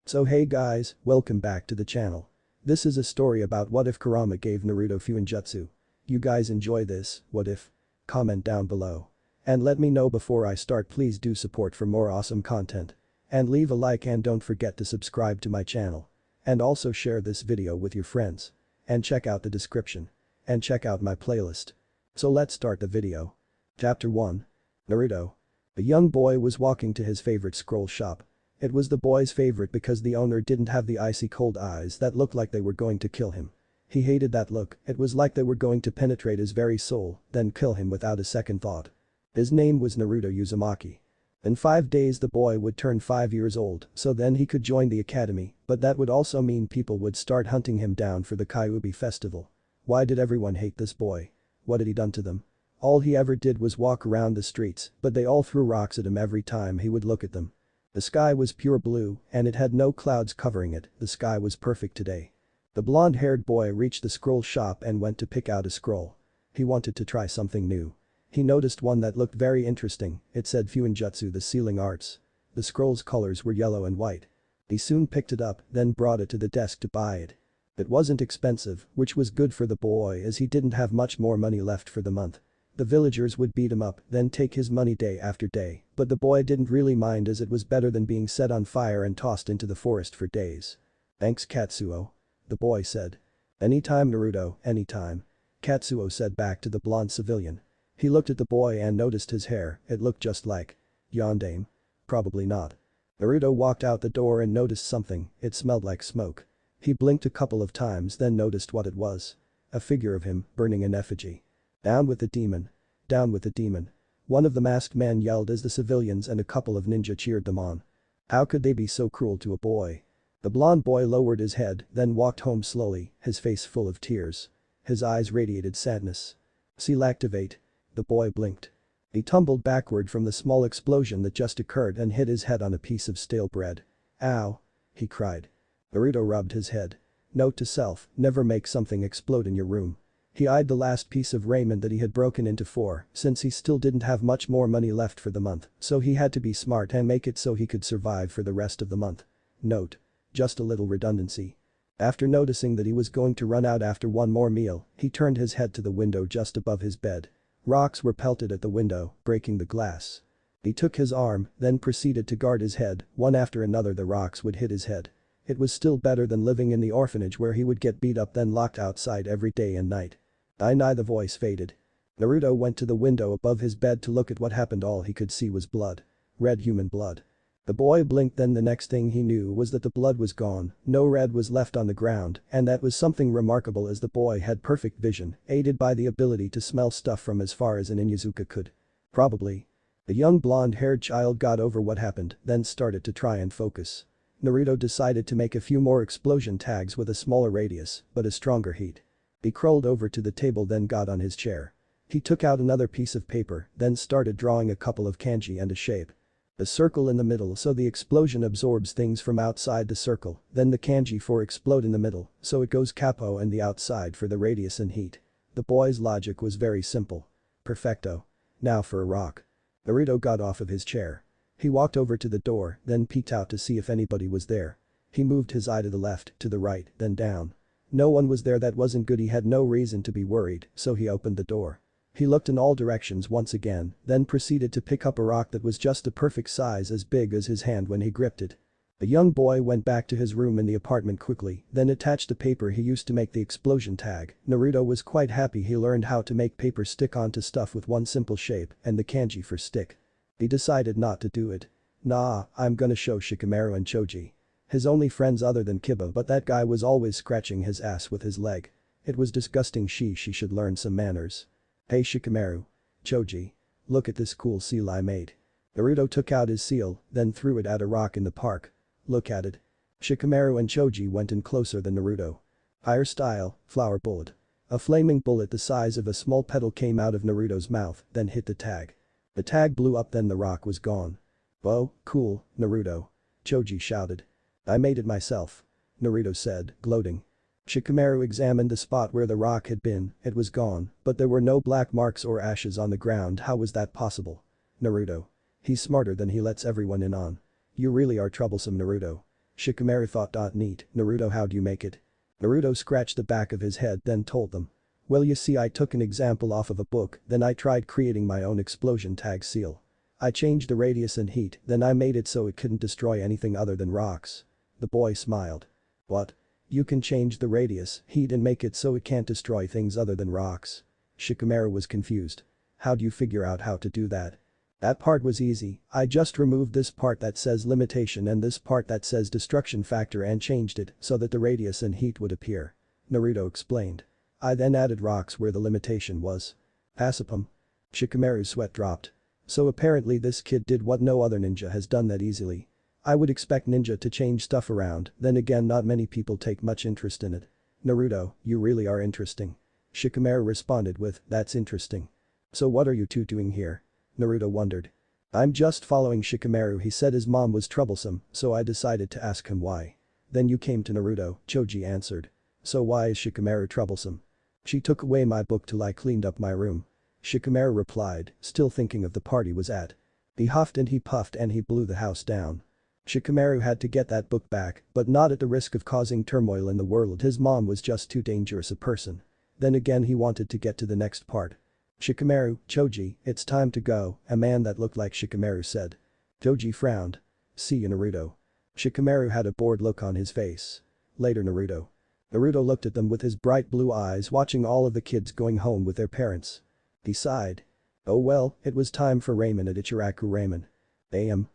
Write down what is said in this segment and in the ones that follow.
So hey guys, welcome back to the channel. This is a story about what if Kurama gave Naruto FUINJUTSU. You guys enjoy this, what if? Comment down below. And let me know before I start, please do support for more awesome content. And leave a like and don't forget to subscribe to my channel. And also share this video with your friends. And check out the description. And check out my playlist. So let's start the video. Chapter 1. Naruto. A young boy was walking to his favorite scroll shop. It was the boy's favorite because the owner didn't have the icy cold eyes that looked like they were going to kill him. He hated that look, it was like they were going to penetrate his very soul, then kill him without a second thought. His name was Naruto Uzumaki. In 5 days the boy would turn 5 years old, so then he could join the academy, but that would also mean people would start hunting him down for the Kyuubi festival. Why did everyone hate this boy? What had he done to them? All he ever did was walk around the streets, but they all threw rocks at him every time he would look at them. The sky was pure blue, and it had no clouds covering it, the sky was perfect today. The blonde-haired boy reached the scroll shop and went to pick out a scroll. He wanted to try something new. He noticed one that looked very interesting, it said Fuinjutsu the Sealing Arts. The scroll's colors were yellow and white. He soon picked it up, then brought it to the desk to buy it. It wasn't expensive, which was good for the boy as he didn't have much more money left for the month. The villagers would beat him up, then take his money day after day, but the boy didn't really mind as it was better than being set on fire and tossed into the forest for days. Thanks Katsuo. The boy said. Anytime Naruto, anytime. Katsuo said back to the blonde civilian. He looked at the boy and noticed his hair, it looked just like Yondaime. Probably not. Naruto walked out the door and noticed something, it smelled like smoke. He blinked a couple of times then noticed what it was. A figure of him, burning in effigy. Down with the demon. Down with the demon. One of the masked men yelled as the civilians and a couple of ninja cheered them on. How could they be so cruel to a boy? The blonde boy lowered his head, then walked home slowly, his face full of tears. His eyes radiated sadness. Seal activate. The boy blinked. He tumbled backward from the small explosion that just occurred and hit his head on a piece of stale bread. Ow! He cried. Naruto rubbed his head. Note to self, never make something explode in your room. He eyed the last piece of ramen that he had broken into 4, since he still didn't have much more money left for the month, so he had to be smart and make it so he could survive for the rest of the month. Note. Just a little redundancy. After noticing that he was going to run out after one more meal, he turned his head to the window just above his bed. Rocks were pelted at the window, breaking the glass. He took his arm, then proceeded to guard his head, one after another the rocks would hit his head. It was still better than living in the orphanage where he would get beat up then locked outside every day and night. The voice faded. Naruto went to the window above his bed to look at what happened. All he could see was blood. Red human blood. The boy blinked, then the next thing he knew was that the blood was gone, no red was left on the ground, and that was something remarkable as the boy had perfect vision, aided by the ability to smell stuff from as far as an Inuzuka could. Probably. The young blonde-haired child got over what happened, then started to try and focus. Naruto decided to make a few more explosion tags with a smaller radius, but a stronger heat. He crawled over to the table then got on his chair. He took out another piece of paper, then started drawing a couple of kanji and a shape. A circle in the middle so the explosion absorbs things from outside the circle, then the kanji for explode in the middle, so it goes capo and the outside for the radius and heat. The boy's logic was very simple. Perfecto. Now for a rock. Naruto got off of his chair. He walked over to the door, then peeked out to see if anybody was there. He moved his eye to the left, to the right, then down. No one was there. That wasn't good. He had no reason to be worried, so he opened the door. He looked in all directions once again, then proceeded to pick up a rock that was just the perfect size, as big as his hand when he gripped it. The young boy went back to his room in the apartment quickly, then attached the paper he used to make the explosion tag. Naruto was quite happy he learned how to make paper stick onto stuff with one simple shape and the kanji for stick. He decided not to do it. Nah, I'm gonna show Shikamaru and Choji. His only friends other than Kiba, but that guy was always scratching his ass with his leg. It was disgusting. She should learn some manners. Hey Shikamaru. Choji. Look at this cool seal I made. Naruto took out his seal, then threw it at a rock in the park. Look at it. Shikamaru and Choji went in closer than Naruto. Higher style, flower bullet. A flaming bullet the size of a small petal came out of Naruto's mouth, then hit the tag. The tag blew up then the rock was gone. Whoa, cool, Naruto. Choji shouted. I made it myself. Naruto said, gloating. Shikamaru examined the spot where the rock had been, it was gone, but there were no black marks or ashes on the ground. How was that possible? Naruto. He's smarter than he lets everyone in on. You really are troublesome, Naruto. Shikamaru thought. Neat, Naruto, how'd you make it? Naruto scratched the back of his head then told them. Well, you see, I took an example off of a book, then I tried creating my own explosion tag seal. I changed the radius and heat, then I made it so it couldn't destroy anything other than rocks. The boy smiled. What? You can change the radius, heat and make it so it can't destroy things other than rocks? Shikamaru was confused. How'd you figure out how to do that? That part was easy, I just removed this part that says limitation and this part that says destruction factor and changed it so that the radius and heat would appear. Naruto explained. I then added rocks where the limitation was. Passapum. Shikamaru's sweat dropped. So apparently this kid did what no other ninja has done that easily. I would expect ninja to change stuff around, then again not many people take much interest in it. Naruto, you really are interesting. Shikamaru responded with, that's interesting. So what are you two doing here? Naruto wondered. I'm just following Shikamaru. He said his mom was troublesome, so I decided to ask him why. Then you came to Naruto, Choji answered. So why is Shikamaru troublesome? She took away my book till I cleaned up my room. Shikamaru replied, still thinking of the party was at. He huffed and he puffed and he blew the house down. Shikamaru had to get that book back, but not at the risk of causing turmoil in the world. His mom was just too dangerous a person. Then again he wanted to get to the next part. Shikamaru, Choji, it's time to go, a man that looked like Shikamaru said. Choji frowned. See you, Naruto. Shikamaru had a bored look on his face. Later, Naruto. Naruto looked at them with his bright blue eyes, watching all of the kids going home with their parents. He sighed. Oh well, it was time for ramen at Ichiraku Ramen. AM.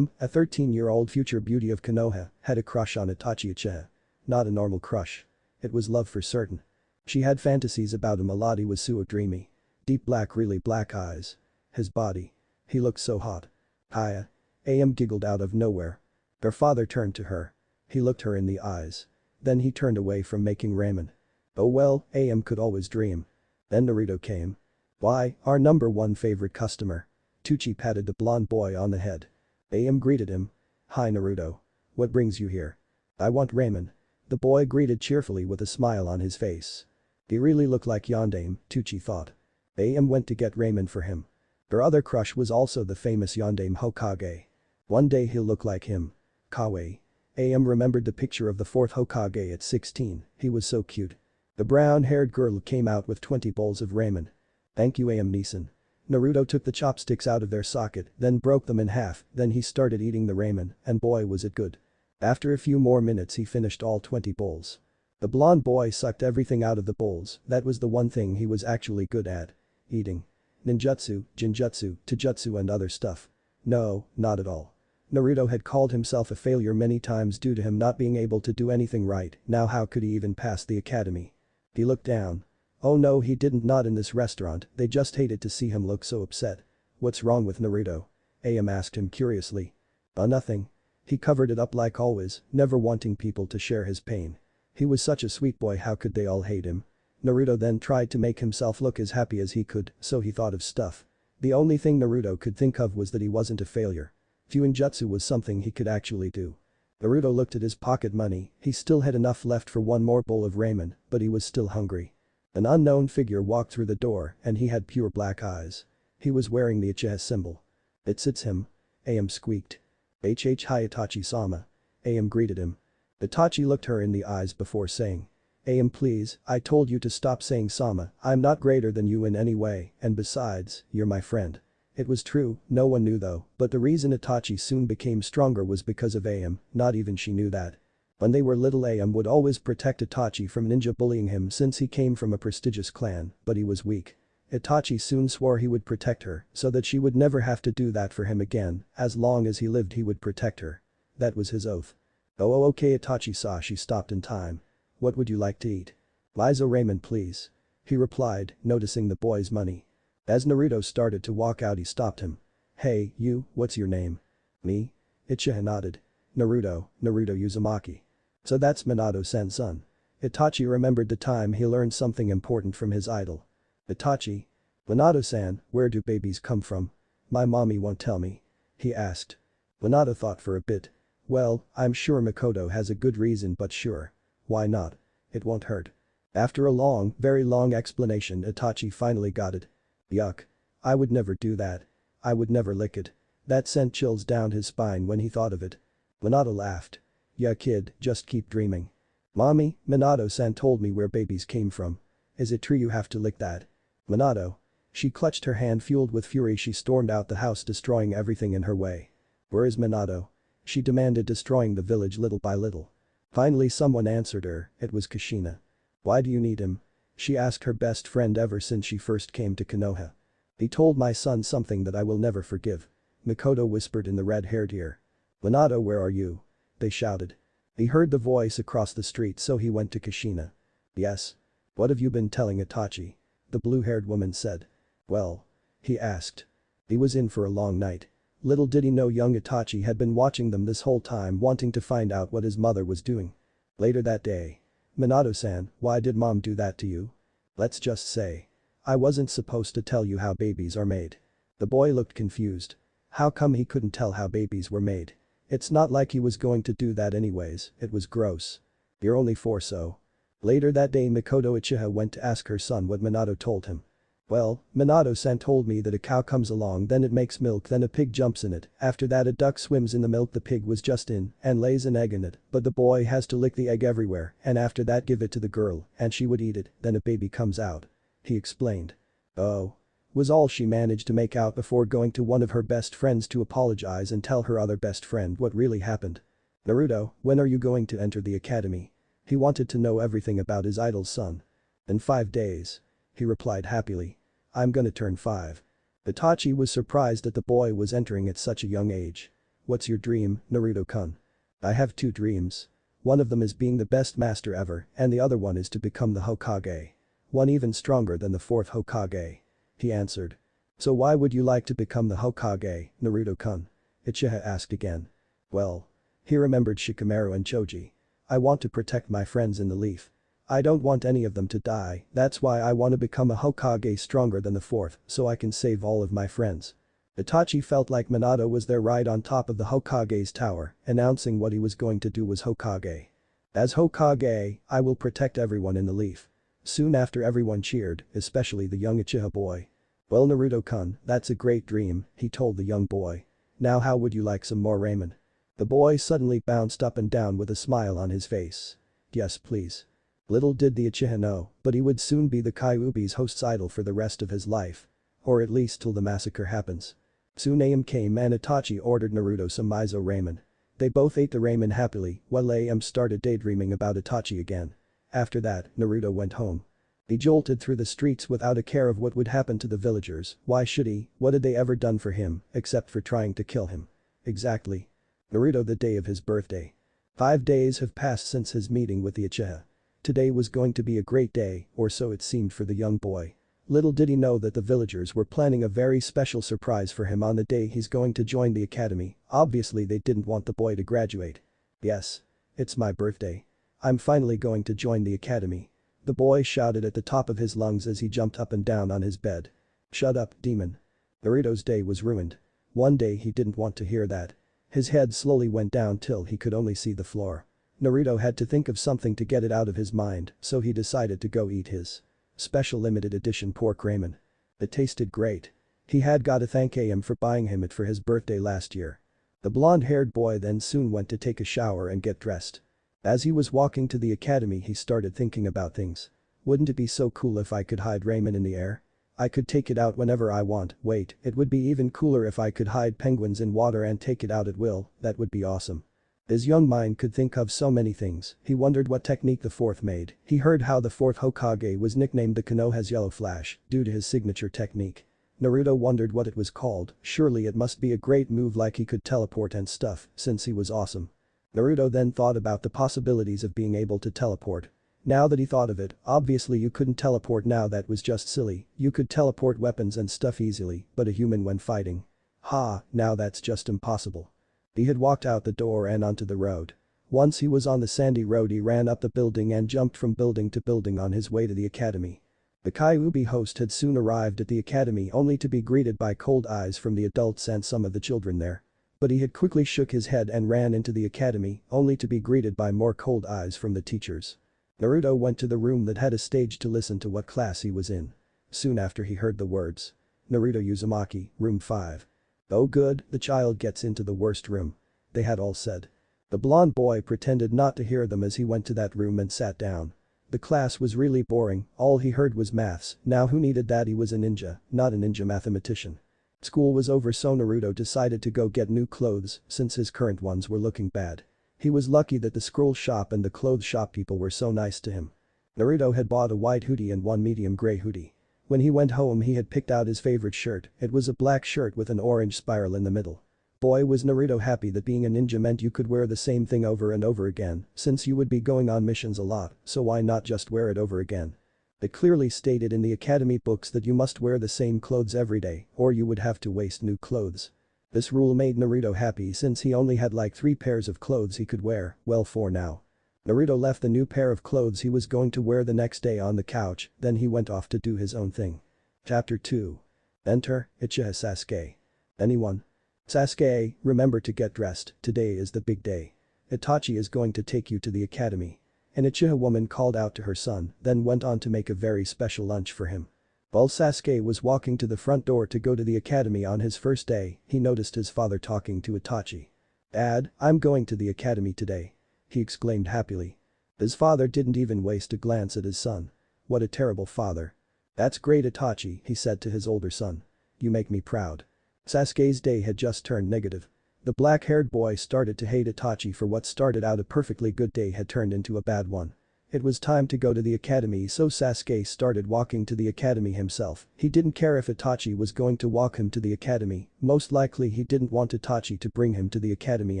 A 13-year-old future beauty of Konoha had a crush on Itachi Uchiha. Not a normal crush. It was love for certain. She had fantasies about him. Aladi was so dreamy. Deep black, really black eyes. His body. He looked so hot. Hiya. AM giggled out of nowhere. Her father turned to her. He looked her in the eyes. Then he turned away from making ramen. Oh well, AM could always dream. Then Naruto came. Why, our number one favorite customer. Tucci patted the blonde boy on the head. AM greeted him. Hi Naruto. What brings you here? I want ramen. The boy greeted cheerfully with a smile on his face. He really looked like Yondaime, Tucci thought. AM went to get ramen for him. Her other crush was also the famous Yondaime Hokage. One day he'll look like him. Kawaii. AM remembered the picture of the fourth Hokage at 16, he was so cute. The brown-haired girl came out with 20 bowls of ramen. Thank you AM-Nisan. Naruto took the chopsticks out of their socket, then broke them in half, then he started eating the ramen, and boy was it good. After a few more minutes he finished all 20 bowls. The blonde boy sucked everything out of the bowls, that was the one thing he was actually good at. Eating. Ninjutsu, Jinjutsu, Taijutsu and other stuff. No, not at all. Naruto had called himself a failure many times due to him not being able to do anything right, now how could he even pass the academy? He looked down. Oh no, he didn't, not in this restaurant, they just hated to see him look so upset. What's wrong with Naruto? AM asked him curiously. Nothing. He covered it up like always, never wanting people to share his pain. He was such a sweet boy, how could they all hate him? Naruto then tried to make himself look as happy as he could, so he thought of stuff. The only thing Naruto could think of was that he wasn't a failure. Fuinjutsu was something he could actually do. Naruto looked at his pocket money, he still had enough left for one more bowl of ramen, but he was still hungry. An unknown figure walked through the door and he had pure black eyes. He was wearing the Uchiha symbol. It's him. AM squeaked. Hi Itachi-sama. AM greeted him. Itachi looked her in the eyes before saying. AM please, I told you to stop saying sama, I'm not greater than you in any way, and besides, you're my friend. It was true, no one knew though, but the reason Itachi soon became stronger was because of AM, not even she knew that. When they were little, AM would always protect Itachi from ninja bullying him since he came from a prestigious clan, but he was weak. Itachi soon swore he would protect her so that she would never have to do that for him again, as long as he lived he would protect her. That was his oath. Oh okay Itachi saw she stopped in time. What would you like to eat? Miso ramen please. He replied, noticing the boy's money. As Naruto started to walk out he stopped him. Hey, you, what's your name? Me? Uchiha nodded. Naruto Uzumaki. So that's Minato-san's son. Itachi remembered the time he learned something important from his idol. Itachi. Minato-san, where do babies come from? My mommy won't tell me. He asked. Minato thought for a bit. Well, I'm sure Makoto has a good reason, but sure. Why not? It won't hurt. After a long, very long explanation Itachi finally got it. Yuck. I would never do that. I would never lick it. That sent chills down his spine when he thought of it. Minato laughed. Yeah kid, just keep dreaming. Mommy, Minato-san told me where babies came from. Is it true you have to lick that? Minato. She clutched her hand fueled with fury she stormed out the house destroying everything in her way. Where is Minato? She demanded destroying the village little by little. Finally someone answered her, it was Kushina. Why do you need him? She asked her best friend ever since she first came to Konoha. He told my son something that I will never forgive. Mikoto whispered in the red-haired ear. Minato where are you? They shouted. He heard the voice across the street so he went to Kushina. Yes. What have you been telling Itachi? The blue-haired woman said. Well? He asked. He was in for a long night. Little did he know young Itachi had been watching them this whole time wanting to find out what his mother was doing. Later that day. Minato-san, why did mom do that to you? Let's just say. I wasn't supposed to tell you how babies are made. The boy looked confused. How come he couldn't tell how babies were made? It's not like he was going to do that anyways, it was gross. You're only 4 so. Later that day Mikoto Uchiha went to ask her son what Minato told him. Well, Minato-san told me that a cow comes along then it makes milk then a pig jumps in it, after that a duck swims in the milk the pig was just in and lays an egg in it but the boy has to lick the egg everywhere and after that give it to the girl and she would eat it then a baby comes out. He explained. Oh. Was all she managed to make out before going to one of her best friends to apologize and tell her other best friend what really happened. Naruto, when are you going to enter the academy? He wanted to know everything about his idol's son. In 5 days. He replied happily. I'm gonna turn 5. Itachi was surprised that the boy was entering at such a young age. What's your dream, Naruto-kun? I have 2 dreams. One of them is being the best master ever and the other one is to become the Hokage. One even stronger than the 4th Hokage. He answered. So why would you like to become the Hokage, Naruto-kun? Uchiha asked again. Well. He remembered Shikamaru and Choji. I want to protect my friends in the leaf. I don't want any of them to die, that's why I want to become a Hokage stronger than the 4th so I can save all of my friends. Itachi felt like Minato was there right on top of the Hokage's tower, announcing what he was going to do was Hokage. As Hokage, I will protect everyone in the leaf. Soon after everyone cheered, especially the young Uchiha boy. Well Naruto-kun, that's a great dream, he told the young boy. Now how would you like some more ramen? The boy suddenly bounced up and down with a smile on his face. Yes please. Little did the Uchiha know, but he would soon be the Kyuubi's host's idol for the rest of his life. Or at least till the massacre happens. Soon AM came and Itachi ordered Naruto some miso ramen. They both ate the ramen happily while AM started daydreaming about Itachi again. After that, Naruto went home. He jolted through the streets without a care of what would happen to the villagers, why should he, what had they ever done for him, except for trying to kill him. Exactly. Naruto the day of his birthday. 5 days have passed since his meeting with the Uchiha. Today was going to be a great day, or so it seemed for the young boy. Little did he know that the villagers were planning a very special surprise for him on the day he's going to join the academy, obviously they didn't want the boy to graduate. Yes. It's my birthday. I'm finally going to join the academy. The boy shouted at the top of his lungs as he jumped up and down on his bed. Shut up, demon. Naruto's day was ruined. One day he didn't want to hear that. His head slowly went down till he could only see the floor. Naruto had to think of something to get it out of his mind, so he decided to go eat his special limited edition pork ramen. It tasted great. He had got to thank AM for buying him it for his birthday last year. The blonde-haired boy then soon went to take a shower and get dressed. As he was walking to the academy he started thinking about things. Wouldn't it be so cool if I could hide ramen in the air? I could take it out whenever I want, wait, it would be even cooler if I could hide penguins in water and take it out at will, that would be awesome. His young mind could think of so many things, he wondered what technique the 4th made, he heard how the 4th Hokage was nicknamed the Konoha's Yellow Flash, due to his signature technique. Naruto wondered what it was called, surely it must be a great move like he could teleport and stuff, since he was awesome. Naruto then thought about the possibilities of being able to teleport. Now that he thought of it, obviously you couldn't teleport now that was just silly, you could teleport weapons and stuff easily, but a human when fighting. Ha, now that's just impossible. He had walked out the door and onto the road. Once he was on the sandy road he ran up the building and jumped from building to building on his way to the academy. The Kyuubi host had soon arrived at the academy only to be greeted by cold eyes from the adults and some of the children there. But he had quickly shook his head and ran into the academy only to be greeted by more cold eyes from the teachers. Naruto went to the room that had a stage to listen to what class he was in. Soon after he heard the words. Naruto Uzumaki, room 5. Oh good, the child gets into the worst room. They had all said. The blonde boy pretended not to hear them as he went to that room and sat down. The class was really boring, all he heard was maths, now who needed that? He was a ninja, not a ninja mathematician. School was over so Naruto decided to go get new clothes since his current ones were looking bad. He was lucky that the scroll shop and the clothes shop people were so nice to him. Naruto had bought a white hoodie and one medium gray hoodie. When he went home he had picked out his favorite shirt, it was a black shirt with an orange spiral in the middle. Boy was Naruto happy that being a ninja meant you could wear the same thing over and over again, since you would be going on missions a lot, so why not just wear it over again? It clearly stated in the academy books that you must wear the same clothes every day, or you would have to waste new clothes. This rule made Naruto happy since he only had like 3 pairs of clothes he could wear, well 4 now. Naruto left the new pair of clothes he was going to wear the next day on the couch, then he went off to do his own thing. Chapter 2. Enter, Uchiha Sasuke. Anyone? Sasuke, remember to get dressed, today is the big day. Itachi is going to take you to the academy. An Uchiha woman called out to her son, then went on to make a very special lunch for him. While Sasuke was walking to the front door to go to the academy on his first day, he noticed his father talking to Itachi. "Dad, I'm going to the academy today," he exclaimed happily. His father didn't even waste a glance at his son. What a terrible father. "That's great Itachi," he said to his older son. "You make me proud." Sasuke's day had just turned negative. The black-haired boy started to hate Itachi for what started out a perfectly good day had turned into a bad one. It was time to go to the academy so Sasuke started walking to the academy himself. He didn't care if Itachi was going to walk him to the academy, most likely he didn't want Itachi to bring him to the academy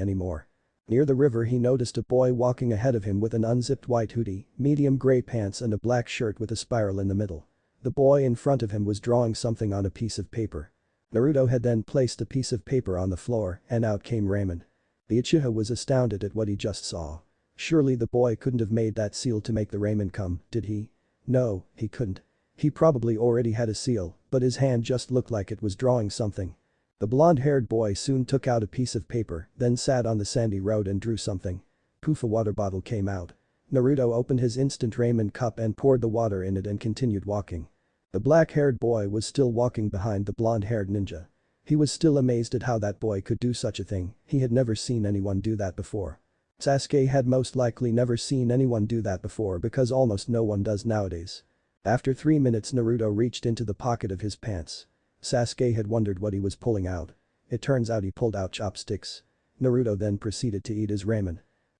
anymore. Near the river he noticed a boy walking ahead of him with an unzipped white hoodie, medium gray pants and a black shirt with a spiral in the middle. The boy in front of him was drawing something on a piece of paper. Naruto had then placed a piece of paper on the floor and out came ramen. The Uchiha was astounded at what he just saw. Surely the boy couldn't have made that seal to make the ramen come, did he? No, he couldn't. He probably already had a seal, but his hand just looked like it was drawing something. The blonde-haired boy soon took out a piece of paper, then sat on the sandy road and drew something. Poof, a water bottle came out. Naruto opened his instant ramen cup and poured the water in it and continued walking. The black-haired boy was still walking behind the blonde-haired ninja. He was still amazed at how that boy could do such a thing, he had never seen anyone do that before. Sasuke had most likely never seen anyone do that before because almost no one does nowadays. After 3 minutes Naruto reached into the pocket of his pants. Sasuke had wondered what he was pulling out. It turns out he pulled out chopsticks. Naruto then proceeded to eat his ramen.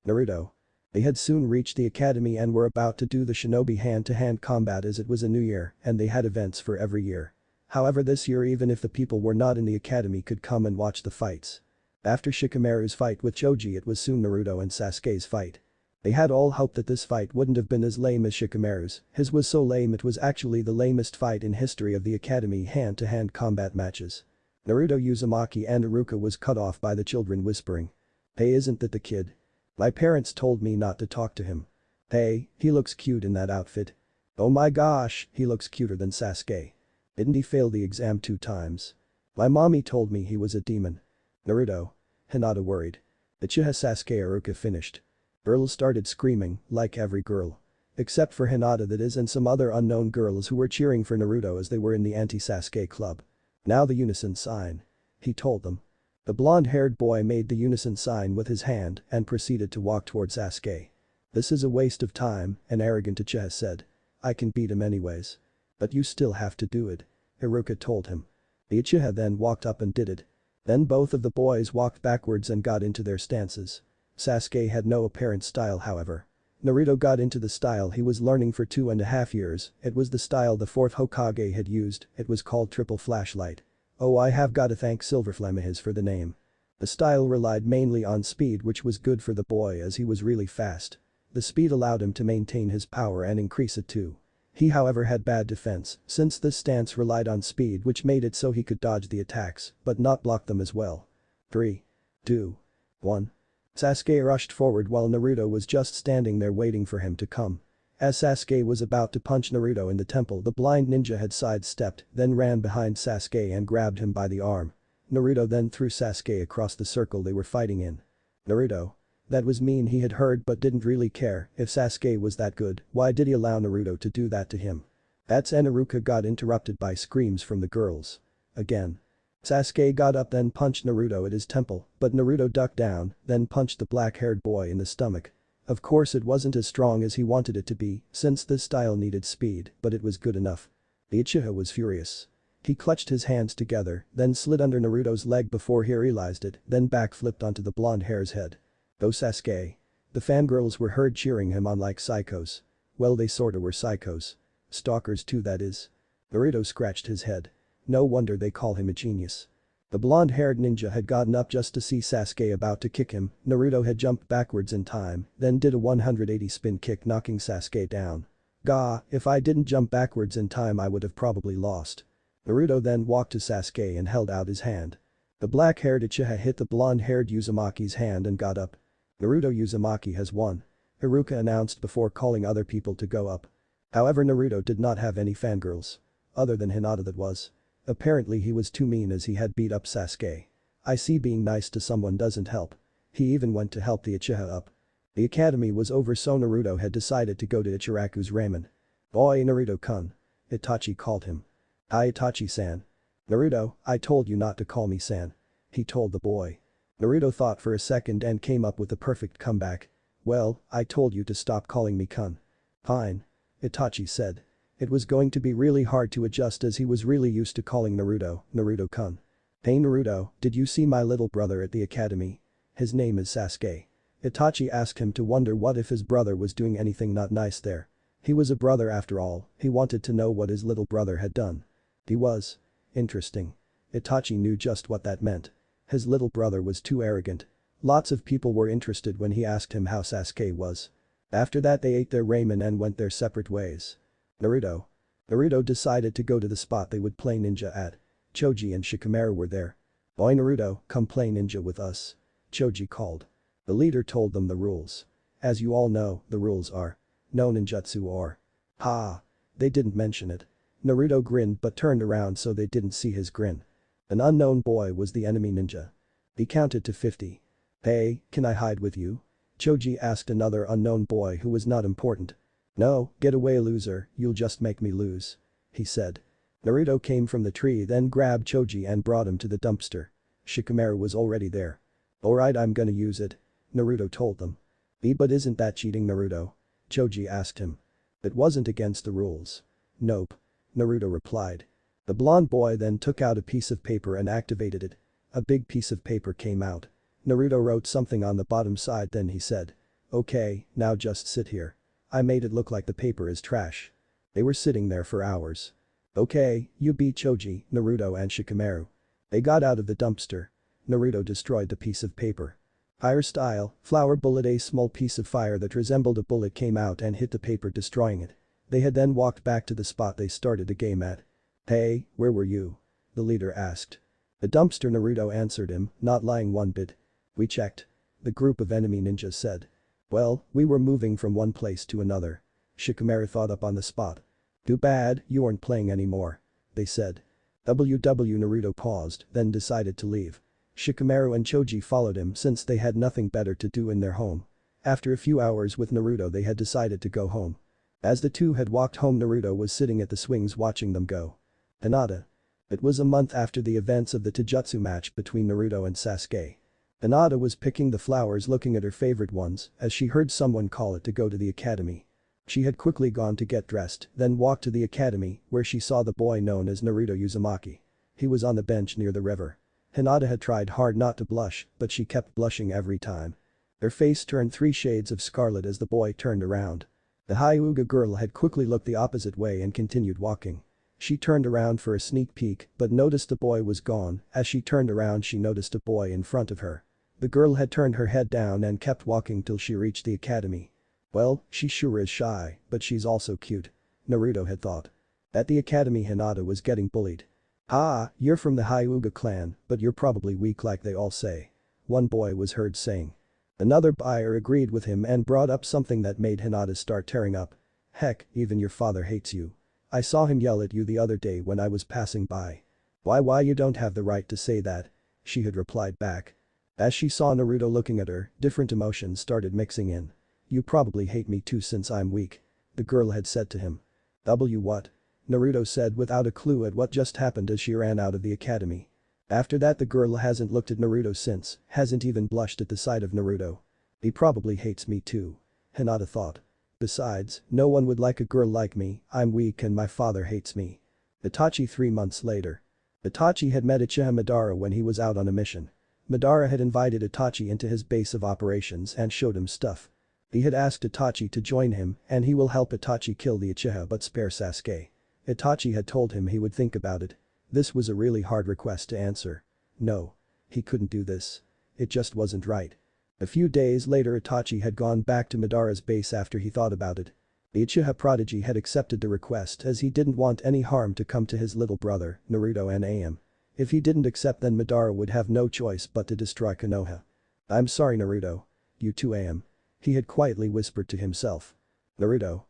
Naruto. They had soon reached the academy and were about to do the shinobi hand-to-hand combat as it was a new year and they had events for every year. However, this year even if the people were not in the academy could come and watch the fights. After Shikamaru's fight with Choji it was soon Naruto and Sasuke's fight. They had all hoped that this fight wouldn't have been as lame as Shikamaru's, his was so lame it was actually the lamest fight in history of the academy hand-to-hand combat matches. Naruto Uzumaki and Iruka was cut off by the children whispering. "Hey, isn't that the kid? My parents told me not to talk to him. Hey, he looks cute in that outfit. Oh my gosh, he looks cuter than Sasuke. Didn't he fail the exam 2 times? My mommy told me he was a demon." Naruto. Hinata worried. Uchiha Sasuke Iruka finished. Girls started screaming, like every girl. Except for Hinata that is and some other unknown girls who were cheering for Naruto as they were in the anti-Sasuke club. "Now the unison sign," he told them. The blonde-haired boy made the unison sign with his hand and proceeded to walk toward Sasuke. "This is a waste of time," an arrogant Uchiha said. "I can beat him anyways." "But you still have to do it," Iruka told him. The Uchiha then walked up and did it. Then both of the boys walked backwards and got into their stances. Sasuke had no apparent style however. Naruto got into the style he was learning for 2.5 years, it was the style the 4th Hokage had used, it was called triple flashlight. Oh, I have got to thank Silverflamehis for the name. The style relied mainly on speed which was good for the boy as he was really fast. The speed allowed him to maintain his power and increase it too. He however had bad defense since this stance relied on speed which made it so he could dodge the attacks but not block them as well. 3, 2, 1. Sasuke rushed forward while Naruto was just standing there waiting for him to come. As Sasuke was about to punch Naruto in the temple the blind ninja had sidestepped, then ran behind Sasuke and grabbed him by the arm. Naruto then threw Sasuke across the circle they were fighting in. Naruto. That was mean he had heard but didn't really care, if Sasuke was that good, why did he allow Naruto to do that to him? That's when Iruka got interrupted by screams from the girls. Again. Sasuke got up then punched Naruto at his temple, but Naruto ducked down, then punched the black-haired boy in the stomach. Of course it wasn't as strong as he wanted it to be, since this style needed speed, but it was good enough. The Uchiha was furious. He clutched his hands together, then slid under Naruto's leg before he realized it, then backflipped onto the blonde hair's head. Go Sasuke. The fangirls were heard cheering him on like psychos. Well, they sorta were psychos. Stalkers too, that is. Naruto scratched his head. No wonder they call him a genius. The blonde-haired ninja had gotten up just to see Sasuke about to kick him. Naruto had jumped backwards in time, then did a 180 spin kick knocking Sasuke down. Gah, if I didn't jump backwards in time I would have probably lost. Naruto then walked to Sasuke and held out his hand. The black-haired Uchiha hit the blonde-haired Uzumaki's hand and got up. Naruto Uzumaki has won. Haruka announced before calling other people to go up. However, Naruto did not have any fangirls. Other than Hinata, that was. Apparently he was too mean as he had beat up Sasuke. I see being nice to someone doesn't help. He even went to help the Uchiha up. The academy was over, so Naruto had decided to go to Ichiraku's ramen. Boy, Naruto-kun. Itachi called him. Hi Itachi-san. Naruto, I told you not to call me san. He told the boy. Naruto thought for a second and came up with the perfect comeback. Well, I told you to stop calling me kun. Fine. Itachi said. It was going to be really hard to adjust as he was really used to calling Naruto, Naruto-kun. Hey Naruto, did you see my little brother at the academy? His name is Sasuke. Itachi asked him to wonder what if his brother was doing anything not nice there. He was a brother after all, he wanted to know what his little brother had done. He was. Interesting. Itachi knew just what that meant. His little brother was too arrogant. Lots of people were interested when he asked him how Sasuke was. After that they ate their ramen and went their separate ways. Naruto. Naruto decided to go to the spot they would play ninja at. Choji and Shikamaru were there. Boy Naruto, come play ninja with us. Choji called. The leader told them the rules. As you all know, the rules are. No ninjutsu or. Ha. They didn't mention it. Naruto grinned but turned around so they didn't see his grin. An unknown boy was the enemy ninja. He counted to 50. Hey, can I hide with you? Choji asked another unknown boy who was not important. No, get away loser, you'll just make me lose. He said. Naruto came from the tree then grabbed Choji and brought him to the dumpster. Shikamaru was already there. Alright, I'm gonna use it. Naruto told them. But isn't that cheating Naruto? Choji asked him. It wasn't against the rules. Nope. Naruto replied. The blonde boy then took out a piece of paper and activated it. A big piece of paper came out. Naruto wrote something on the bottom side then he said. Okay, now just sit here. I made it look like the paper is trash. They were sitting there for hours. Okay, you beat Choji, Naruto and Shikamaru. They got out of the dumpster. Naruto destroyed the piece of paper. Fire style, flower bullet. A small piece of fire that resembled a bullet came out and hit the paper, destroying it. They had then walked back to the spot they started the game at. Hey, where were you? The leader asked. The dumpster, Naruto answered him, not lying one bit. We checked. The group of enemy ninjas said. Well, we were moving from one place to another. Shikamaru thought up on the spot. Too bad, you aren't playing anymore. They said. Naruto paused, then decided to leave. Shikamaru and Choji followed him since they had nothing better to do in their home. After a few hours with Naruto they had decided to go home. As the two had walked home, Naruto was sitting at the swings watching them go. Hinata. It was a month after the events of the Taijutsu match between Naruto and Sasuke. Hinata was picking the flowers looking at her favorite ones as she heard someone call it to go to the academy. She had quickly gone to get dressed, then walked to the academy where she saw the boy known as Naruto Uzumaki. He was on the bench near the river. Hinata had tried hard not to blush, but she kept blushing every time. Her face turned 3 shades of scarlet as the boy turned around. The Hyuga girl had quickly looked the opposite way and continued walking. She turned around for a sneak peek but noticed the boy was gone. As she turned around she noticed a boy in front of her. The girl had turned her head down and kept walking till she reached the academy. Well, she sure is shy, but she's also cute. Naruto had thought. At the academy Hinata was getting bullied. Ah, you're from the Hyuga clan, but you're probably weak like they all say. One boy was heard saying. Another buyer agreed with him and brought up something that made Hinata start tearing up. Heck, even your father hates you. I saw him yell at you the other day when I was passing by. Why you don't have the right to say that? She had replied back. As she saw Naruto looking at her, different emotions started mixing in. You probably hate me too since I'm weak. The girl had said to him. What? Naruto said without a clue at what just happened as she ran out of the academy. After that the girl hasn't looked at Naruto since, hasn't even blushed at the sight of Naruto. He probably hates me too. Hinata thought. Besides, no one would like a girl like me, I'm weak and my father hates me. Itachi 3 months later. Itachi had met Uchiha Madara when he was out on a mission. Madara had invited Itachi into his base of operations and showed him stuff. He had asked Itachi to join him and he will help Itachi kill the Uchiha but spare Sasuke. Itachi had told him he would think about it. This was a really hard request to answer. No. He couldn't do this. It just wasn't right. A few days later Itachi had gone back to Madara's base after he thought about it. The Uchiha prodigy had accepted the request as he didn't want any harm to come to his little brother, Naruto and Am. If he didn't accept then Madara would have no choice but to destroy Konoha. I'm sorry Naruto. You too Am. He had quietly whispered to himself. Naruto.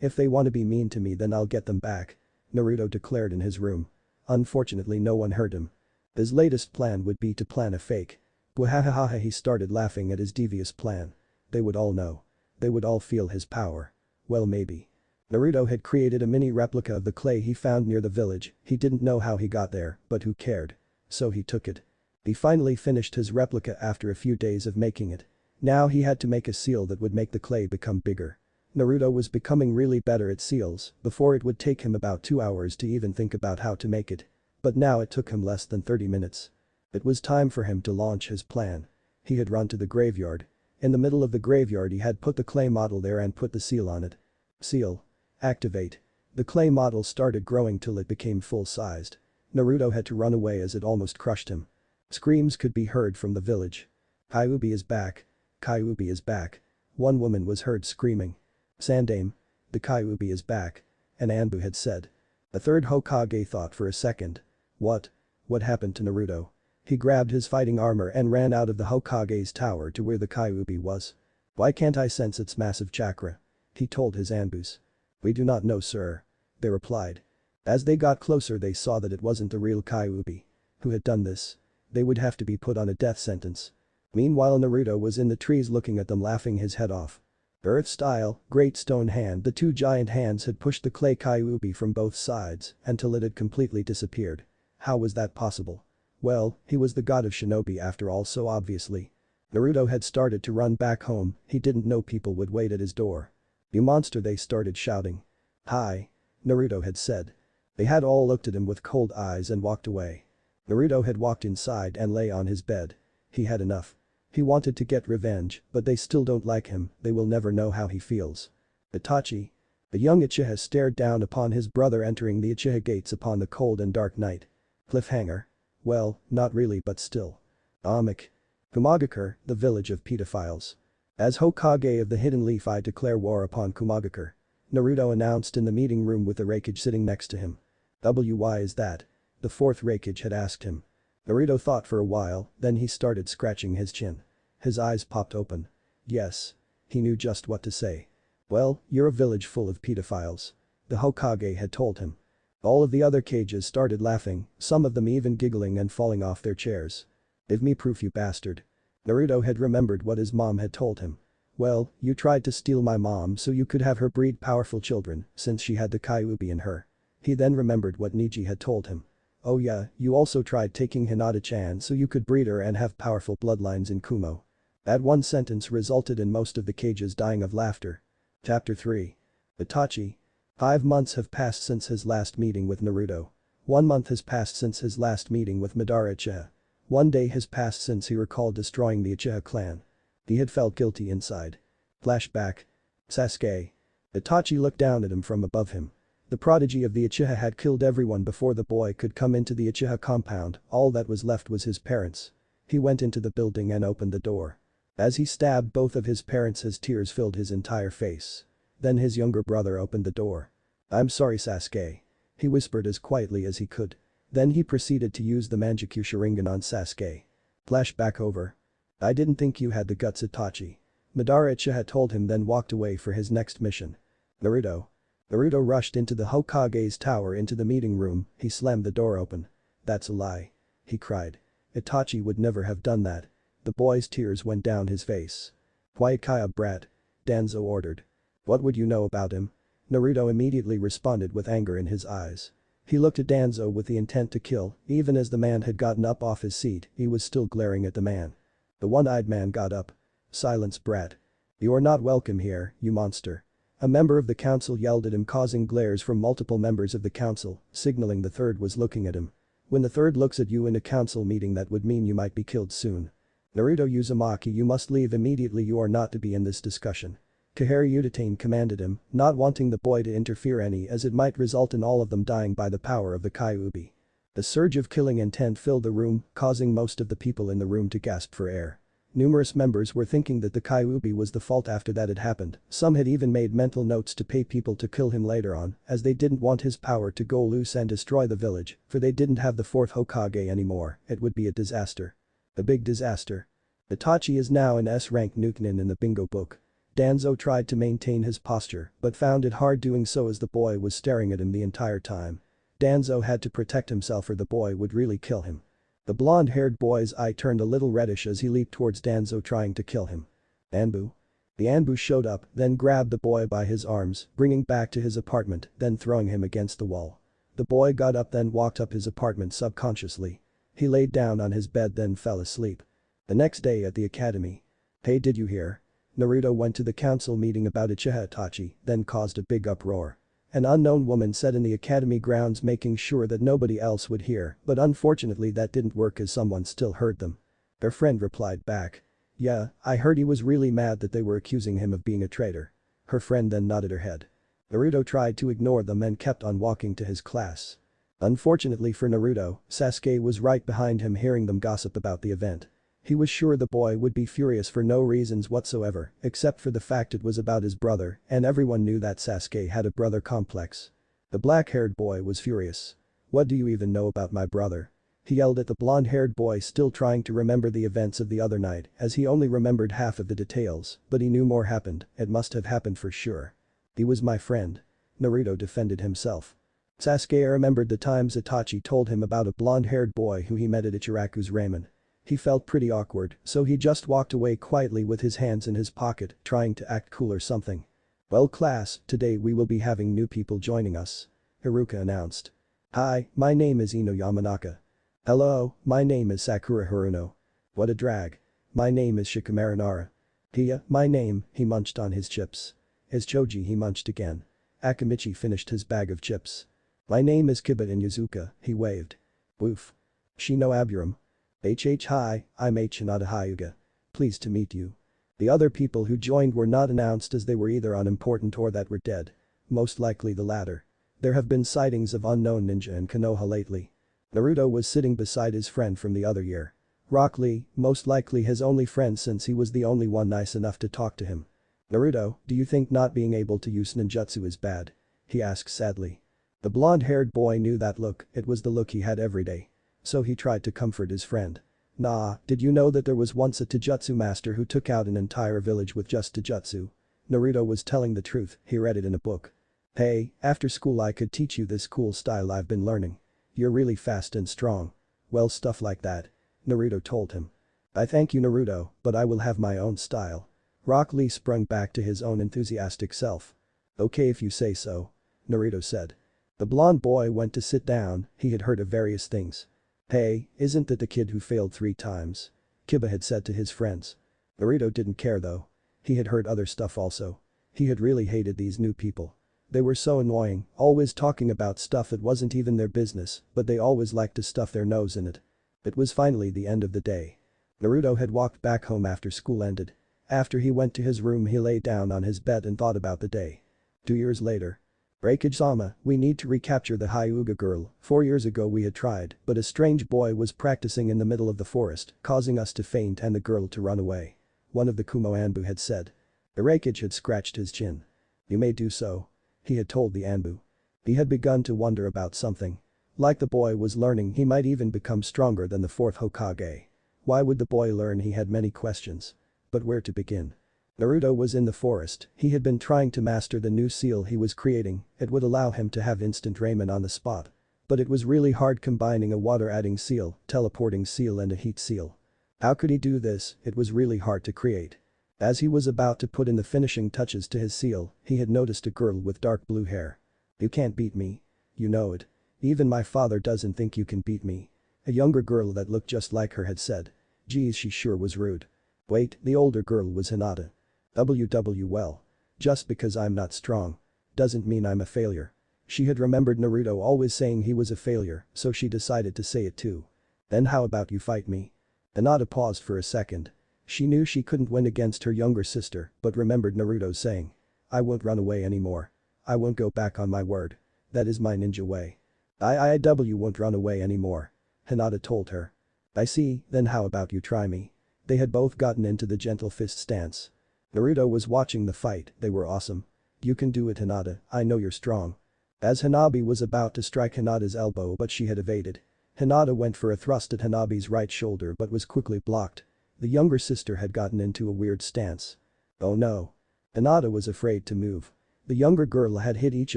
If they want to be mean to me then I'll get them back. Naruto declared in his room. Unfortunately no one heard him. His latest plan would be to plan a fake. Bwahahaha he started laughing at his devious plan. They would all know. They would all feel his power. Well maybe. Naruto had created a mini replica of the clay he found near the village, he didn't know how he got there, but who cared. So he took it. He finally finished his replica after a few days of making it. Now he had to make a seal that would make the clay become bigger. Naruto was becoming really better at seals, before it would take him about 2 hours to even think about how to make it. But now it took him less than 30 minutes. It was time for him to launch his plan. He had run to the graveyard. In the middle of the graveyard he had put the clay model there and put the seal on it. Seal. Activate. The clay model started growing till it became full-sized. Naruto had to run away as it almost crushed him. Screams could be heard from the village. Kyuubi is back. Kyuubi is back. One woman was heard screaming. Sandame. The Kyuubi is back. An Anbu had said. A third Hokage thought for a second. What? What happened to Naruto? He grabbed his fighting armor and ran out of the Hokage's tower to where the Kyuubi was. Why can't I sense its massive chakra? He told his Anbus. We do not know sir. They replied. As they got closer they saw that it wasn't the real Kyuubi. Who had done this? They would have to be put on a death sentence. Meanwhile Naruto was in the trees looking at them laughing his head off. Earth style, great stone hand the two giant hands had pushed the clay Kyuubi from both sides until it had completely disappeared. How was that possible? Well, he was the god of shinobi after all so obviously. Naruto had started to run back home, he didn't know people would wait at his door. You monster they started shouting. Hi. Naruto had said. They had all looked at him with cold eyes and walked away. Naruto had walked inside and lay on his bed. He had enough. He wanted to get revenge, but they still don't like him, they will never know how he feels. Itachi. The young Uchiha stared down upon his brother entering the Uchiha gates upon the cold and dark night. Cliffhanger. Well, not really but still. Amik. Kumogakure, the village of pedophiles. As Hokage of the Hidden Leaf I declare war upon Kumogakure. Naruto announced in the meeting room with the Raikage sitting next to him. Why is that? The fourth Raikage had asked him. Naruto thought for a while, then he started scratching his chin. His eyes popped open. Yes. He knew just what to say. Well, you're a village full of pedophiles. The Hokage had told him. All of the other cages started laughing, some of them even giggling and falling off their chairs. Give me proof you bastard. Naruto had remembered what his mom had told him. Well, you tried to steal my mom so you could have her breed powerful children since she had the Kyuubi in her. He then remembered what Neji had told him. Oh yeah, you also tried taking Hinata-chan so you could breed her and have powerful bloodlines in Kumo. That one sentence resulted in most of the cages dying of laughter. Chapter 3. Itachi. 5 months have passed since his last meeting with Naruto. 1 month has passed since his last meeting with Madara Uchiha. 1 day has passed since he recalled destroying the Uchiha clan. He had felt guilty inside. Flashback. Sasuke. Itachi looked down at him from above him. The prodigy of the Uchiha had killed everyone before the boy could come into the Uchiha compound, all that was left was his parents. He went into the building and opened the door. As he stabbed both of his parents his tears filled his entire face. Then his younger brother opened the door. I'm sorry Sasuke. He whispered as quietly as he could. Then he proceeded to use the Manjikyu Sharingan on Sasuke. Flashback over. I didn't think you had the guts Itachi. Madara Uchiha told him then walked away for his next mission. Naruto. Naruto rushed into the Hokage's tower into the meeting room, he slammed the door open. That's a lie. He cried. Itachi would never have done that. The boy's tears went down his face. Quiet Kaya brat. Danzo ordered. What would you know about him? Naruto immediately responded with anger in his eyes. He looked at Danzo with the intent to kill, even as the man had gotten up off his seat, he was still glaring at the man. The one-eyed man got up. "Silence, brat. You are not welcome here, you monster." A member of the council yelled at him, causing glares from multiple members of the council, signaling the third was looking at him. When the third looks at you in a council meeting, that would mean you might be killed soon. "Naruto Uzumaki, you must leave immediately, you are not to be in this discussion." Kohara Utatane commanded him, not wanting the boy to interfere any as it might result in all of them dying by the power of the Kyuubi. The surge of killing intent filled the room, causing most of the people in the room to gasp for air. Numerous members were thinking that the Kyuubi was the fault after that had happened, some had even made mental notes to pay people to kill him later on, as they didn't want his power to go loose and destroy the village, for they didn't have the fourth Hokage anymore, it would be a disaster. A big disaster. Itachi is now an S-rank Chunin in the bingo book. Danzo tried to maintain his posture, but found it hard doing so as the boy was staring at him the entire time. Danzo had to protect himself or the boy would really kill him. The blonde-haired boy's eye turned a little reddish as he leaped towards Danzo, trying to kill him. "Anbu?" The Anbu showed up, then grabbed the boy by his arms, bringing back to his apartment, then throwing him against the wall. The boy got up, then walked up his apartment subconsciously. He laid down on his bed, then fell asleep. The next day at the academy. "Hey, did you hear? Naruto went to the council meeting about Uchiha Itachi, then caused a big uproar." An unknown woman said in the academy grounds, making sure that nobody else would hear, but unfortunately that didn't work as someone still heard them. Their friend replied back. "Yeah, I heard he was really mad that they were accusing him of being a traitor." Her friend then nodded her head. Naruto tried to ignore them and kept on walking to his class. Unfortunately for Naruto, Sasuke was right behind him, hearing them gossip about the event. He was sure the boy would be furious for no reasons whatsoever, except for the fact it was about his brother, and everyone knew that Sasuke had a brother complex. The black-haired boy was furious. "What do you even know about my brother?" he yelled at the blonde-haired boy, still trying to remember the events of the other night, as he only remembered half of the details, but he knew more happened, it must have happened for sure. "He was my friend." Naruto defended himself. Sasuke remembered the times Itachi told him about a blonde-haired boy who he met at Ichiraku's ramen. He felt pretty awkward, so he just walked away quietly with his hands in his pocket, trying to act cool or something. "Well class, today we will be having new people joining us," Haruka announced. "Hi, my name is Ino Yamanaka." "Hello, my name is Sakura Haruno." "What a drag." "My name is Shikamaru Nara." "Hiya, my name," he munched on his chips. "Is Choji," he munched again. Akamichi finished his bag of chips. "My name is Kiba in Yuzuka," he waved. "Woof. Shino Aburam." Hi, I'm Hinata Hyuga. Pleased to meet you." The other people who joined were not announced as they were either unimportant or that were dead. Most likely the latter. There have been sightings of unknown ninja in Konoha lately. Naruto was sitting beside his friend from the other year. Rock Lee, most likely his only friend since he was the only one nice enough to talk to him. "Naruto, do you think not being able to use ninjutsu is bad?" he asked sadly. The blonde-haired boy knew that look, it was the look he had every day. So he tried to comfort his friend. "Nah, did you know that there was once a taijutsu master who took out an entire village with just taijutsu?" Naruto was telling the truth, he read it in a book. "Hey, after school I could teach you this cool style I've been learning. You're really fast and strong." "Well, stuff like that," Naruto told him. "I thank you Naruto, but I will have my own style." Rock Lee sprung back to his own enthusiastic self. "Okay if you say so," Naruto said. The blonde boy went to sit down, he had heard of various things. "Hey, isn't that the kid who failed 3 times?" Kiba had said to his friends. Naruto didn't care though. He had heard other stuff also. He had really hated these new people. They were so annoying, always talking about stuff that wasn't even their business, but they always liked to stuff their nose in it. It was finally the end of the day. Naruto had walked back home after school ended. After he went to his room he lay down on his bed and thought about the day. 2 years later. "Breakage-sama, we need to recapture the Hyuga girl. 4 years ago we had tried, but a strange boy was practicing in the middle of the forest, causing us to faint and the girl to run away," one of the Kumo Anbu had said. Breakage had scratched his chin. "You may do so," he had told the Anbu. He had begun to wonder about something. Like the boy was learning, he might even become stronger than the 4th Hokage. Why would the boy learn? He had many questions. But where to begin? Naruto was in the forest, he had been trying to master the new seal he was creating, it would allow him to have instant ramen on the spot. But it was really hard combining a water-adding seal, teleporting seal and a heat seal. How could he do this? It was really hard to create. As he was about to put in the finishing touches to his seal, he had noticed a girl with dark blue hair. "You can't beat me. You know it. Even my father doesn't think you can beat me. A younger girl that looked just like her had said. Geez, she sure was rude. Wait, the older girl was Hinata. Well. Just because I'm not strong. Doesn't mean I'm a failure. She had remembered Naruto always saying he was a failure, so she decided to say it too. Then how about you fight me? Hinata paused for a second. She knew she couldn't win against her younger sister, but remembered Naruto's saying. I won't run away anymore. I won't go back on my word. That is my ninja way. I won't run away anymore. Hinata told her. I see, then how about you try me? They had both gotten into the gentle fist stance. Naruto was watching the fight, they were awesome. You can do it Hinata, I know you're strong. As Hanabi was about to strike Hinata's elbow but she had evaded. Hinata went for a thrust at Hanabi's right shoulder but was quickly blocked. The younger sister had gotten into a weird stance. Oh no. Hinata was afraid to move. The younger girl had hit each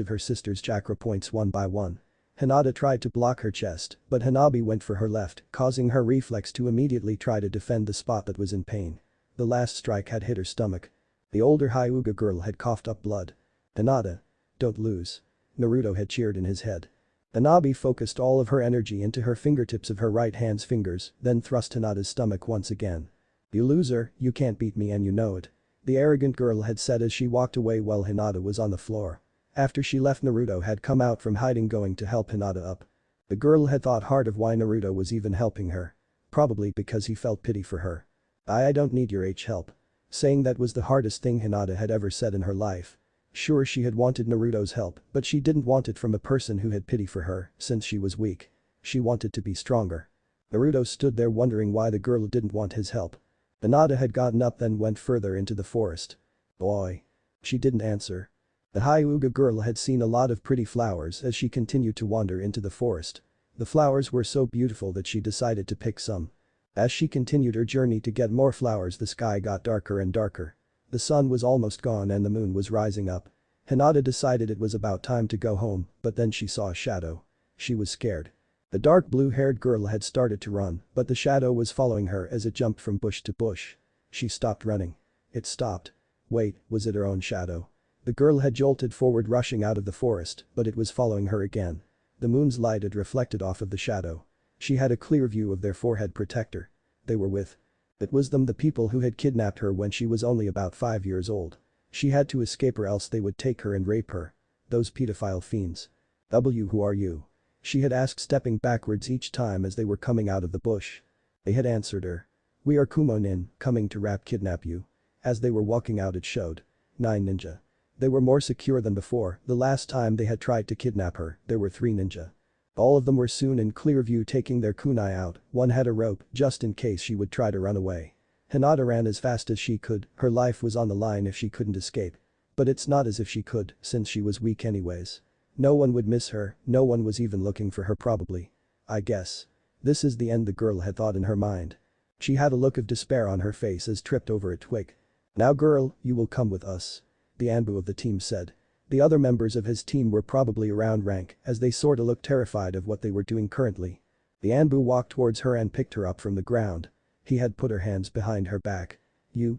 of her sister's chakra points one by one. Hinata tried to block her chest, but Hanabi went for her left, causing her reflex to immediately try to defend the spot that was in pain. The last strike had hit her stomach. The older Hyuga girl had coughed up blood. Hinata. Don't lose. Naruto had cheered in his head. Hanabi focused all of her energy into her fingertips of her right hand's fingers, then thrust Hinata's stomach once again. You loser, you can't beat me and you know it. The arrogant girl had said as she walked away while Hinata was on the floor. After she left Naruto had come out from hiding going to help Hinata up. The girl had thought hard of why Naruto was even helping her. Probably because he felt pity for her. I don't need your help. Saying that was the hardest thing Hinata had ever said in her life. Sure she had wanted Naruto's help, but she didn't want it from a person who had pity for her, since she was weak. She wanted to be stronger. Naruto stood there wondering why the girl didn't want his help. Hinata had gotten up then went further into the forest. Boy. She didn't answer. The Hyuga girl had seen a lot of pretty flowers as she continued to wander into the forest. The flowers were so beautiful that she decided to pick some. As she continued her journey to get more flowers the sky got darker and darker. The sun was almost gone and the moon was rising up. Hinata decided it was about time to go home, but then she saw a shadow. She was scared. The dark blue-haired girl had started to run, but the shadow was following her as it jumped from bush to bush. She stopped running. It stopped. Wait, was it her own shadow? The girl had jolted forward rushing out of the forest, but it was following her again. The moon's light had reflected off of the shadow. She had a clear view of their forehead protector. They were with. It was them the people who had kidnapped her when she was only about 5 years old. She had to escape or else they would take her and rape her. Those pedophile fiends. Who are you? She had asked stepping backwards each time as they were coming out of the bush. They had answered her. We are Kumo nin, coming to kidnap you. As they were walking out it showed. 9 ninja. They were more secure than before, the last time they had tried to kidnap her, there were 3 ninja. All of them were soon in clear view taking their kunai out, one had a rope just in case she would try to run away. Hinata ran as fast as she could, her life was on the line if she couldn't escape. But it's not as if she could, since she was weak anyways. No one would miss her, no one was even looking for her probably. I guess. This is the end the girl had thought in her mind. She had a look of despair on her face as tripped over a twig. Now girl, you will come with us. The Anbu of the team said. The other members of his team were probably around rank as they sorta looked terrified of what they were doing currently. The Anbu walked towards her and picked her up from the ground. He had put her hands behind her back. You,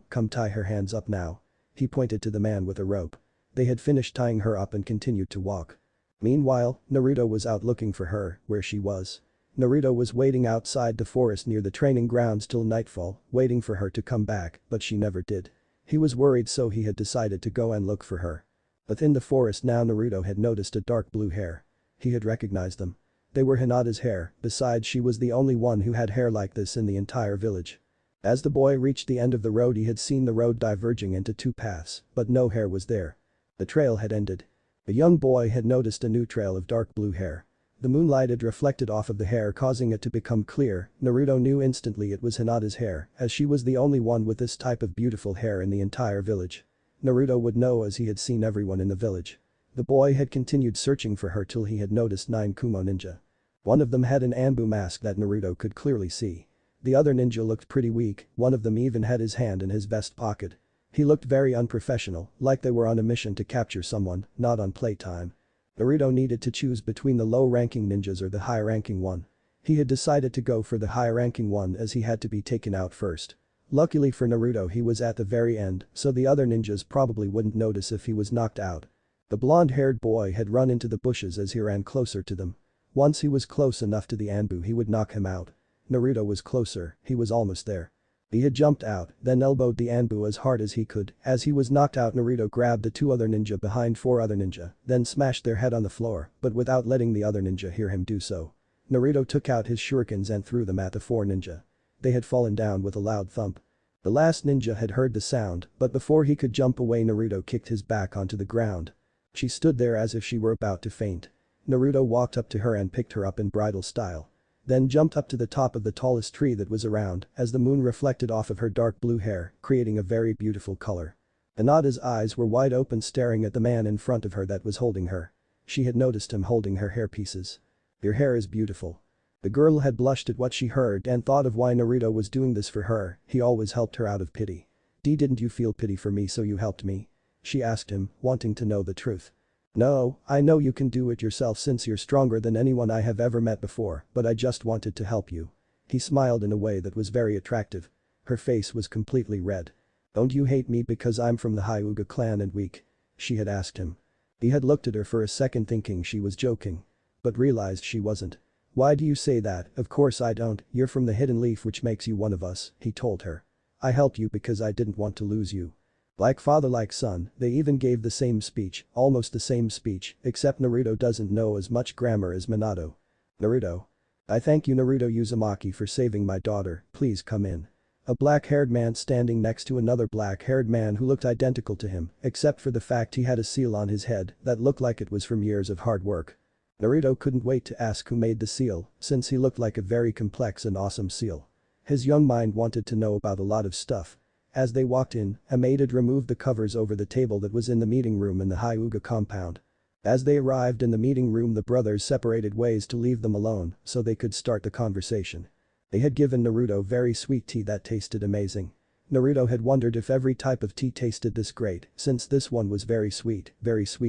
come tie her hands up now. He pointed to the man with a rope. They had finished tying her up and continued to walk. Meanwhile, Naruto was out looking for her, where she was. Naruto was waiting outside the forest near the training grounds till nightfall, waiting for her to come back, but she never did. He was worried so he had decided to go and look for her. But in the forest now Naruto had noticed a dark blue hair. He had recognized them. They were Hinata's hair, besides she was the only one who had hair like this in the entire village. As the boy reached the end of the road he had seen the road diverging into 2 paths, but no hair was there. The trail had ended. The young boy had noticed a new trail of dark blue hair. The moonlight had reflected off of the hair causing it to become clear. Naruto knew instantly it was Hinata's hair as she was the only one with this type of beautiful hair in the entire village. Naruto would know as he had seen everyone in the village. The boy had continued searching for her till he had noticed 9 Kumo ninja. One of them had an Anbu mask that Naruto could clearly see. The other ninja looked pretty weak, one of them even had his hand in his vest pocket. He looked very unprofessional, like they were on a mission to capture someone, not on playtime. Naruto needed to choose between the low-ranking ninjas or the high-ranking one. He had decided to go for the high-ranking one as he had to be taken out first. Luckily for Naruto he was at the very end, so the other ninjas probably wouldn't notice if he was knocked out. The blonde-haired boy had run into the bushes as he ran closer to them. Once he was close enough to the Anbu he would knock him out. Naruto was closer, he was almost there. He had jumped out, then elbowed the Anbu as hard as he could. As he was knocked out, Naruto grabbed the 2 other ninja behind 4 other ninja, then smashed their head on the floor, but without letting the other ninja hear him do so. Naruto took out his shurikens and threw them at the 4 ninja. They had fallen down with a loud thump. The last ninja had heard the sound, but before he could jump away, Naruto kicked his back onto the ground. She stood there as if she were about to faint. Naruto walked up to her and picked her up in bridal style. Then jumped up to the top of the tallest tree that was around as the moon reflected off of her dark blue hair, creating a very beautiful color. Hinata's eyes were wide open, staring at the man in front of her that was holding her. She had noticed him holding her hair pieces. "Your hair is beautiful." The girl had blushed at what she heard and thought of why Naruto was doing this for her. He always helped her out of pity. Didn't you feel pity for me so you helped me?" she asked him, wanting to know the truth. "No, I know you can do it yourself since you're stronger than anyone I have ever met before, but I just wanted to help you." He smiled in a way that was very attractive. Her face was completely red. "Don't you hate me because I'm from the Hyuga clan and weak?" she had asked him. He had looked at her for a second thinking she was joking. But realized she wasn't. "Why do you say that? Of course I don't, you're from the hidden leaf which makes you one of us," he told her. "I helped you because I didn't want to lose you." Like father like son, they even gave the same speech, almost the same speech, except Naruto doesn't know as much grammar as Minato. "Naruto. I thank you Naruto Uzumaki for saving my daughter, please come in." A black-haired man standing next to another black-haired man who looked identical to him, except for the fact he had a seal on his head that looked like it was from years of hard work. Naruto couldn't wait to ask who made the seal, since he looked like a very complex and awesome seal. His young mind wanted to know about a lot of stuff. As they walked in, a maid had removed the covers over the table that was in the meeting room in the Hyuga compound. As they arrived in the meeting room, the brothers separated ways to leave them alone so they could start the conversation. They had given Naruto very sweet tea that tasted amazing. Naruto had wondered if every type of tea tasted this great, since this one was very sweet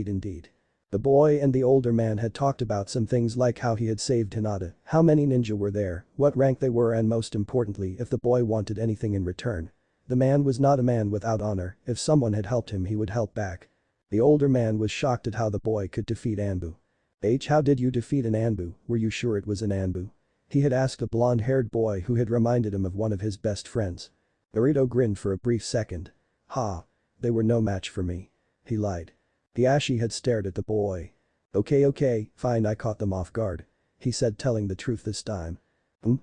indeed. The boy and the older man had talked about some things like how he had saved Hinata, how many ninja were there, what rank they were, and most importantly if the boy wanted anything in return. The man was not a man without honor. If someone had helped him he would help back. The older man was shocked at how the boy could defeat Anbu. How did you defeat an Anbu? Were you sure it was an Anbu?" he had asked a blonde-haired boy who had reminded him of one of his best friends. Naruto grinned for a brief second. "Ha. They were no match for me." He lied. Itachi had stared at the boy. Okay, fine, I caught them off guard," he said, telling the truth this time.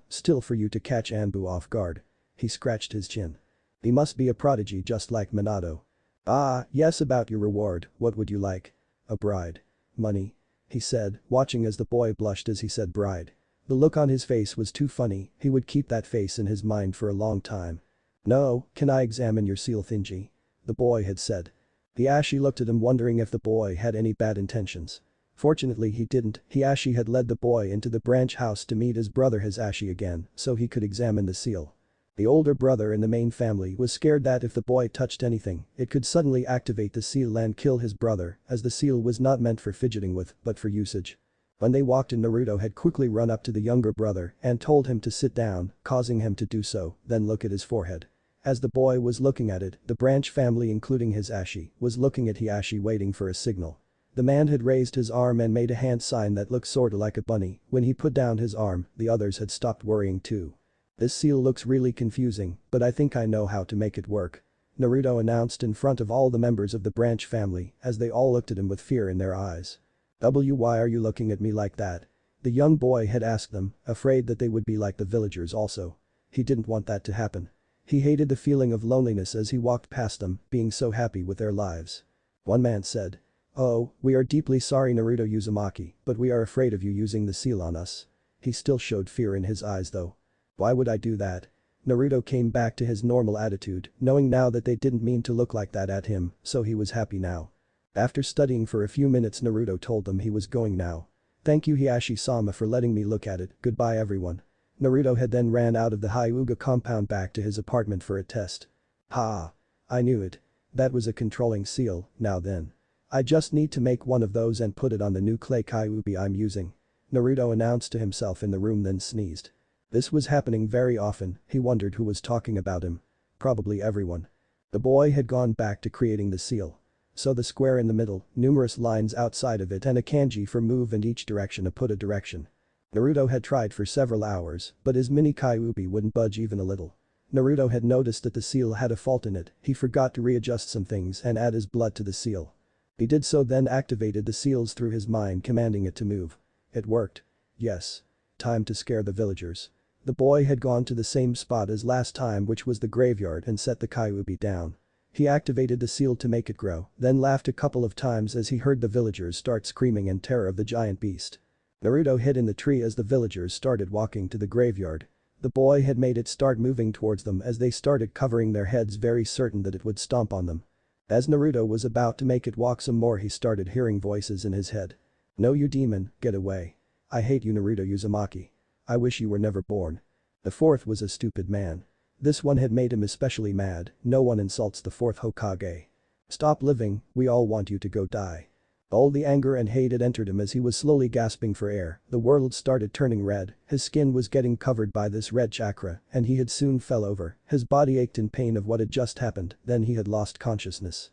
Still for you to catch Anbu off guard." He scratched his chin. "He must be a prodigy just like Minato." "Ah, yes, about your reward, what would you like?" "A bride." "Money," he said, watching as the boy blushed as he said bride. The look on his face was too funny, he would keep that face in his mind for a long time. "No, can I examine your seal thingy?" the boy had said. Itachi looked at him wondering if the boy had any bad intentions. Fortunately he didn't. Itachi had led the boy into the branch house to meet his brother Hisashi again so he could examine the seal. The older brother in the main family was scared that if the boy touched anything, it could suddenly activate the seal and kill his brother, as the seal was not meant for fidgeting with, but for usage. When they walked in, Naruto had quickly run up to the younger brother and told him to sit down, causing him to do so, then look at his forehead. As the boy was looking at it, the branch family including Hisashi was looking at Itachi waiting for a signal. The man had raised his arm and made a hand sign that looked sorta like a bunny. When he put down his arm, the others had stopped worrying too. "This seal looks really confusing, but I think I know how to make it work," Naruto announced in front of all the members of the branch family as they all looked at him with fear in their eyes. Why are you looking at me like that?" the young boy had asked them, afraid that they would be like the villagers also. He didn't want that to happen. He hated the feeling of loneliness as he walked past them, being so happy with their lives. One man said. "Oh, we are deeply sorry Naruto Uzumaki, but we are afraid of you using the seal on us." He still showed fear in his eyes though. "Why would I do that?" Naruto came back to his normal attitude, knowing now that they didn't mean to look like that at him, so he was happy now. After studying for a few minutes, Naruto told them he was going now. "Thank you Hisashi-sama for letting me look at it, goodbye everyone." Naruto had then ran out of the Hyuga compound back to his apartment for a test. "Ha! I knew it. That was a controlling seal, now then. I just need to make one of those and put it on the new clay Kyuubi I'm using," Naruto announced to himself in the room, then sneezed. This was happening very often. He wondered who was talking about him. Probably everyone. The boy had gone back to creating the seal. So the square in the middle, numerous lines outside of it and a kanji for move and each direction a put a direction. Naruto had tried for several hours, but his mini Kyuubi wouldn't budge even a little. Naruto had noticed that the seal had a fault in it, he forgot to readjust some things and add his blood to the seal. He did so then activated the seals through his mind commanding it to move. It worked. Yes. Time to scare the villagers. The boy had gone to the same spot as last time which was the graveyard and set the Kyuubi down. He activated the seal to make it grow, then laughed a couple of times as he heard the villagers start screaming in terror of the giant beast. Naruto hid in the tree as the villagers started walking to the graveyard. The boy had made it start moving towards them as they started covering their heads very certain that it would stomp on them. As Naruto was about to make it walk some more he started hearing voices in his head. "No you demon, get away. I hate you Naruto Uzumaki. I wish you were never born." The fourth was a stupid man. This one had made him especially mad, no one insults the fourth Hokage. "Stop living, we all want you to go die." All the anger and hate had entered him as he was slowly gasping for air, the world started turning red, his skin was getting covered by this red chakra and he had soon fell over, his body ached in pain of what had just happened, then he had lost consciousness.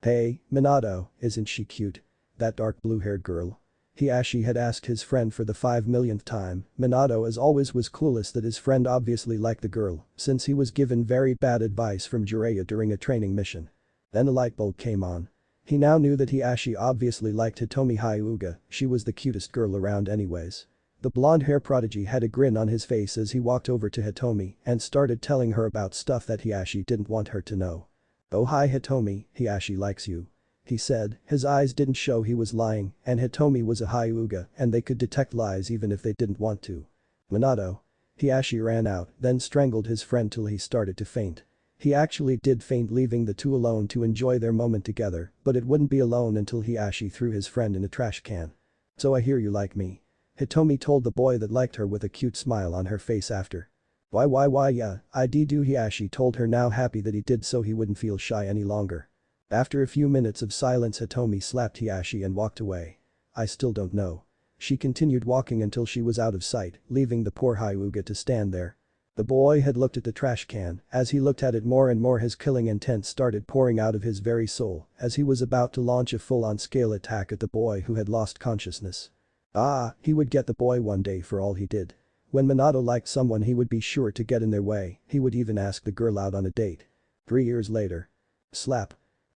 Hey, Minato, isn't she cute? That dark blue-haired girl. Hiashi had asked his friend for the 5 millionth time, Minato as always was clueless that his friend obviously liked the girl, since he was given very bad advice from Jiraiya during a training mission. Then a light bulb came on. He now knew that Hiashi obviously liked Hitomi Hyuga, she was the cutest girl around anyways. The blonde hair prodigy had a grin on his face as he walked over to Hitomi and started telling her about stuff that Hiashi didn't want her to know. "Oh hi Hitomi, Hiashi likes you," he said, his eyes didn't show he was lying and Hitomi was a Hyuga and they could detect lies even if they didn't want to. "Minato." Hiashi ran out, then strangled his friend till he started to faint. He actually did faint leaving the two alone to enjoy their moment together, but it wouldn't be alone until Hiashi threw his friend in a trash can. "So I hear you like me." Hitomi told the boy that liked her with a cute smile on her face after. Why yeah, I do Hiashi told her now happy that he did so he wouldn't feel shy any longer. After a few minutes of silence Hitomi slapped Hiashi and walked away. "I still don't know." She continued walking until she was out of sight, leaving the poor Hyuga to stand there. The boy had looked at the trash can, as he looked at it more and more his killing intent started pouring out of his very soul as he was about to launch a full-on scale attack at the boy who had lost consciousness. He would get the boy one day for all he did. When Minato liked someone he would be sure to get in their way, he would even ask the girl out on a date. 3 years later. Slap.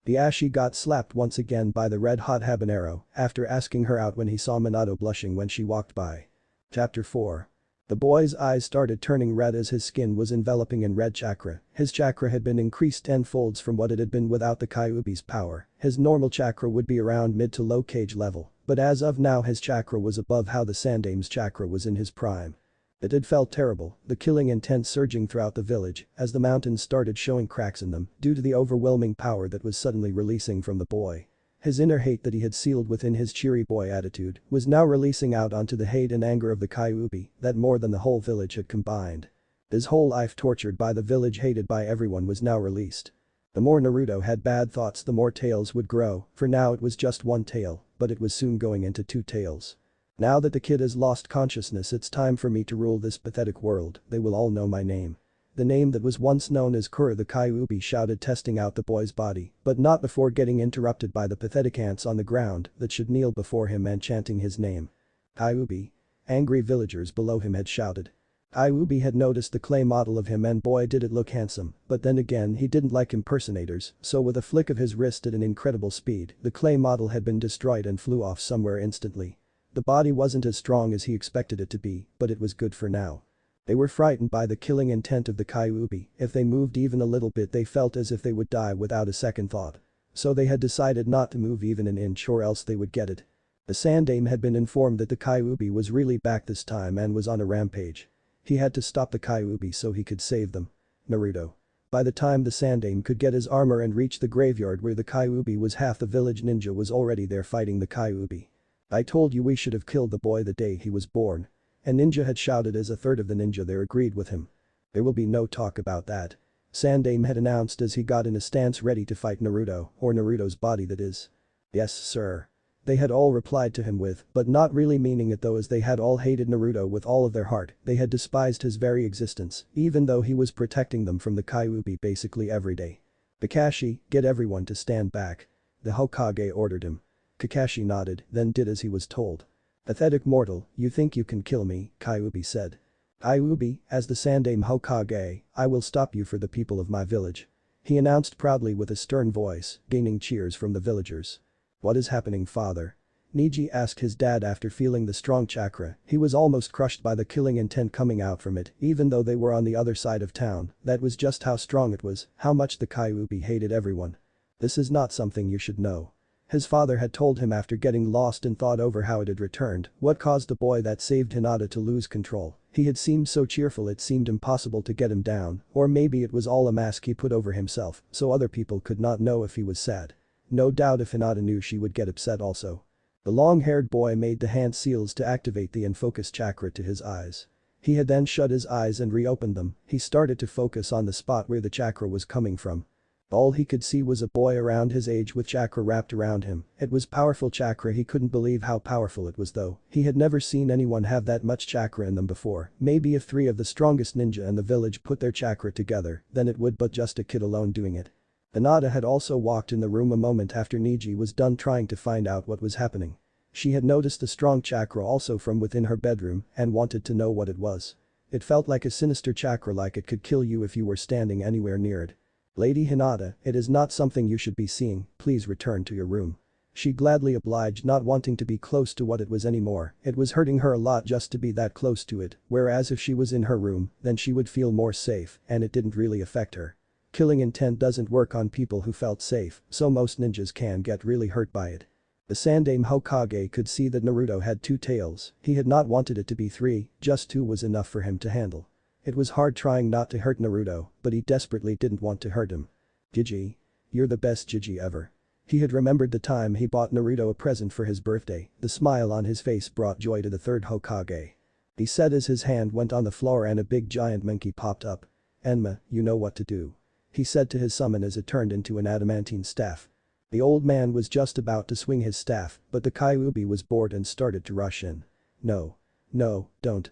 Hiashi got slapped once again by the red-hot habanero after asking her out when he saw Minato blushing when she walked by. Chapter 4. The boy's eyes started turning red as his skin was enveloping in red chakra, his chakra had been increased 10 folds from what it had been without the Kyuubi's power, his normal chakra would be around mid to low cage level, but as of now his chakra was above how the Sandame's chakra was in his prime. It had felt terrible, the killing intent surging throughout the village as the mountains started showing cracks in them due to the overwhelming power that was suddenly releasing from the boy. His inner hate that he had sealed within his cheery boy attitude was now releasing out onto the hate and anger of the Kyuubi that more than the whole village had combined. His whole life tortured by the village hated by everyone was now released. The more Naruto had bad thoughts the more tails would grow, for now it was just one tail, but it was soon going into 2 tails. "Now that the kid has lost consciousness it's time for me to rule this pathetic world, they will all know my name." The name that was once known as Kura the Kyuubi shouted testing out the boy's body, but not before getting interrupted by the pathetic ants on the ground that should kneel before him and chanting his name. "Kyuubi." Angry villagers below him had shouted. Kyuubi had noticed the clay model of him and boy did it look handsome, but then again he didn't like impersonators, so with a flick of his wrist at an incredible speed, the clay model had been destroyed and flew off somewhere instantly. The body wasn't as strong as he expected it to be, but it was good for now. They were frightened by the killing intent of the Kyuubi, if they moved even a little bit they felt as if they would die without a second thought. So they had decided not to move even an inch or else they would get it. The Sandame had been informed that the Kyuubi was really back this time and was on a rampage. He had to stop the Kyuubi so he could save them. Naruto. By the time the Sandame could get his armor and reach the graveyard where the Kyuubi was half the village ninja was already there fighting the Kyuubi. "I told you we should have killed the boy the day he was born." A ninja had shouted as a third of the ninja there agreed with him. "There will be no talk about that." Sandame had announced as he got in a stance ready to fight Naruto, or Naruto's body that is. "Yes sir." They had all replied to him with, but not really meaning it though as they had all hated Naruto with all of their heart, they had despised his very existence, even though he was protecting them from the Kyuubi basically every day. Kakashi, get everyone to stand back. The Hokage ordered him. Kakashi nodded, then did as he was told. Pathetic mortal, you think you can kill me, Kyuubi said. Kyuubi, as the Sandaime Hokage, I will stop you for the people of my village. He announced proudly with a stern voice, gaining cheers from the villagers. What is happening, father? Neji asked his dad after feeling the strong chakra. He was almost crushed by the killing intent coming out from it, even though they were on the other side of town. That was just how strong it was, how much the Kyuubi hated everyone. This is not something you should know. His father had told him after getting lost and thought over how it had returned, what caused the boy that saved Hinata to lose control. He had seemed so cheerful it seemed impossible to get him down, or maybe it was all a mask he put over himself, so other people could not know if he was sad. No doubt if Hinata knew she would get upset also. The long-haired boy made the hand seals to activate the unfocused chakra to his eyes. He had then shut his eyes and reopened them. He started to focus on the spot where the chakra was coming from. All he could see was a boy around his age with chakra wrapped around him. It was powerful chakra. He couldn't believe how powerful it was though. He had never seen anyone have that much chakra in them before. Maybe if 3 of the strongest ninja in the village put their chakra together, then it would, but just a kid alone doing it. Hinata had also walked in the room a moment after Neji was done trying to find out what was happening. She had noticed the strong chakra also from within her bedroom and wanted to know what it was. It felt like a sinister chakra, like it could kill you if you were standing anywhere near it. Lady Hinata, it is not something you should be seeing, please return to your room. She gladly obliged, not wanting to be close to what it was anymore. It was hurting her a lot just to be that close to it, whereas if she was in her room, then she would feel more safe and it didn't really affect her. Killing intent doesn't work on people who felt safe, so most ninjas can get really hurt by it. The Sandaime Hokage could see that Naruto had 2 tails. He had not wanted it to be 3, just 2 was enough for him to handle. It was hard trying not to hurt Naruto, but he desperately didn't want to hurt him. Gigi. You're the best Gigi ever. He had remembered the time he bought Naruto a present for his birthday. The smile on his face brought joy to the 3rd Hokage. He said as his hand went on the floor and a big giant monkey popped up. Enma, you know what to do. He said to his summon as it turned into an adamantine staff. The old man was just about to swing his staff, but the Kyuubi was bored and started to rush in. No. No, don't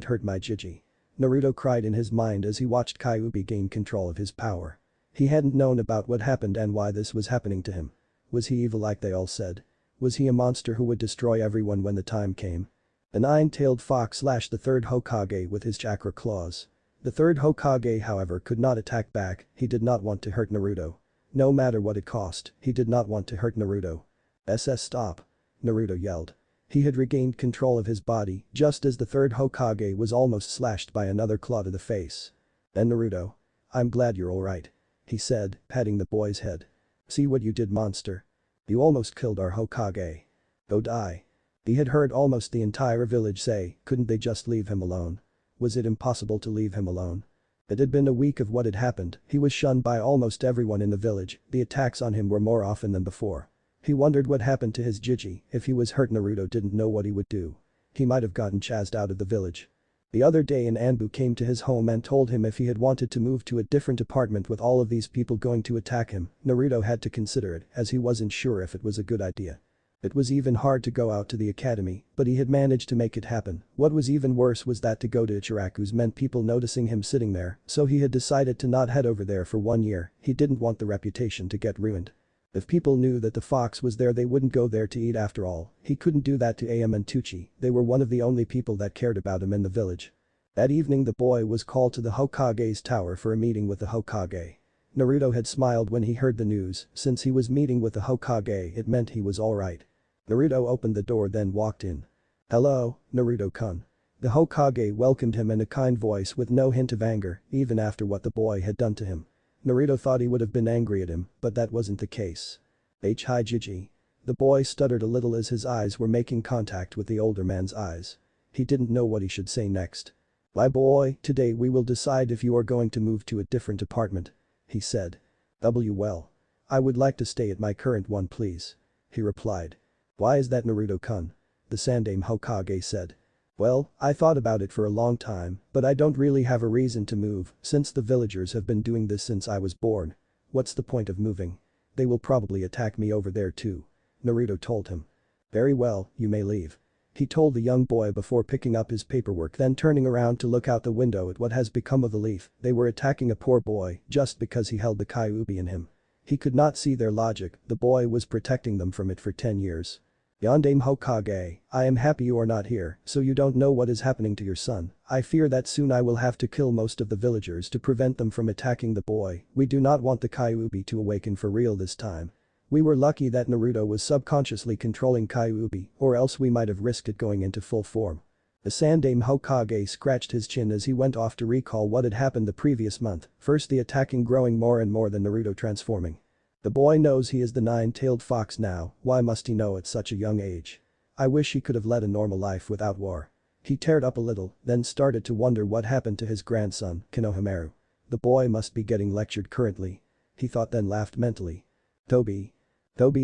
hurt my Gigi. Naruto cried in his mind as he watched Kyuubi gain control of his power. He hadn't known about what happened and why this was happening to him. Was he evil like they all said? Was he a monster who would destroy everyone when the time came? The 9-tailed fox slashed the 3rd Hokage with his chakra claws. The 3rd Hokage however could not attack back. He did not want to hurt Naruto. No matter what it cost, he did not want to hurt Naruto. Stop. Naruto yelled. He had regained control of his body just as the 3rd Hokage was almost slashed by another claw to the face. Then Naruto. I'm glad you're alright. He said, patting the boy's head. See what you did, monster. You almost killed our Hokage. Go die. He had heard almost the entire village say, couldn't they just leave him alone? Was it impossible to leave him alone? It had been a week of what had happened. He was shunned by almost everyone in the village. The attacks on him were more often than before. He wondered what happened to his Gigi. If he was hurt, Naruto didn't know what he would do. He might have gotten chased out of the village. The other day an Anbu came to his home and told him if he had wanted to move to a different apartment with all of these people going to attack him, Naruto had to consider it as he wasn't sure if it was a good idea. It was even hard to go out to the academy, but he had managed to make it happen. What was even worse was that to go to Ichiraku's meant people noticing him sitting there, so he had decided to not head over there for 1 year. He didn't want the reputation to get ruined. If people knew that the fox was there, they wouldn't go there to eat after all. He couldn't do that to Ayame and Tucci. They were one of the only people that cared about him in the village. That evening the boy was called to the Hokage's tower for a meeting with the Hokage. Naruto had smiled when he heard the news. Since he was meeting with the Hokage, it meant he was alright. Naruto opened the door then walked in. Hello, Naruto-kun. The Hokage welcomed him in a kind voice with no hint of anger, even after what the boy had done to him. Naruto thought he would have been angry at him, but that wasn't the case. Hi Gigi. The boy stuttered a little as his eyes were making contact with the older man's eyes. He didn't know what he should say next. My boy, today we will decide if you are going to move to a different apartment. He said. Well. I would like to stay at my current one please. He replied. Why is that Naruto-kun? The Sandaime Hokage said. Well, I thought about it for a long time, but I don't really have a reason to move since the villagers have been doing this since I was born. What's the point of moving? They will probably attack me over there too. Naruto told him. Very well, you may leave. He told the young boy before picking up his paperwork, then turning around to look out the window at what has become of the leaf. They were attacking a poor boy just because he held the Kyuubi in him. He could not see their logic, the boy was protecting them from it for 10 years. Yandame Hokage, I am happy you are not here, so you don't know what is happening to your son. I fear that soon I will have to kill most of the villagers to prevent them from attacking the boy. We do not want the Kyuubi to awaken for real this time. We were lucky that Naruto was subconsciously controlling Kyuubi, or else we might have risked it going into full form. The Sandaime Hokage scratched his chin as he went off to recall what had happened the previous month, first the attacking growing more and more than Naruto transforming. The boy knows he is the nine-tailed fox now, why must he know at such a young age? I wish he could have led a normal life without war. He teared up a little, then started to wonder what happened to his grandson, Konohamaru. The boy must be getting lectured currently. He thought, then laughed mentally. Toby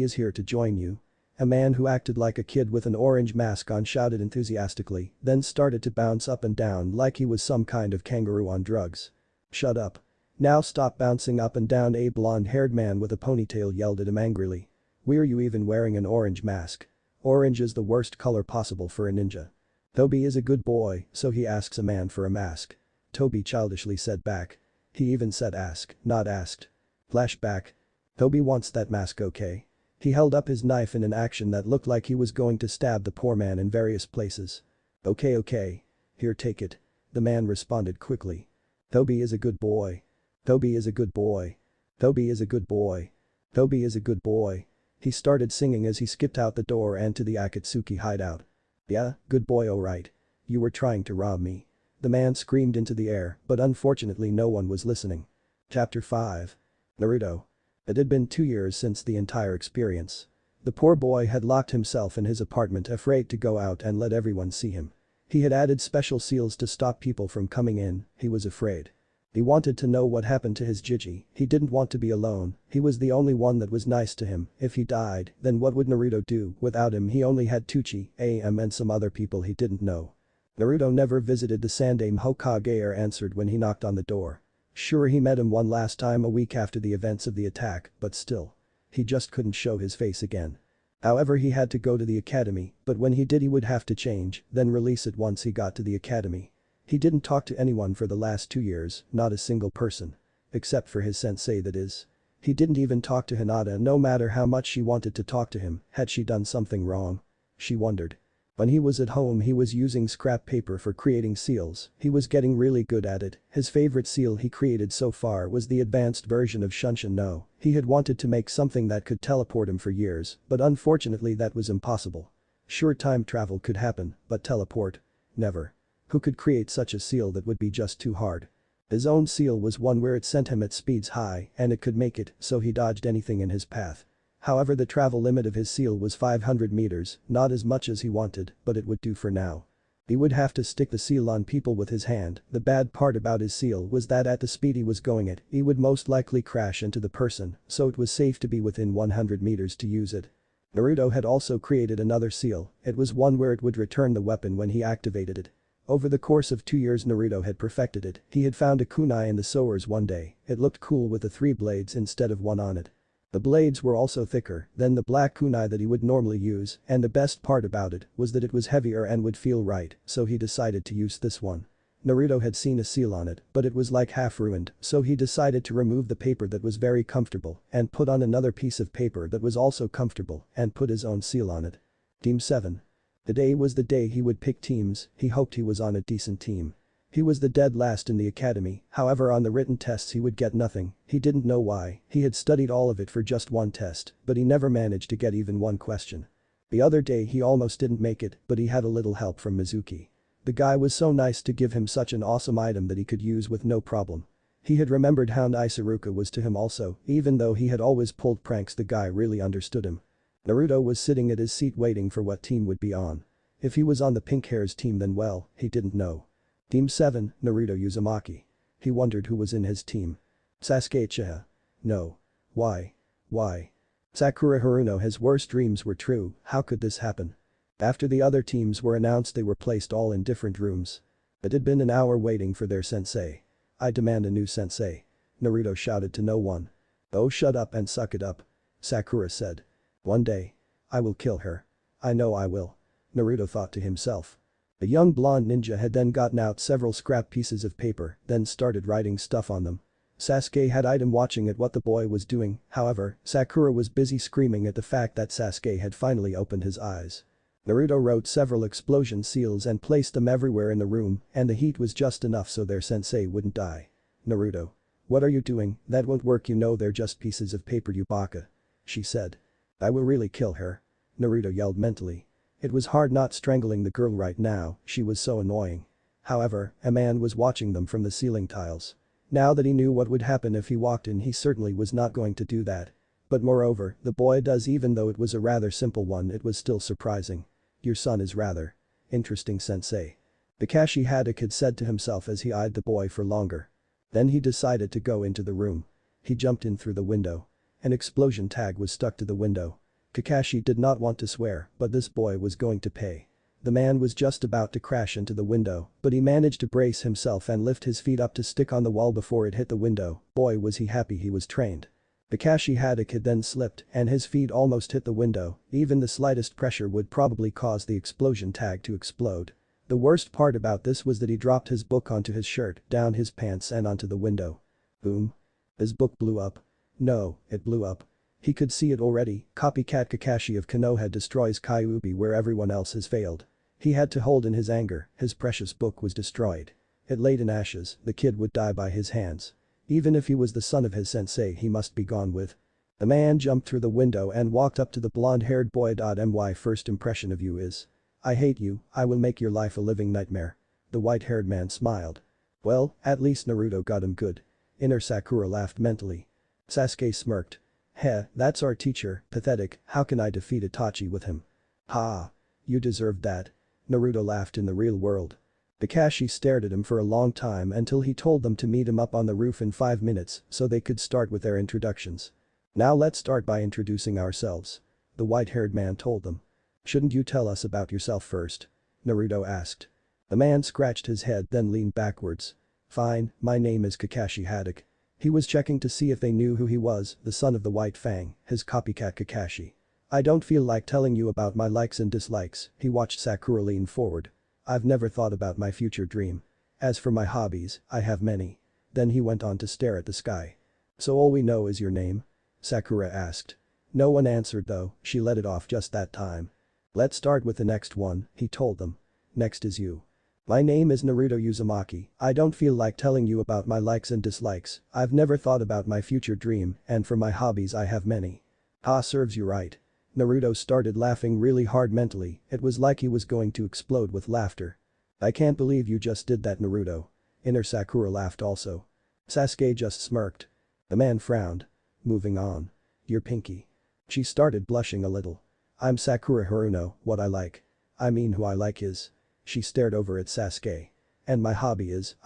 is here to join you. A man who acted like a kid with an orange mask on shouted enthusiastically, then started to bounce up and down like he was some kind of kangaroo on drugs. Shut up. Now stop bouncing up and down, a blonde-haired man with a ponytail yelled at him angrily. Why are you even wearing an orange mask? Orange is the worst color possible for a ninja. Toby is a good boy, so he asks a man for a mask. Toby childishly said back. He even said ask, not asked. Flashback. Toby wants that mask, okay? He held up his knife in an action that looked like he was going to stab the poor man in various places. Okay. Here, take it. The man responded quickly. Toby is a good boy. Toby is a good boy. Toby is a good boy. Toby is a good boy. He started singing as he skipped out the door and to the Akatsuki hideout. Yeah, good boy, alright. You were trying to rob me. The man screamed into the air, but unfortunately no one was listening. Chapter 5. Naruto. It had been 2 years since the entire experience. The poor boy had locked himself in his apartment, afraid to go out and let everyone see him. He had added special seals to stop people from coming in, he was afraid. He wanted to know what happened to his Jiji, he didn't want to be alone, he was the only one that was nice to him. If he died, then what would Naruto do? Without him he only had Tuchi, AM and some other people he didn't know. Naruto never visited the Sandaime Hokage or answered when he knocked on the door. Sure, he met him one last time a week after the events of the attack, but still. He just couldn't show his face again. However, he had to go to the academy, but when he did he would have to change, then release it once he got to the academy. He didn't talk to anyone for the last 2 years, not a single person. Except for his sensei, that is. He didn't even talk to Hinata no matter how much she wanted to talk to him. Had she done something wrong? She wondered. When he was at home he was using scrap paper for creating seals, he was getting really good at it. His favorite seal he created so far was the advanced version of Shunshin no. He had wanted to make something that could teleport him for years, but unfortunately that was impossible. Sure, time travel could happen, but teleport? Never. Who could create such a seal? That would be just too hard. His own seal was one where it sent him at speeds high and it could make it, so he dodged anything in his path. However, the travel limit of his seal was 500 meters, not as much as he wanted, but it would do for now. He would have to stick the seal on people with his hand. The bad part about his seal was that at the speed he was going at, he would most likely crash into the person, so it was safe to be within 100 meters to use it. Naruto had also created another seal, it was one where it would return the weapon when he activated it. Over the course of 2 years Naruto had perfected it. He had found a kunai in the sewers one day. It looked cool with the 3 blades instead of 1 on it. The blades were also thicker than the black kunai that he would normally use, and the best part about it was that it was heavier and would feel right, so he decided to use this one. Naruto had seen a seal on it, but it was like half ruined, so he decided to remove the paper that was very comfortable and put on another piece of paper that was also comfortable and put his own seal on it. Team 7. Today was the day he would pick teams, he hoped he was on a decent team. He was the dead last in the academy, however on the written tests he would get nothing, he didn't know why, he had studied all of it for just one test, but he never managed to get even one question. The other day he almost didn't make it, but he had a little help from Mizuki. The guy was so nice to give him such an awesome item that he could use with no problem. He had remembered how nice Iruka was to him also, even though he had always pulled pranks, the guy really understood him. Naruto was sitting at his seat waiting for what team would be on. If he was on the pink hair's team then well, he didn't know. Team 7, Naruto Uzumaki. He wondered who was in his team. Sasuke Uchiha. No. Why? Sakura Haruno, his worst dreams were true, how could this happen? After the other teams were announced they were placed all in different rooms. It had been an hour waiting for their sensei. I demand a new sensei. Naruto shouted to no one. Oh, shut up and suck it up. Sakura said. One day. I will kill her. I know I will. Naruto thought to himself. The young blonde ninja had then gotten out several scrap pieces of paper, then started writing stuff on them. Sasuke had eyed him watching at what the boy was doing, however, Sakura was busy screaming at the fact that Sasuke had finally opened his eyes. Naruto wrote several explosion seals and placed them everywhere in the room, and the heat was just enough so their sensei wouldn't die. Naruto. What are you doing? That won't work, you know they're just pieces of paper, you baka. She said. I will really kill her. Naruto yelled mentally. It was hard not strangling the girl right now, she was so annoying. However, a man was watching them from the ceiling tiles. Now that he knew what would happen if he walked in, he certainly was not going to do that. But moreover, the boy does, even though it was a rather simple one, it was still surprising. Your son is rather interesting, sensei. Kakashi had said to himself as he eyed the boy for longer. Then he decided to go into the room. He jumped in through the window. An explosion tag was stuck to the window. Kakashi did not want to swear, but this boy was going to pay. The man was just about to crash into the window, but he managed to brace himself and lift his feet up to stick on the wall before it hit the window. Boy, was he happy he was trained. Kakashi had then slipped and his feet almost hit the window, even the slightest pressure would probably cause the explosion tag to explode. The worst part about this was that he dropped his book onto his shirt, down his pants and onto the window. Boom. His book blew up. No, it blew up. He could see it already, copycat Kakashi of Konoha destroys Kyuubi where everyone else has failed. He had to hold in his anger, his precious book was destroyed. It laid in ashes, the kid would die by his hands. Even if he was the son of his sensei, he must be gone with. The man jumped through the window and walked up to the blonde-haired boy. My first impression of you is. I hate you, I will make your life a living nightmare. The white-haired man smiled. Well, at least Naruto got him good. Inner Sakura laughed mentally. Sasuke smirked. Heh, that's our teacher, pathetic, how can I defeat Itachi with him? Ha. You deserved that. Naruto laughed in the real world. Kakashi stared at him for a long time until he told them to meet him up on the roof in 5 minutes so they could start with their introductions. Now let's start by introducing ourselves. The white-haired man told them. Shouldn't you tell us about yourself first? Naruto asked. The man scratched his head then leaned backwards. Fine, my name is Kakashi Haddock. He was checking to see if they knew who he was, the son of the White Fang, his copycat Kakashi. I don't feel like telling you about my likes and dislikes, he watched Sakura lean forward. I've never thought about my future dream. As for my hobbies, I have many. Then he went on to stare at the sky. So all we know is your name? Sakura asked. No one answered though, she let it off just that time. Let's start with the next one, he told them. Next is you. My name is Naruto Uzumaki, I don't feel like telling you about my likes and dislikes, I've never thought about my future dream, and for my hobbies I have many. Ha, serves you right. Naruto started laughing really hard mentally, it was like he was going to explode with laughter. I can't believe you just did that, Naruto. Inner Sakura laughed also. Sasuke just smirked. The man frowned. Moving on. Your pinky. She started blushing a little. I'm Sakura Haruno, what I like. I mean who I like is. She stared over at Sasuke. And my hobby is,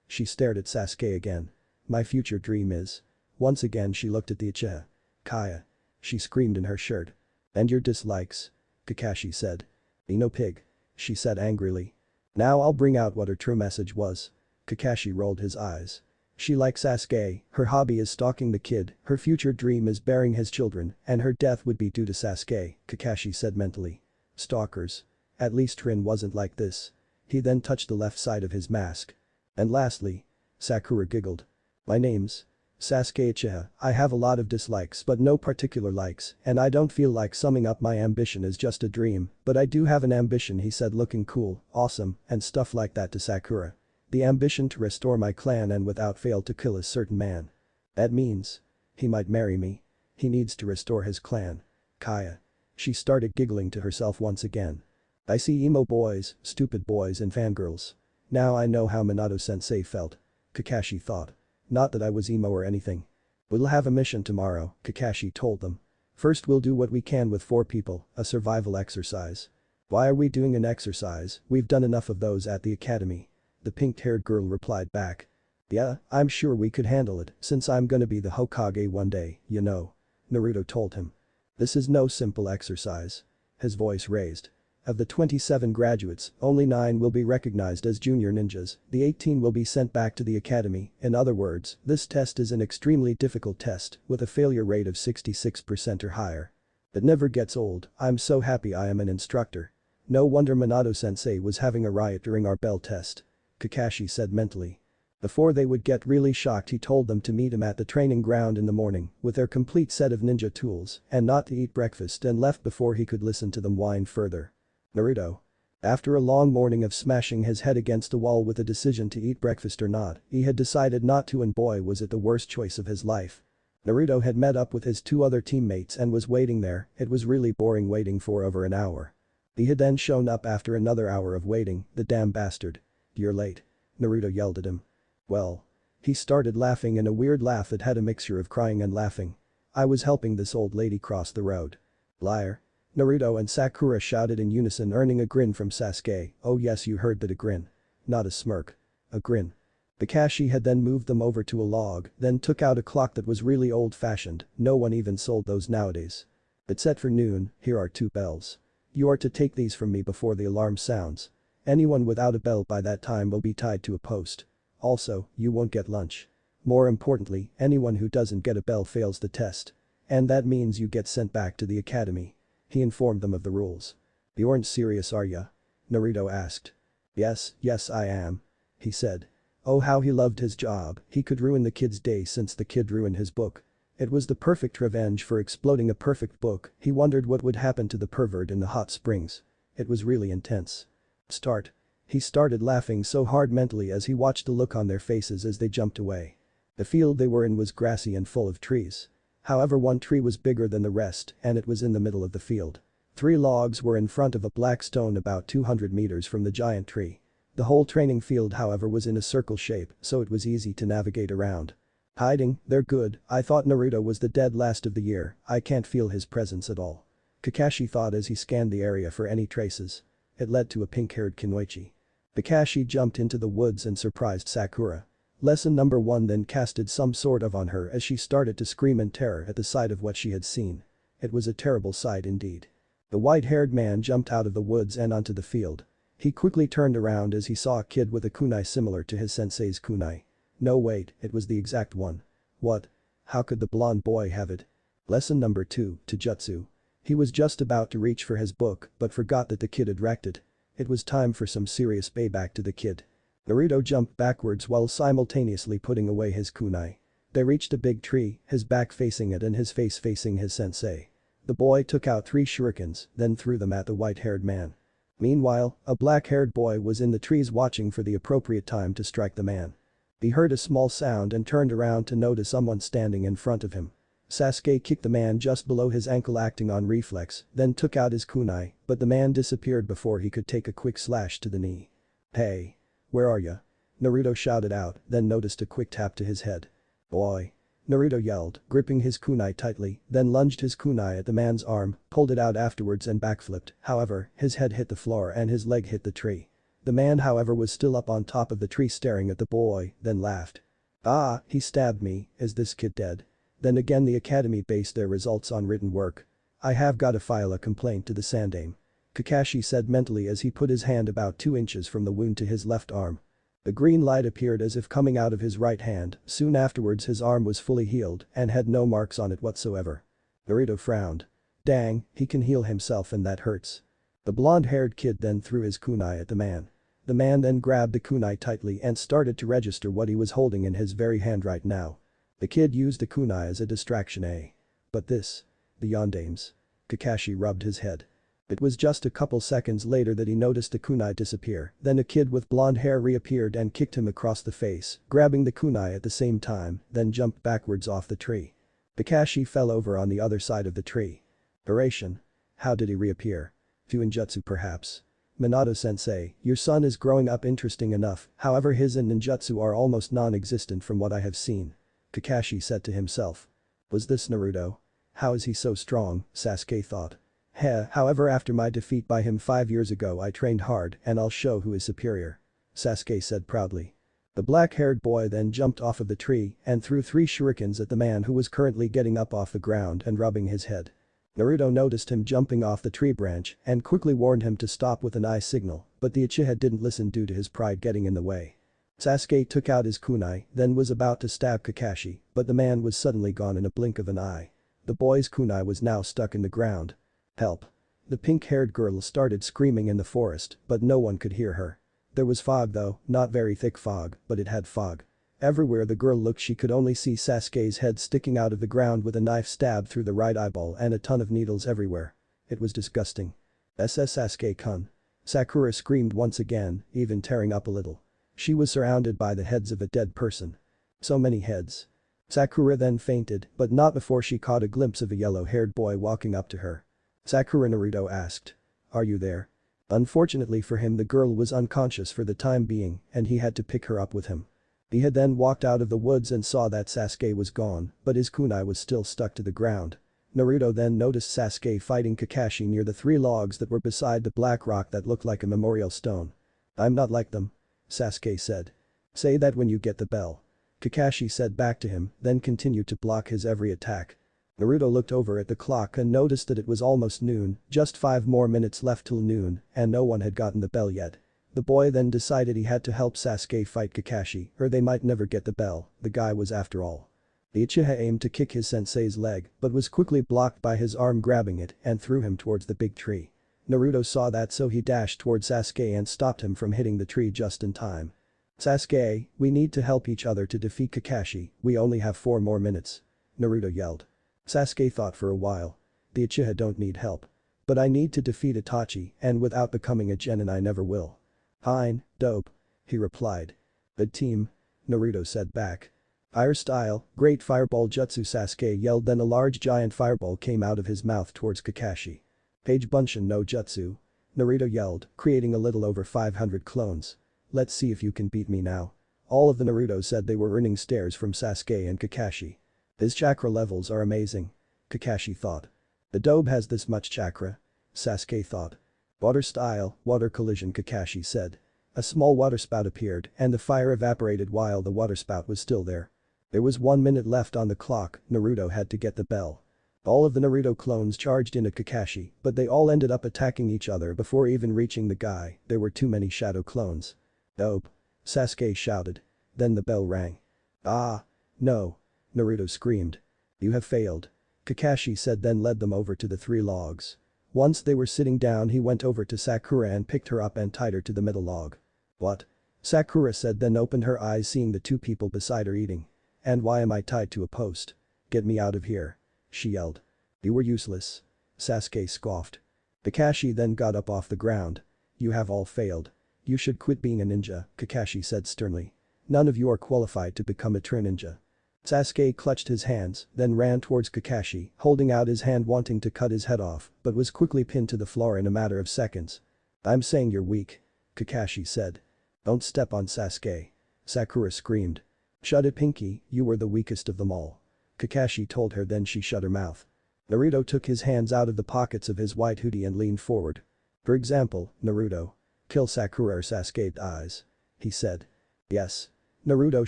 She stared at Sasuke again. My future dream is. Once again she looked at the Uchiha. Kaya. She screamed in her shirt. And your dislikes? Kakashi said. No pig. She said angrily. Now I'll bring out what her true message was. Kakashi rolled his eyes. She likes Sasuke, her hobby is stalking the kid, her future dream is bearing his children, and her death would be due to Sasuke, Kakashi said mentally. Stalkers. At least Rin wasn't like this. He then touched the left side of his mask. And lastly. Sakura giggled. My name's Sasuke Uchiha, I have a lot of dislikes but no particular likes, and I don't feel like summing up my ambition as just a dream, but I do have an ambition, he said, looking cool, awesome, and stuff like that to Sakura. The ambition to restore my clan and without fail to kill a certain man. That means. He might marry me. He needs to restore his clan. Kaya. She started giggling to herself once again. I see emo boys, stupid boys and fangirls. Now I know how Minato-sensei felt. Kakashi thought. Not that I was emo or anything. We'll have a mission tomorrow, Kakashi told them. First we'll do what we can with 4 people, a survival exercise. Why are we doing an exercise? We've done enough of those at the academy. The pink-haired girl replied back. Yeah, I'm sure we could handle it since I'm gonna be the Hokage one day, you know. Naruto told him. This is no simple exercise. His voice raised. Of the 27 graduates, only 9 will be recognized as junior ninjas, the 18 will be sent back to the academy, in other words, this test is an extremely difficult test with a failure rate of 66% or higher. It never gets old, I'm so happy I am an instructor. No wonder Minato-sensei was having a riot during our bell test. Kakashi said mentally. Before they would get really shocked, he told them to meet him at the training ground in the morning with their complete set of ninja tools and not to eat breakfast, and left before he could listen to them whine further. Naruto. After a long morning of smashing his head against a wall with a decision to eat breakfast or not, he had decided not to, and boy was it the worst choice of his life. Naruto had met up with his two other teammates and was waiting there. It was really boring waiting for over an hour. He had then shown up after another hour of waiting, the damn bastard. "You're late." Naruto yelled at him. Well. He started laughing in a weird laugh that had a mixture of crying and laughing. "I was helping this old lady cross the road." "Liar." Naruto and Sakura shouted in unison, earning a grin from Sasuke. "Oh yes, you heard that, a grin. Not a smirk. A grin." Kakashi had then moved them over to a log, then took out a clock that was really old-fashioned. No one even sold those nowadays. "It's set for noon, here are 2 bells. You are to take these from me before the alarm sounds. Anyone without a bell by that time will be tied to a post. Also, you won't get lunch. More importantly, anyone who doesn't get a bell fails the test. And that means you get sent back to the academy." He informed them of the rules. "You aren't serious, are ya?" Naruto asked. Yes I am," he said. Oh, how he loved his job. He could ruin the kid's day since the kid ruined his book. It was the perfect revenge for exploding a perfect book. He wondered what would happen to the pervert in the hot springs. It was really intense. Start. He started laughing so hard mentally as he watched the look on their faces as they jumped away. The field they were in was grassy and full of trees. However, one tree was bigger than the rest and it was in the middle of the field. 3 logs were in front of a black stone about 200 meters from the giant tree. The whole training field, however, was in a circle shape, so it was easy to navigate around. Hiding, they're good. I thought Naruto was the dead last of the year. I can't feel his presence at all. Kakashi thought as he scanned the area for any traces. It led to a pink-haired Kunoichi. Kakashi jumped into the woods and surprised Sakura. Lesson number 1 then casted some sort of on her as she started to scream in terror at the sight of what she had seen. It was a terrible sight indeed. The white-haired man jumped out of the woods and onto the field. He quickly turned around as he saw a kid with a kunai similar to his sensei's kunai. No wait, it was the exact one. What? How could the blonde boy have it? Lesson number 2, Taijutsu. He was just about to reach for his book but forgot that the kid had wrecked it. It was time for some serious payback to the kid. Naruto jumped backwards while simultaneously putting away his kunai. They reached a big tree, his back facing it and his face facing his sensei. The boy took out 3 shurikens, then threw them at the white-haired man. Meanwhile, a black-haired boy was in the trees watching for the appropriate time to strike the man. He heard a small sound and turned around to notice someone standing in front of him. Sasuke kicked the man just below his ankle acting on reflex, then took out his kunai, but the man disappeared before he could take a quick slash to the knee. "Hey! Where are ya?" Naruto shouted out, then noticed a quick tap to his head. "Boy!" Naruto yelled, gripping his kunai tightly, then lunged his kunai at the man's arm, pulled it out afterwards and backflipped. However, his head hit the floor and his leg hit the tree. The man, however, was still up on top of the tree staring at the boy, then laughed. "Ah, he stabbed me. Is this kid dead?" Then again the academy based their results on written work. "I have got to file a complaint to the Sandaime," Kakashi said mentally as he put his hand about 2 inches from the wound to his left arm. The green light appeared as if coming out of his right hand. Soon afterwards his arm was fully healed and had no marks on it whatsoever. Naruto frowned. Dang, he can heal himself and that hurts. The blonde-haired kid then threw his kunai at the man. The man then grabbed the kunai tightly and started to register what he was holding in his very hand right now. The kid used the kunai as a distraction, eh? But this? The Yondaimes. Kakashi rubbed his head. It was just a couple seconds later that he noticed the kunai disappear, then a kid with blonde hair reappeared and kicked him across the face, grabbing the kunai at the same time, then jumped backwards off the tree. Kakashi fell over on the other side of the tree. Duration. How did he reappear? Fuinjutsu perhaps. Minato-sensei, your son is growing up interesting enough, however his and ninjutsu are almost non-existent from what I have seen. Kakashi said to himself. Was this Naruto? How is he so strong, Sasuke thought. However, after my defeat by him 5 years ago I trained hard and I'll show who is superior. Sasuke said proudly. The black-haired boy then jumped off of the tree and threw 3 shurikens at the man who was currently getting up off the ground and rubbing his head. Naruto noticed him jumping off the tree branch and quickly warned him to stop with an eye signal, but the Uchiha didn't listen due to his pride getting in the way. Sasuke took out his kunai, then was about to stab Kakashi, but the man was suddenly gone in a blink of an eye. The boy's kunai was now stuck in the ground. Help. The pink-haired girl started screaming in the forest, but no one could hear her. There was fog though, not very thick fog, but it had fog. Everywhere the girl looked she could only see Sasuke's head sticking out of the ground with a knife stabbed through the right eyeball and a ton of needles everywhere. It was disgusting. SS Sasuke-kun. Sakura screamed once again, even tearing up a little. She was surrounded by the heads of a dead person. So many heads. Sakura then fainted, but not before she caught a glimpse of a yellow-haired boy walking up to her. Sakura, Naruto asked. "Are you there?" Unfortunately for him, the girl was unconscious for the time being and he had to pick her up with him. He had then walked out of the woods and saw that Sasuke was gone, but his kunai was still stuck to the ground. Naruto then noticed Sasuke fighting Kakashi near the 3 logs that were beside the black rock that looked like a memorial stone. "I'm not like them," Sasuke said. "Say that when you get the bell," Kakashi said back to him, then continued to block his every attack. Naruto looked over at the clock and noticed that it was almost noon, just 5 more minutes left till noon, and no one had gotten the bell yet. The boy then decided he had to help Sasuke fight Kakashi, or they might never get the bell, the guy was after all. The Uchiha aimed to kick his sensei's leg, but was quickly blocked by his arm grabbing it and threw him towards the big tree. Naruto saw that, so he dashed towards Sasuke and stopped him from hitting the tree just in time. "Sasuke, we need to help each other to defeat Kakashi, we only have 4 more minutes," Naruto yelled. Sasuke thought for a while. "The Uchiha don't need help. But I need to defeat Itachi, and without becoming a genin I never will." "Fine, dope," he replied. "Good team," Naruto said back. "Fire style, great fireball jutsu," Sasuke yelled, then a large giant fireball came out of his mouth towards Kakashi. "Page Bunshin no Jutsu," Naruto yelled, creating a little over 500 clones. "Let's see if you can beat me now." All of the Naruto said they were earning stares from Sasuke and Kakashi. "His chakra levels are amazing," Kakashi thought. "The dobe has this much chakra," Sasuke thought. "Water style, water collision," Kakashi said. A small water spout appeared and the fire evaporated while the water spout was still there. There was 1 minute left on the clock, Naruto had to get the bell. All of the Naruto clones charged in at Kakashi, but they all ended up attacking each other before even reaching the guy, there were too many shadow clones. "Dope," Sasuke shouted. Then the bell rang. "Ah! No!" Naruto screamed. "You have failed," Kakashi said, then led them over to the 3 logs. Once they were sitting down, he went over to Sakura and picked her up and tied her to the middle log. "What?" Sakura said, then opened her eyes seeing the 2 people beside her eating. "And why am I tied to a post? Get me out of here," she yelled. "You were useless," Sasuke scoffed. Kakashi then got up off the ground. "You have all failed. You should quit being a ninja," Kakashi said sternly. "None of you are qualified to become a true ninja." Sasuke clutched his hands, then ran towards Kakashi, holding out his hand wanting to cut his head off, but was quickly pinned to the floor in a matter of seconds. "I'm saying you're weak," Kakashi said. "Don't step on Sasuke," Sakura screamed. "Shut it, Pinky, you were the weakest of them all," Kakashi told her, then she shut her mouth. Naruto took his hands out of the pockets of his white hoodie and leaned forward. "For example, Naruto. Kill Sakura or Sasuke dies," he said. "Yes," Naruto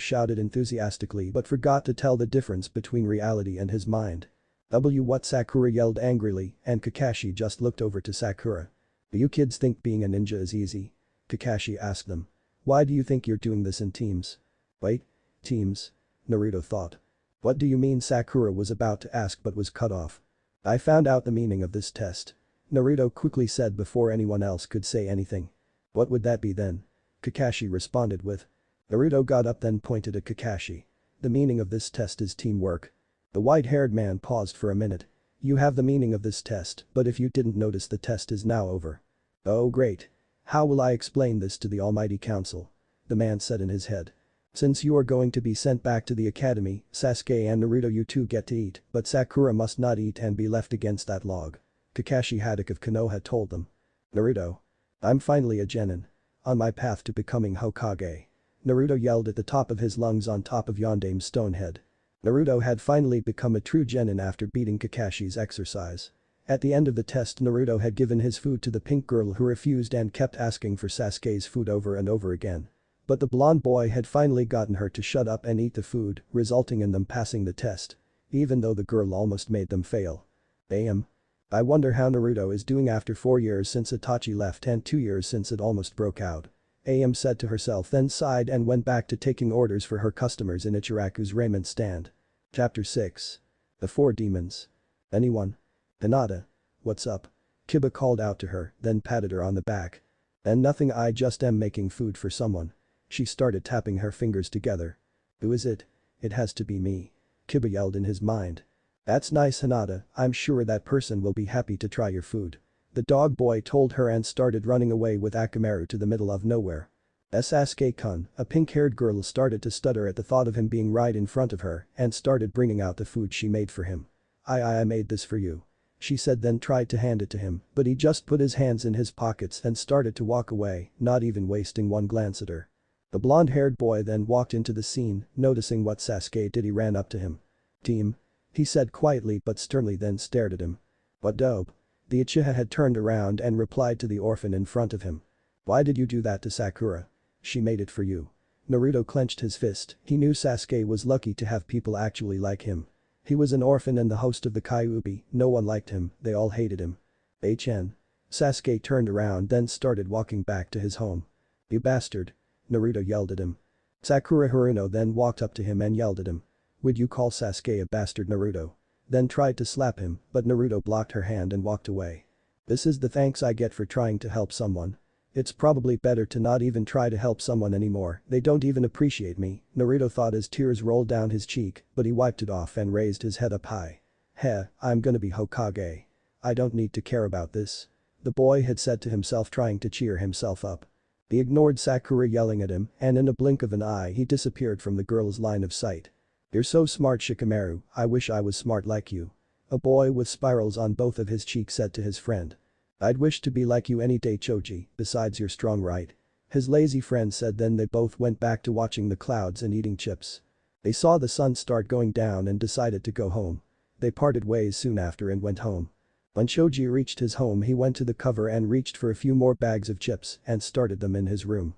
shouted enthusiastically but forgot to tell the difference between reality and his mind. What?" Sakura yelled angrily and Kakashi just looked over to Sakura. "Do you kids think being a ninja is easy?" Kakashi asked them. "Why do you think you're doing this in teams?" "Wait. Teams?" Naruto thought. "What do you mean?" Sakura was about to ask but was cut off. "I found out the meaning of this test," Naruto quickly said before anyone else could say anything. "What would that be then?" Kakashi responded with. Naruto got up then pointed at Kakashi. "The meaning of this test is teamwork." The white-haired man paused for a minute. "You have the meaning of this test, but if you didn't notice, the test is now over." "Oh great. How will I explain this to the Almighty Council?" the man said in his head. "Since you are going to be sent back to the academy, Sasuke and Naruto, you two get to eat, but Sakura must not eat and be left against that log," Kakashi Haddock of Konoha told them. "Naruto. I'm finally a genin. On my path to becoming Hokage," Naruto yelled at the top of his lungs on top of Yondame's stone head. Naruto had finally become a true genin after beating Kakashi's exercise. At the end of the test, Naruto had given his food to the pink girl who refused and kept asking for Sasuke's food over and over again. But the blonde boy had finally gotten her to shut up and eat the food, resulting in them passing the test. Even though the girl almost made them fail. Damn. I wonder how Naruto is doing after 4 years since Itachi left and 2 years since it almost broke out. AM said to herself, then sighed and went back to taking orders for her customers in Ichiraku's ramen stand. Chapter 6. The 4 Demons. "Anyone? Hinata. What's up?" Kiba called out to her, then patted her on the back. And nothing, I just am making food for someone. She started tapping her fingers together. Who is it? It has to be me. Kiba yelled in his mind. That's nice, Hinata, I'm sure that person will be happy to try your food. The dog boy told her and started running away with Akamaru to the middle of nowhere. Sasuke-kun, a pink-haired girl, started to stutter at the thought of him being right in front of her and started bringing out the food she made for him. I made this for you. She said, then tried to hand it to him, but he just put his hands in his pockets and started to walk away, not even wasting one glance at her. The blonde-haired boy then walked into the scene, noticing what Sasuke did. He ran up to him. Team. He said quietly but sternly, then stared at him. What dope? The Uchiha had turned around and replied to the orphan in front of him. Why did you do that to Sakura? She made it for you. Naruto clenched his fist. He knew Sasuke was lucky to have people actually like him. He was an orphan and the host of the Kyuubi, no one liked him, they all hated him. HN. Sasuke turned around then started walking back to his home. You bastard. Naruto yelled at him. Sakura Haruno then walked up to him and yelled at him. Would you call Sasuke a bastard, Naruto? Then tried to slap him, but Naruto blocked her hand and walked away. This is the thanks I get for trying to help someone. It's probably better to not even try to help someone anymore, they don't even appreciate me, Naruto thought as tears rolled down his cheek, but he wiped it off and raised his head up high. Heh, I'm gonna be Hokage. I don't need to care about this. The boy had said to himself, trying to cheer himself up. He ignored Sakura yelling at him and in a blink of an eye he disappeared from the girl's line of sight. You're so smart, Shikamaru, I wish I was smart like you. A boy with spirals on both of his cheeks said to his friend. I'd wish to be like you any day, Choji, besides you're strong, right? His lazy friend said. Then they both went back to watching the clouds and eating chips. They saw the sun start going down and decided to go home. They parted ways soon after and went home. When Choji reached his home he went to the cover and reached for a few more bags of chips and started them in his room.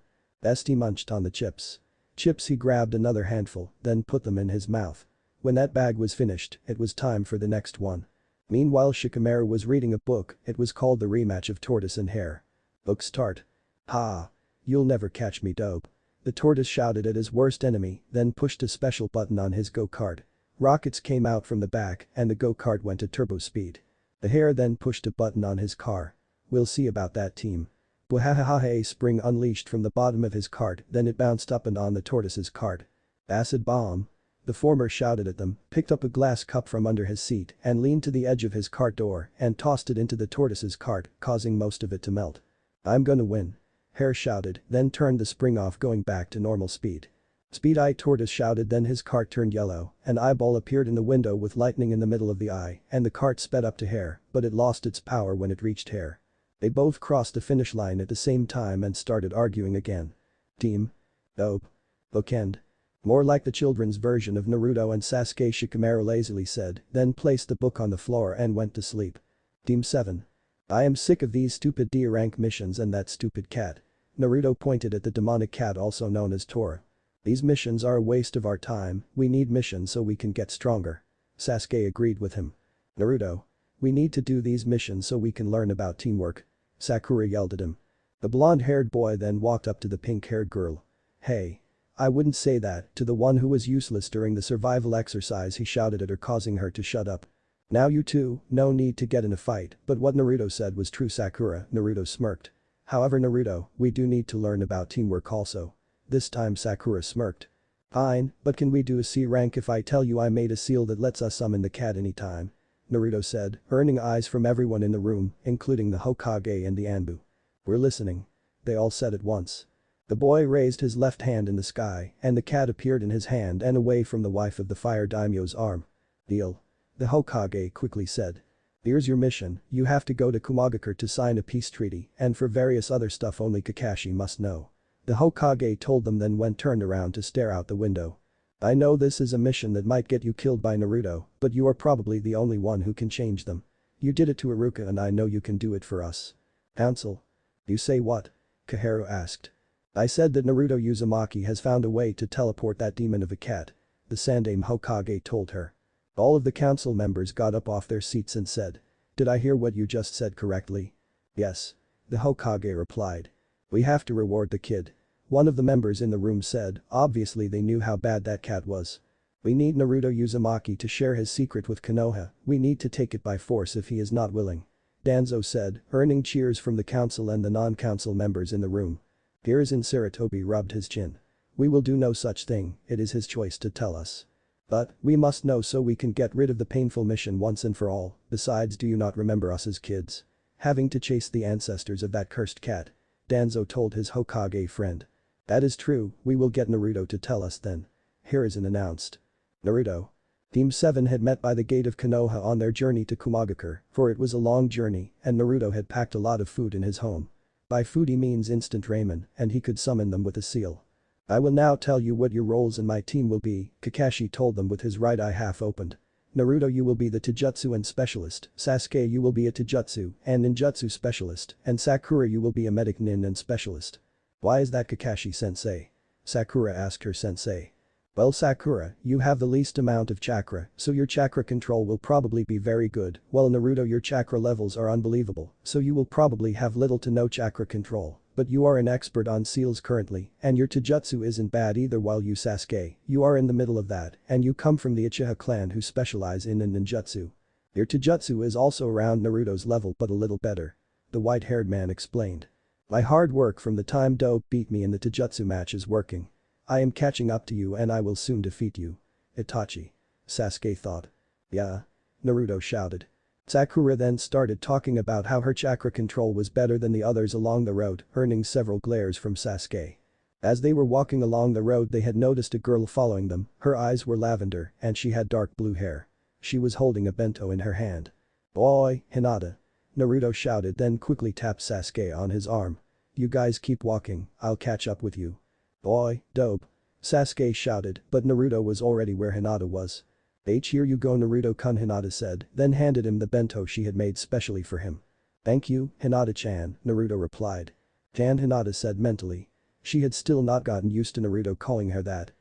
He munched on the chips. He grabbed another handful, then put them in his mouth. When that bag was finished, it was time for the next one. Meanwhile Shikamaru was reading a book, it was called The Rematch of Tortoise and Hare. Book start. Ha! You'll never catch me, dope. The tortoise shouted at his worst enemy, then pushed a special button on his go-kart. Rockets came out from the back and the go-kart went at turbo speed. The hare then pushed a button on his car. We'll see about that, team. Bwahahaha, a spring unleashed from the bottom of his cart, then it bounced up and on the tortoise's cart. Acid bomb. The former shouted at them, picked up a glass cup from under his seat and leaned to the edge of his cart door and tossed it into the tortoise's cart, causing most of it to melt. I'm gonna win. Hare shouted, then turned the spring off, going back to normal speed. Speed-Eye Tortoise shouted, then his cart turned yellow, an eyeball appeared in the window with lightning in the middle of the eye and the cart sped up to Hare, but it lost its power when it reached Hare. They both crossed the finish line at the same time and started arguing again. Team. Dope. Bookend. More like the children's version of Naruto and Sasuke, Shikamaru lazily said, then placed the book on the floor and went to sleep. Team 7. I am sick of these stupid D rank missions and that stupid cat. Naruto pointed at the demonic cat also known as Tora. These missions are a waste of our time, we need missions so we can get stronger. Sasuke agreed with him. Naruto. We need to do these missions so we can learn about teamwork. Sakura yelled at him. The blonde-haired boy then walked up to the pink-haired girl. Hey. I wouldn't say that, to the one who was useless during the survival exercise, he shouted at her, causing her to shut up. Now you two, no need to get in a fight, but what Naruto said was true, Sakura, Naruto smirked. However, Naruto, we do need to learn about teamwork also. This time Sakura smirked. Fine, but can we do a C rank if I tell you I made a seal that lets us summon the cat anytime? Naruto said, earning eyes from everyone in the room, including the Hokage and the Anbu. We're listening. They all said at once. The boy raised his left hand in the sky and the cat appeared in his hand and away from the wife of the fire daimyo's arm. Deal. The Hokage quickly said. Here's your mission, you have to go to Kumogakure to sign a peace treaty and for various other stuff only Kakashi must know. The Hokage told them, then turned around to stare out the window. I know this is a mission that might get you killed by Naruto, but you are probably the only one who can change them. You did it to Iruka and I know you can do it for us. Council. You say what? Kaharu asked. I said that Naruto Uzumaki has found a way to teleport that demon of a cat. The Sandaime Hokage told her. All of the council members got up off their seats and said. Did I hear what you just said correctly? Yes. The Hokage replied. We have to reward the kid. One of the members in the room said, obviously they knew how bad that cat was. We need Naruto Uzumaki to share his secret with Konoha, we need to take it by force if he is not willing. Danzo said, earning cheers from the council and the non-council members in the room. Gears Saratobi rubbed his chin. We will do no such thing, it is his choice to tell us. But, we must know so we can get rid of the painful mission once and for all, besides do you not remember us as kids? Having to chase the ancestors of that cursed cat. Danzo told his Hokage friend. That is true, we will get Naruto to tell us then. Hiruzen announced. Naruto. Team 7 had met by the gate of Konoha on their journey to Kumogakure, for it was a long journey and Naruto had packed a lot of food in his home. By food he means instant ramen and he could summon them with a seal. I will now tell you what your roles in my team will be, Kakashi told them with his right eye half opened. Naruto, you will be the Taijutsu and specialist, Sasuke, you will be a Taijutsu and ninjutsu specialist, and Sakura, you will be a medic nin and specialist. Why is that, Kakashi-sensei? Sakura asked her sensei. Well, Sakura, you have the least amount of chakra, so your chakra control will probably be very good, while Naruto, your chakra levels are unbelievable, so you will probably have little to no chakra control. But you are an expert on seals currently, and your taijutsu isn't bad either, while you, Sasuke, you are in the middle of that, and you come from the Uchiha clan who specialize in ninjutsu. Your taijutsu is also around Naruto's level but a little better. The white-haired man explained. My hard work from the time Dope beat me in the taijutsu match is working. I am catching up to you and I will soon defeat you. Itachi. Sasuke thought. Yeah. Naruto shouted. Sakura then started talking about how her chakra control was better than the others along the road, earning several glares from Sasuke. As they were walking along the road they had noticed a girl following them, her eyes were lavender and she had dark blue hair. She was holding a bento in her hand. Boy, Hinata. Naruto shouted then quickly tapped Sasuke on his arm. You guys keep walking, I'll catch up with you. Boy, dope. Sasuke shouted, but Naruto was already where Hinata was. Here you go, Naruto-kun, Hinata said, then handed him the bento she had made specially for him. Thank you, Hinata-chan, Naruto replied. Chan, Hinata said mentally. She had still not gotten used to Naruto calling her that.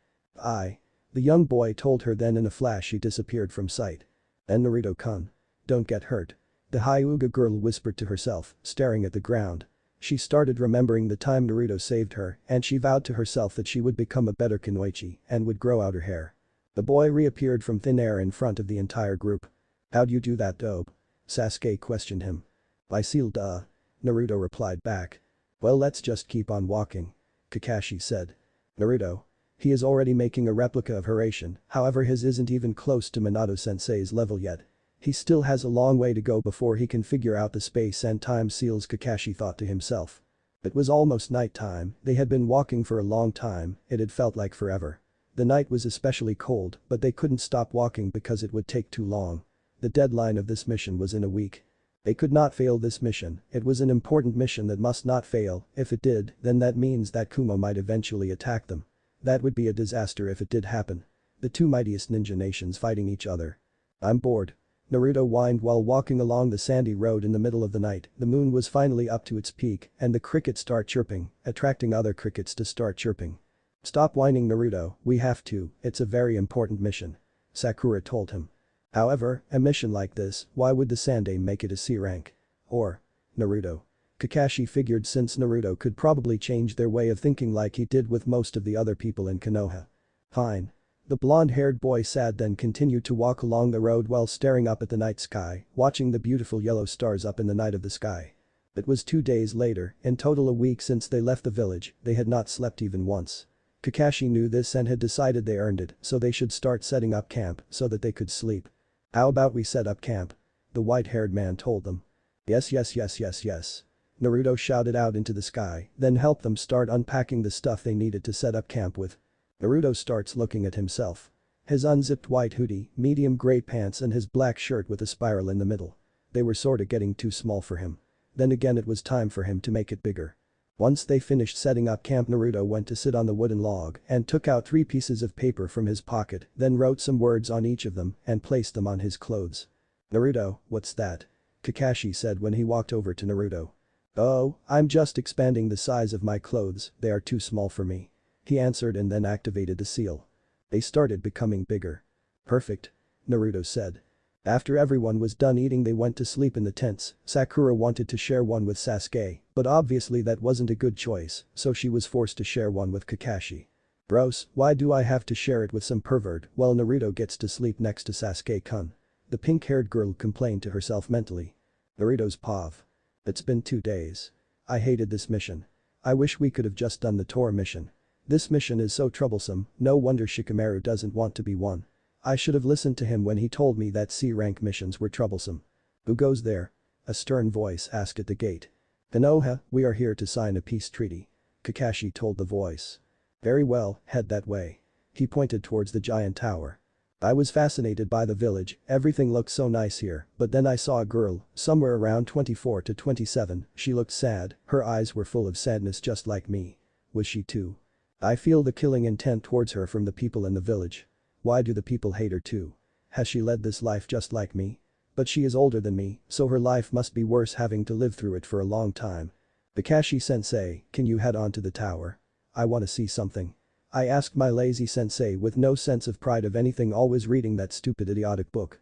I. The young boy told her, then in a flash he disappeared from sight. Then Naruto-kun. Don't get hurt. The Hyuga girl whispered to herself, staring at the ground. She started remembering the time Naruto saved her and she vowed to herself that she would become a better kunoichi and would grow out her hair. The boy reappeared from thin air in front of the entire group. How'd you do that, Dope? Sasuke questioned him. By seal, duh. Naruto replied back. Well, let's just keep on walking. Kakashi said. Naruto. He is already making a replica of Hiraishin, however his isn't even close to Minato-sensei's level yet. He still has a long way to go before he can figure out the space and time seals, Kakashi thought to himself. It was almost night time, they had been walking for a long time, it had felt like forever. The night was especially cold, but they couldn't stop walking because it would take too long. The deadline of this mission was in a week. They could not fail this mission, it was an important mission that must not fail, if it did, then that means that Kumo might eventually attack them. That would be a disaster if it did happen. The two mightiest ninja nations fighting each other. I'm bored. Naruto whined while walking along the sandy road in the middle of the night. The moon was finally up to its peak and the crickets start chirping, attracting other crickets to start chirping. Stop whining, Naruto, we have to, it's a very important mission. Sakura told him. However, a mission like this, why would the Sandaime make it a C rank? Or Naruto. Kakashi figured since Naruto could probably change their way of thinking like he did with most of the other people in Konoha. Fine. The blonde-haired boy sad then continued to walk along the road while staring up at the night sky, watching the beautiful yellow stars up in the night of the sky. It was 2 days later, in total a week since they left the village, they had not slept even once. Kakashi knew this and had decided they earned it, so they should start setting up camp so that they could sleep. How about we set up camp? The white-haired man told them. Yes, yes, yes, yes, yes. Naruto shouted out into the sky, then helped them start unpacking the stuff they needed to set up camp with. Naruto starts looking at himself. His unzipped white hoodie, medium gray pants and his black shirt with a spiral in the middle. They were sorta getting too small for him. Then again it was time for him to make it bigger. Once they finished setting up camp, Naruto went to sit on the wooden log and took out 3 pieces of paper from his pocket, then wrote some words on each of them and placed them on his clothes. Naruto, what's that? Kakashi said when he walked over to Naruto. Oh, I'm just expanding the size of my clothes, they are too small for me. He answered and then activated the seal. They started becoming bigger. Perfect. Naruto said. After everyone was done eating they went to sleep in the tents. Sakura wanted to share one with Sasuke, but obviously that wasn't a good choice, so she was forced to share one with Kakashi. Bros, why do I have to share it with some pervert while Naruto gets to sleep next to Sasuke-kun? The pink-haired girl complained to herself mentally. Naruto's pav. It's been 2 days. I hated this mission. I wish we could have just done the tour mission. This mission is so troublesome, no wonder Shikamaru doesn't want to be one. I should have listened to him when he told me that C-rank missions were troublesome. Who goes there? A stern voice asked at the gate. Konoha, we are here to sign a peace treaty. Kakashi told the voice. Very well, head that way. He pointed towards the giant tower. I was fascinated by the village, everything looked so nice here, but then I saw a girl, somewhere around 24 to 27, she looked sad, her eyes were full of sadness just like me. Was she too? I feel the killing intent towards her from the people in the village. Why do the people hate her too? Has she led this life just like me? But she is older than me, so her life must be worse having to live through it for a long time. Kakashi-sensei, can you head on to the tower? I want to see something. I asked my lazy sensei with no sense of pride of anything, always reading that stupid idiotic book.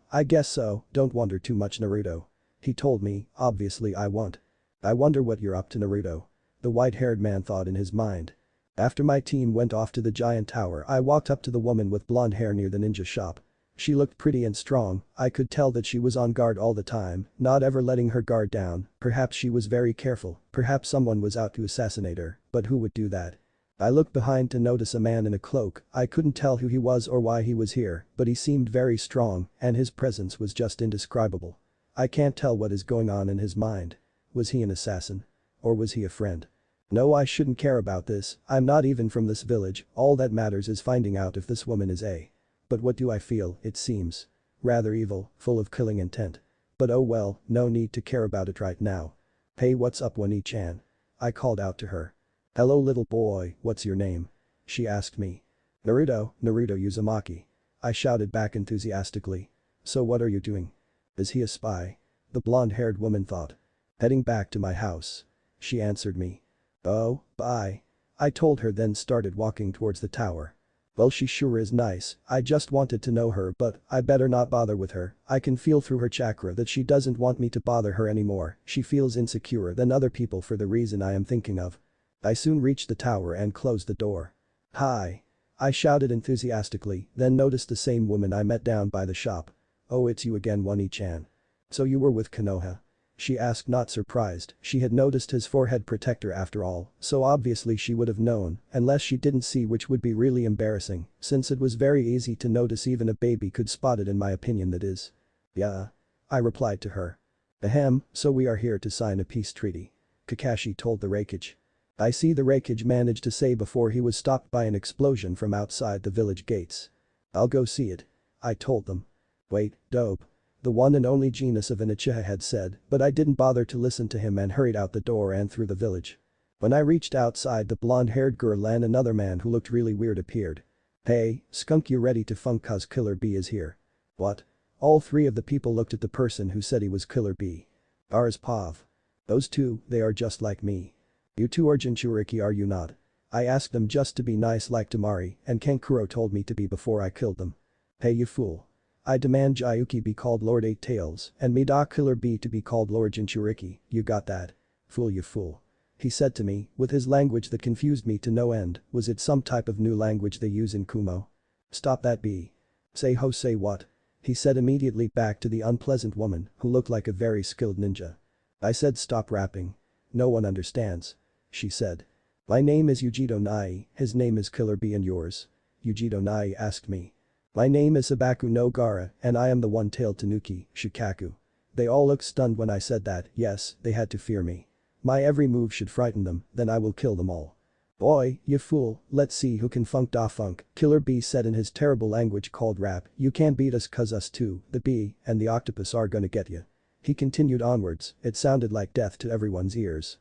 I guess so, don't wonder too much Naruto. He told me, obviously I won't. I wonder what you're up to Naruto. The white-haired man thought in his mind. After my team went off to the giant tower, I walked up to the woman with blonde hair near the ninja shop. She looked pretty and strong, I could tell that she was on guard all the time, not ever letting her guard down, perhaps she was very careful, perhaps someone was out to assassinate her, but who would do that? I looked behind to notice a man in a cloak, I couldn't tell who he was or why he was here, but he seemed very strong, and his presence was just indescribable. I can't tell what is going on in his mind. Was he an assassin? Or was he a friend? No, I shouldn't care about this, I'm not even from this village, all that matters is finding out if this woman is a. But what do I feel, it seems. Rather evil, full of killing intent. But oh well, no need to care about it right now. Hey, what's up Wani-chan? I called out to her. Hello little boy, what's your name? She asked me. Naruto Uzumaki. I shouted back enthusiastically. So what are you doing? Is he a spy? The blonde-haired woman thought. Heading back to my house. She answered me. Oh, bye. I told her, then started walking towards the tower. Well, she sure is nice, I just wanted to know her, but I better not bother with her. I can feel through her chakra that she doesn't want me to bother her anymore, she feels insecure than other people for the reason I am thinking of. I soon reached the tower and closed the door. Hi. I shouted enthusiastically, then noticed the same woman I met down by the shop. Oh, it's you again Wani-chan. So you were with Konoha? She asked, not surprised, she had noticed his forehead protector after all, so obviously she would have known, unless she didn't see, which would be really embarrassing, since it was very easy to notice, even a baby could spot it in my opinion, that is. Yeah. I replied to her. Ahem, so we are here to sign a peace treaty. Kakashi told the Raikage. I see, the Raikage managed to say before he was stopped by an explosion from outside the village gates. I'll go see it. I told them. Wait, dope. The one and only genius of an Uchiha had said, but I didn't bother to listen to him and hurried out the door and through the village. When I reached outside, the blonde-haired girl and another man who looked really weird appeared. Hey, skunk, you ready to funk, cause Killer B is here. What? All three of the people looked at the person who said he was Killer B. Ours Pav. Those two, they are just like me. You two are Jinchuriki, are you not? I asked them just to be nice like Tamari, and Kankuro told me to be before I killed them. Hey you fool. I demand Jayuki be called Lord Eight Tails and Mida Killer B to be called Lord Jinchuriki, you got that? Fool you fool. He said to me, with his language that confused me to no end, was it some type of new language they use in Kumo? Stop that B. Say ho, say what? He said immediately back to the unpleasant woman who looked like a very skilled ninja. I said stop rapping. No one understands. She said. My name is Yujito Nai, his name is Killer B and yours? Yujito Nai asked me. My name is Sabaku no Gara and I am the one-tailed Tanuki, Shikaku. They all looked stunned when I said that, yes, they had to fear me. My every move should frighten them, then I will kill them all. Boy, you fool, let's see who can funk da funk, Killer B said in his terrible language called rap, you can't beat us cause us two, the bee, and the octopus are gonna get you. He continued onwards, it sounded like death to everyone's ears.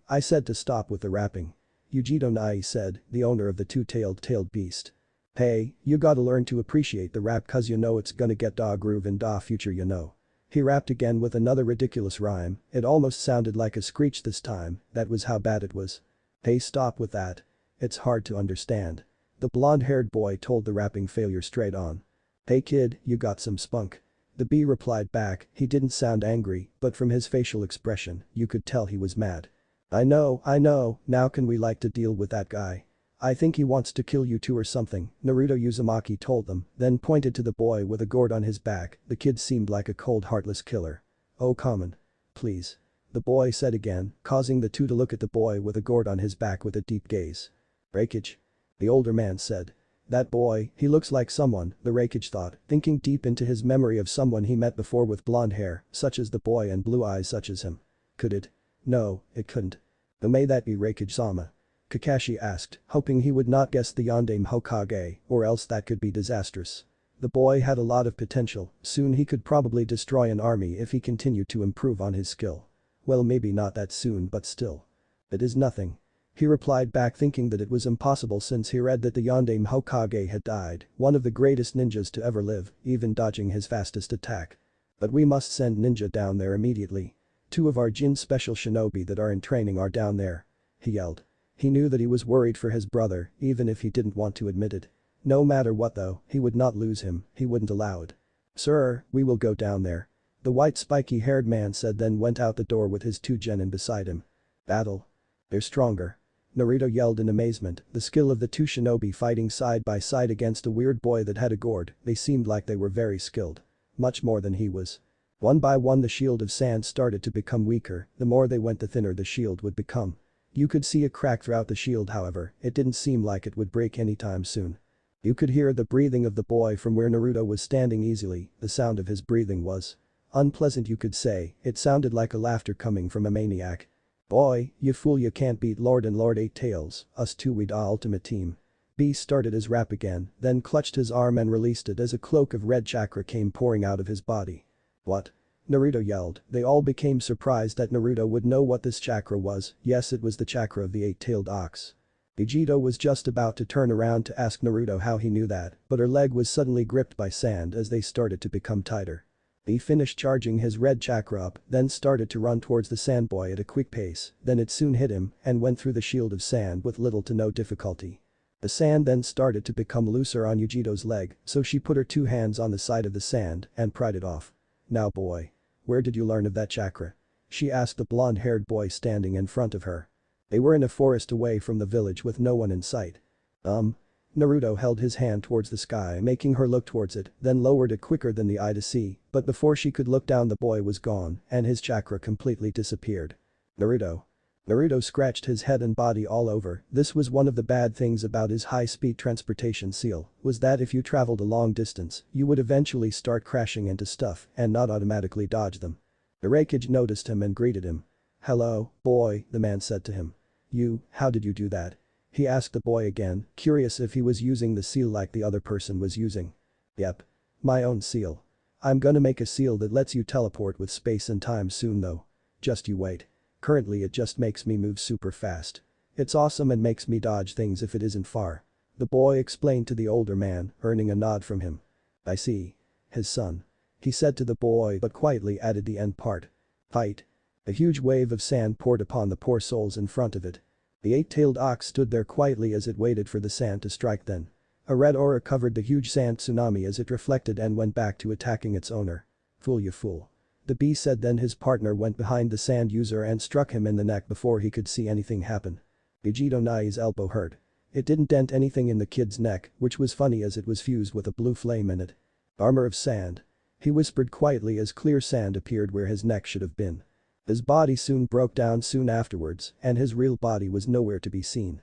I said to stop with the rapping. Yujito Nai said, the owner of the two-tailed beast. Hey, you gotta learn to appreciate the rap cause you know it's gonna get da groove in da future you know. He rapped again with another ridiculous rhyme, it almost sounded like a screech this time, that was how bad it was. Hey, stop with that. It's hard to understand. The blonde-haired boy told the rapping failure straight on. Hey kid, you got some spunk. The bee replied back, he didn't sound angry, but from his facial expression, you could tell he was mad. I know, now can we like to deal with that guy? I think he wants to kill you two or something, Naruto Uzumaki told them, then pointed to the boy with a gourd on his back, the kid seemed like a cold heartless killer. "Oh come on. Please." The boy said again, causing the two to look at the boy with a gourd on his back with a deep gaze. "Breakage?" The older man said. "That boy, he looks like someone," the Raikage thought, thinking deep into his memory of someone he met before with blonde hair, such as the boy, and blue eyes such as him. Could it? No, it couldn't. But may that be Raikage-sama? Kakashi asked, hoping he would not guess the Yondaime Hokage, or else that could be disastrous. The boy had a lot of potential, soon he could probably destroy an army if he continued to improve on his skill. Well, maybe not that soon, but still. "It is nothing." He replied back, thinking that it was impossible since he read that the Yondaime Hokage had died, one of the greatest ninjas to ever live, even dodging his fastest attack. "But we must send ninja down there immediately. 2 of our Jin special shinobi that are in training are down there," he yelled. He knew that he was worried for his brother, even if he didn't want to admit it. No matter what though, he would not lose him, he wouldn't allow it. "Sir, we will go down there," the white spiky-haired man said, then went out the door with his 2 genin beside him. "Battle? They're stronger," Naruto yelled in amazement, the skill of the 2 shinobi fighting side by side against a weird boy that had a gourd, they seemed like they were very skilled. Much more than he was. One by one the shield of sand started to become weaker, the more they went the thinner the shield would become. You could see a crack throughout the shield, however, it didn't seem like it would break anytime soon. You could hear the breathing of the boy from where Naruto was standing easily, the sound of his breathing was unpleasant, you could say, it sounded like a laughter coming from a maniac. "Boy, you fool, you can't beat Lord and Lord Eight Tails, us two we da ultimate team." B started his rap again, then clutched his arm and released it as a cloak of red chakra came pouring out of his body. "What?" Naruto yelled. They all became surprised that Naruto would know what this chakra was. Yes, it was the chakra of the 8-tailed ox. Vegito was just about to turn around to ask Naruto how he knew that, but her leg was suddenly gripped by sand as they started to become tighter. He finished charging his red chakra up, then started to run towards the sand boy at a quick pace, then it soon hit him and went through the shield of sand with little to no difficulty. The sand then started to become looser on Yujito's leg, so she put her 2 hands on the side of the sand and pried it off. "Now boy. Where did you learn of that chakra?" she asked the blonde-haired boy standing in front of her. They were in a forest away from the village with no one in sight. Naruto held his hand towards the sky, making her look towards it, then lowered it quicker than the eye to see, but before she could look down the boy was gone and his chakra completely disappeared. "Naruto." Naruto scratched his head and body all over. This was one of the bad things about his high-speed transportation seal, was that if you traveled a long distance, you would eventually start crashing into stuff and not automatically dodge them. The Raikage noticed him and greeted him. "Hello, boy," the man said to him. How did you do that?" he asked the boy again, curious if he was using the seal like the other person was using. "Yep. My own seal. I'm gonna make a seal that lets you teleport with space and time soon though. Just you wait. Currently it just makes me move super fast. It's awesome and makes me dodge things if it isn't far," the boy explained to the older man, earning a nod from him. "I see. His son," he said to the boy but quietly added the end part. "Fight." A huge wave of sand poured upon the poor souls in front of it. The 8-tailed ox stood there quietly as it waited for the sand to strike then. A red aura covered the huge sand tsunami as it reflected and went back to attacking its owner. "Fool, you fool." The bee said, then his partner went behind the sand user and struck him in the neck before he could see anything happen. Vegito Nai's elbow hurt. It didn't dent anything in the kid's neck, which was funny as it was fused with a blue flame in it. "Armor of sand," he whispered quietly as clear sand appeared where his neck should have been. His body soon broke down soon afterwards and his real body was nowhere to be seen.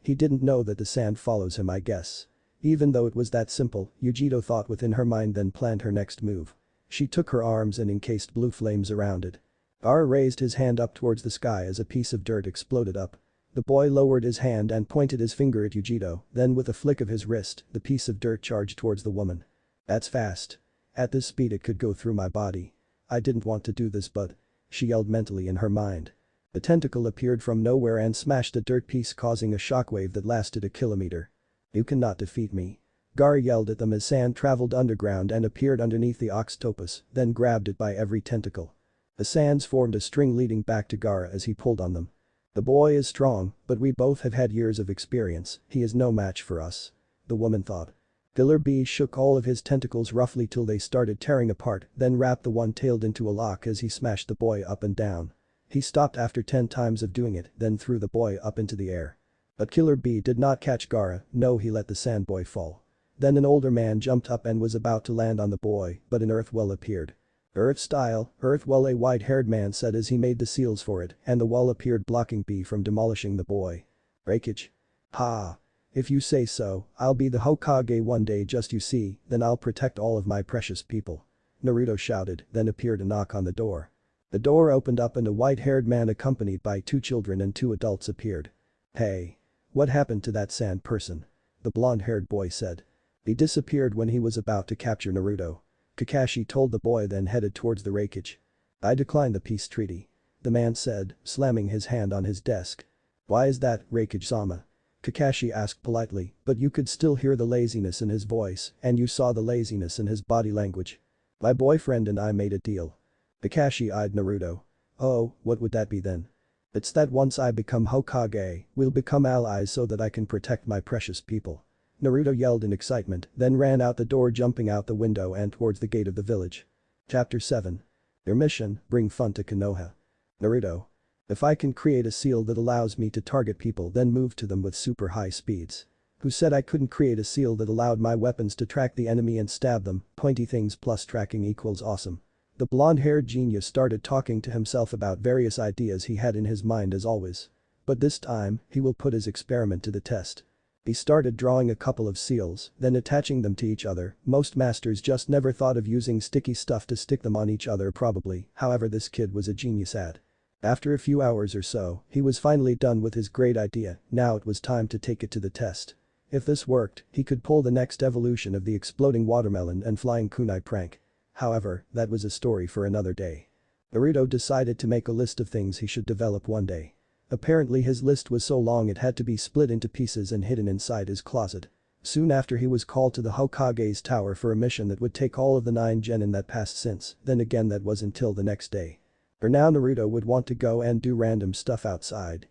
He didn't know that the sand follows him, I guess. Even though it was that simple, Yujito thought within her mind, then planned her next move. She took her arms and encased blue flames around it. Gara raised his hand up towards the sky as a piece of dirt exploded up. The boy lowered his hand and pointed his finger at Yujito, then with a flick of his wrist, the piece of dirt charged towards the woman. "That's fast. At this speed it could go through my body. I didn't want to do this but," she yelled mentally in her mind. The tentacle appeared from nowhere and smashed the dirt piece, causing a shockwave that lasted a kilometer. "You cannot defeat me." Gara yelled at them as sand traveled underground and appeared underneath the octopus, then grabbed it by every tentacle. The sands formed a string leading back to Gara as he pulled on them. "The boy is strong, but we both have had years of experience, he is no match for us," the woman thought. Killer Bee shook all of his tentacles roughly till they started tearing apart, then wrapped the one-tailed into a lock as he smashed the boy up and down. He stopped after 10 times of doing it, then threw the boy up into the air. But Killer Bee did not catch Gara, no, he let the sand boy fall. Then an older man jumped up and was about to land on the boy, but an earth well appeared. Earth style, Earth well, a white-haired man said as he made the seals for it and the wall appeared blocking B from demolishing the boy. Breakage. Ha. If you say so, I'll be the Hokage one day, just you see, then I'll protect all of my precious people. Naruto shouted, then appeared a knock on the door. The door opened up and a white-haired man accompanied by 2 children and 2 adults appeared. Hey. What happened to that sand person? The blonde-haired boy said. He disappeared when he was about to capture Naruto. Kakashi told the boy, then headed towards the wreckage. I decline the peace treaty. The man said, slamming his hand on his desk. Why is that, Raikage-sama? Kakashi asked politely, but you could still hear the laziness in his voice and you saw the laziness in his body language. My boyfriend and I made a deal. Kakashi eyed Naruto. Oh, what would that be then? It's that once I become Hokage, we'll become allies so that I can protect my precious people. Naruto yelled in excitement, then ran out the door, jumping out the window and towards the gate of the village. Chapter 7. Your mission, bring fun to Konoha. Naruto. If I can create a seal that allows me to target people then move to them with super high speeds. Who said I couldn't create a seal that allowed my weapons to track the enemy and stab them, pointy things plus tracking equals awesome. The blonde-haired genius started talking to himself about various ideas he had in his mind as always. But this time, he will put his experiment to the test. He started drawing a couple of seals, then attaching them to each other. Most masters just never thought of using sticky stuff to stick them on each other probably, however this kid was a genius at. After a few hours or so, he was finally done with his great idea, now it was time to take it to the test. If this worked, he could pull the next evolution of the exploding watermelon and flying kunai prank. However, that was a story for another day. Naruto decided to make a list of things he should develop one day. Apparently his list was so long it had to be split into pieces and hidden inside his closet. Soon after he was called to the Hokage's tower for a mission that would take all of the 9 genin that passed since, then again that was until the next day. For now Naruto would want to go and do random stuff outside,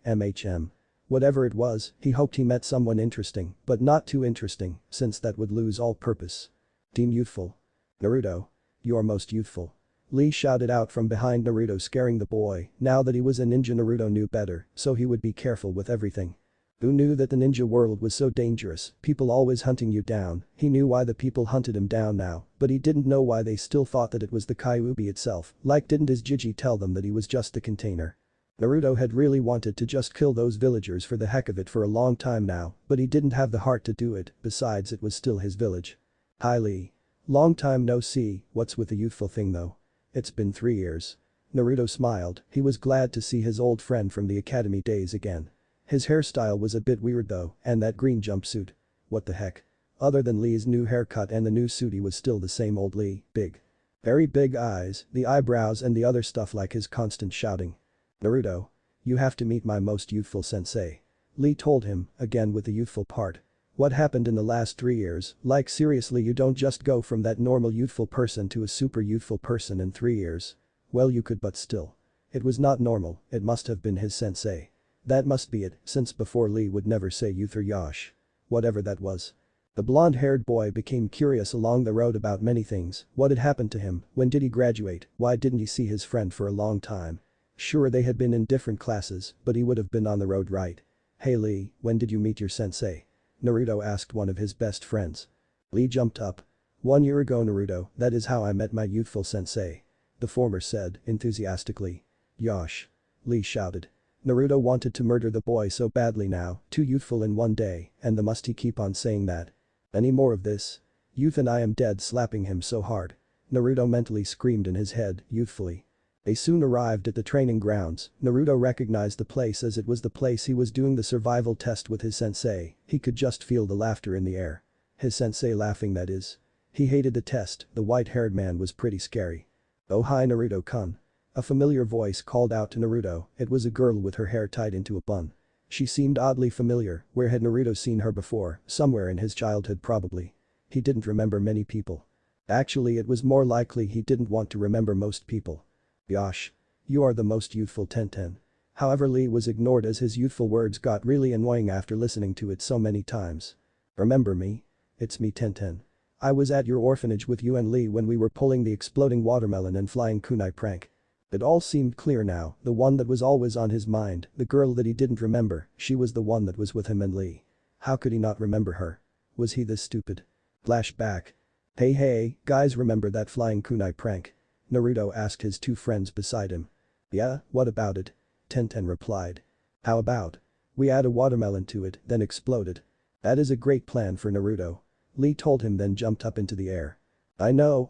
Whatever it was, he hoped he met someone interesting, but not too interesting, since that would lose all purpose. Team Youthful. Naruto. You are most youthful. Lee shouted out from behind Naruto, scaring the boy. Now that he was a ninja, Naruto knew better, so he would be careful with everything. Who knew that the ninja world was so dangerous, people always hunting you down? He knew why the people hunted him down now, but he didn't know why they still thought that it was the Kyuubi itself, like didn't his Jiji tell them that he was just the container? Naruto had really wanted to just kill those villagers for the heck of it for a long time now, but he didn't have the heart to do it, besides it was still his village. Hi Lee. Long time no see, what's with the youthful thing though? It's been 3 years. Naruto smiled, he was glad to see his old friend from the academy days again. His hairstyle was a bit weird though, and that green jumpsuit. What the heck? Other than Lee's new haircut and the new suit, he was still the same old Lee, big. Very big eyes, the eyebrows and the other stuff like his constant shouting. Naruto. You have to meet my most youthful sensei. Lee told him, again with the youthful part. What happened in the last 3 years, like seriously you don't just go from that normal youthful person to a super youthful person in 3 years. Well you could but still. It was not normal, it must have been his sensei. That must be it, since before Lee would never say youth or Yosh. Whatever that was. The blonde-haired boy became curious along the road about many things. What had happened to him, when did he graduate, why didn't he see his friend for a long time? Sure they had been in different classes, but he would have been on the road right. Hey Lee, when did you meet your sensei? Naruto asked one of his best friends. Lee jumped up. 1 year ago Naruto, that is how I met my youthful sensei. The former said, enthusiastically. Yosh. Lee shouted. Naruto wanted to murder the boy so badly now, too youthful in 1 day, and the must he keep on saying that. Any more of this? Youth and I am dead, slapping him so hard. Naruto mentally screamed in his head, youthfully. They soon arrived at the training grounds. Naruto recognized the place as it was the place he was doing the survival test with his sensei. He could just feel the laughter in the air. His sensei laughing, that is. He hated the test, the white-haired man was pretty scary. Oh hi Naruto-kun. A familiar voice called out to Naruto. It was a girl with her hair tied into a bun. She seemed oddly familiar. Where had Naruto seen her before? Somewhere in his childhood probably. He didn't remember many people. Actually it was more likely he didn't want to remember most people. Yosh. You are the most youthful Tenten. However Lee was ignored as his youthful words got really annoying after listening to it so many times. Remember me? It's me Tenten. I was at your orphanage with you and Lee when we were pulling the exploding watermelon and flying kunai prank. It all seemed clear now, the one that was always on his mind, the girl that he didn't remember, she was the one that was with him and Lee. How could he not remember her? Was he this stupid? Flashback. Hey, guys, remember that flying kunai prank? Naruto asked his two friends beside him. Yeah, what about it? Tenten replied. How about? We add a watermelon to it, then explode it. That is a great plan for Naruto. Lee told him then jumped up into the air. I know,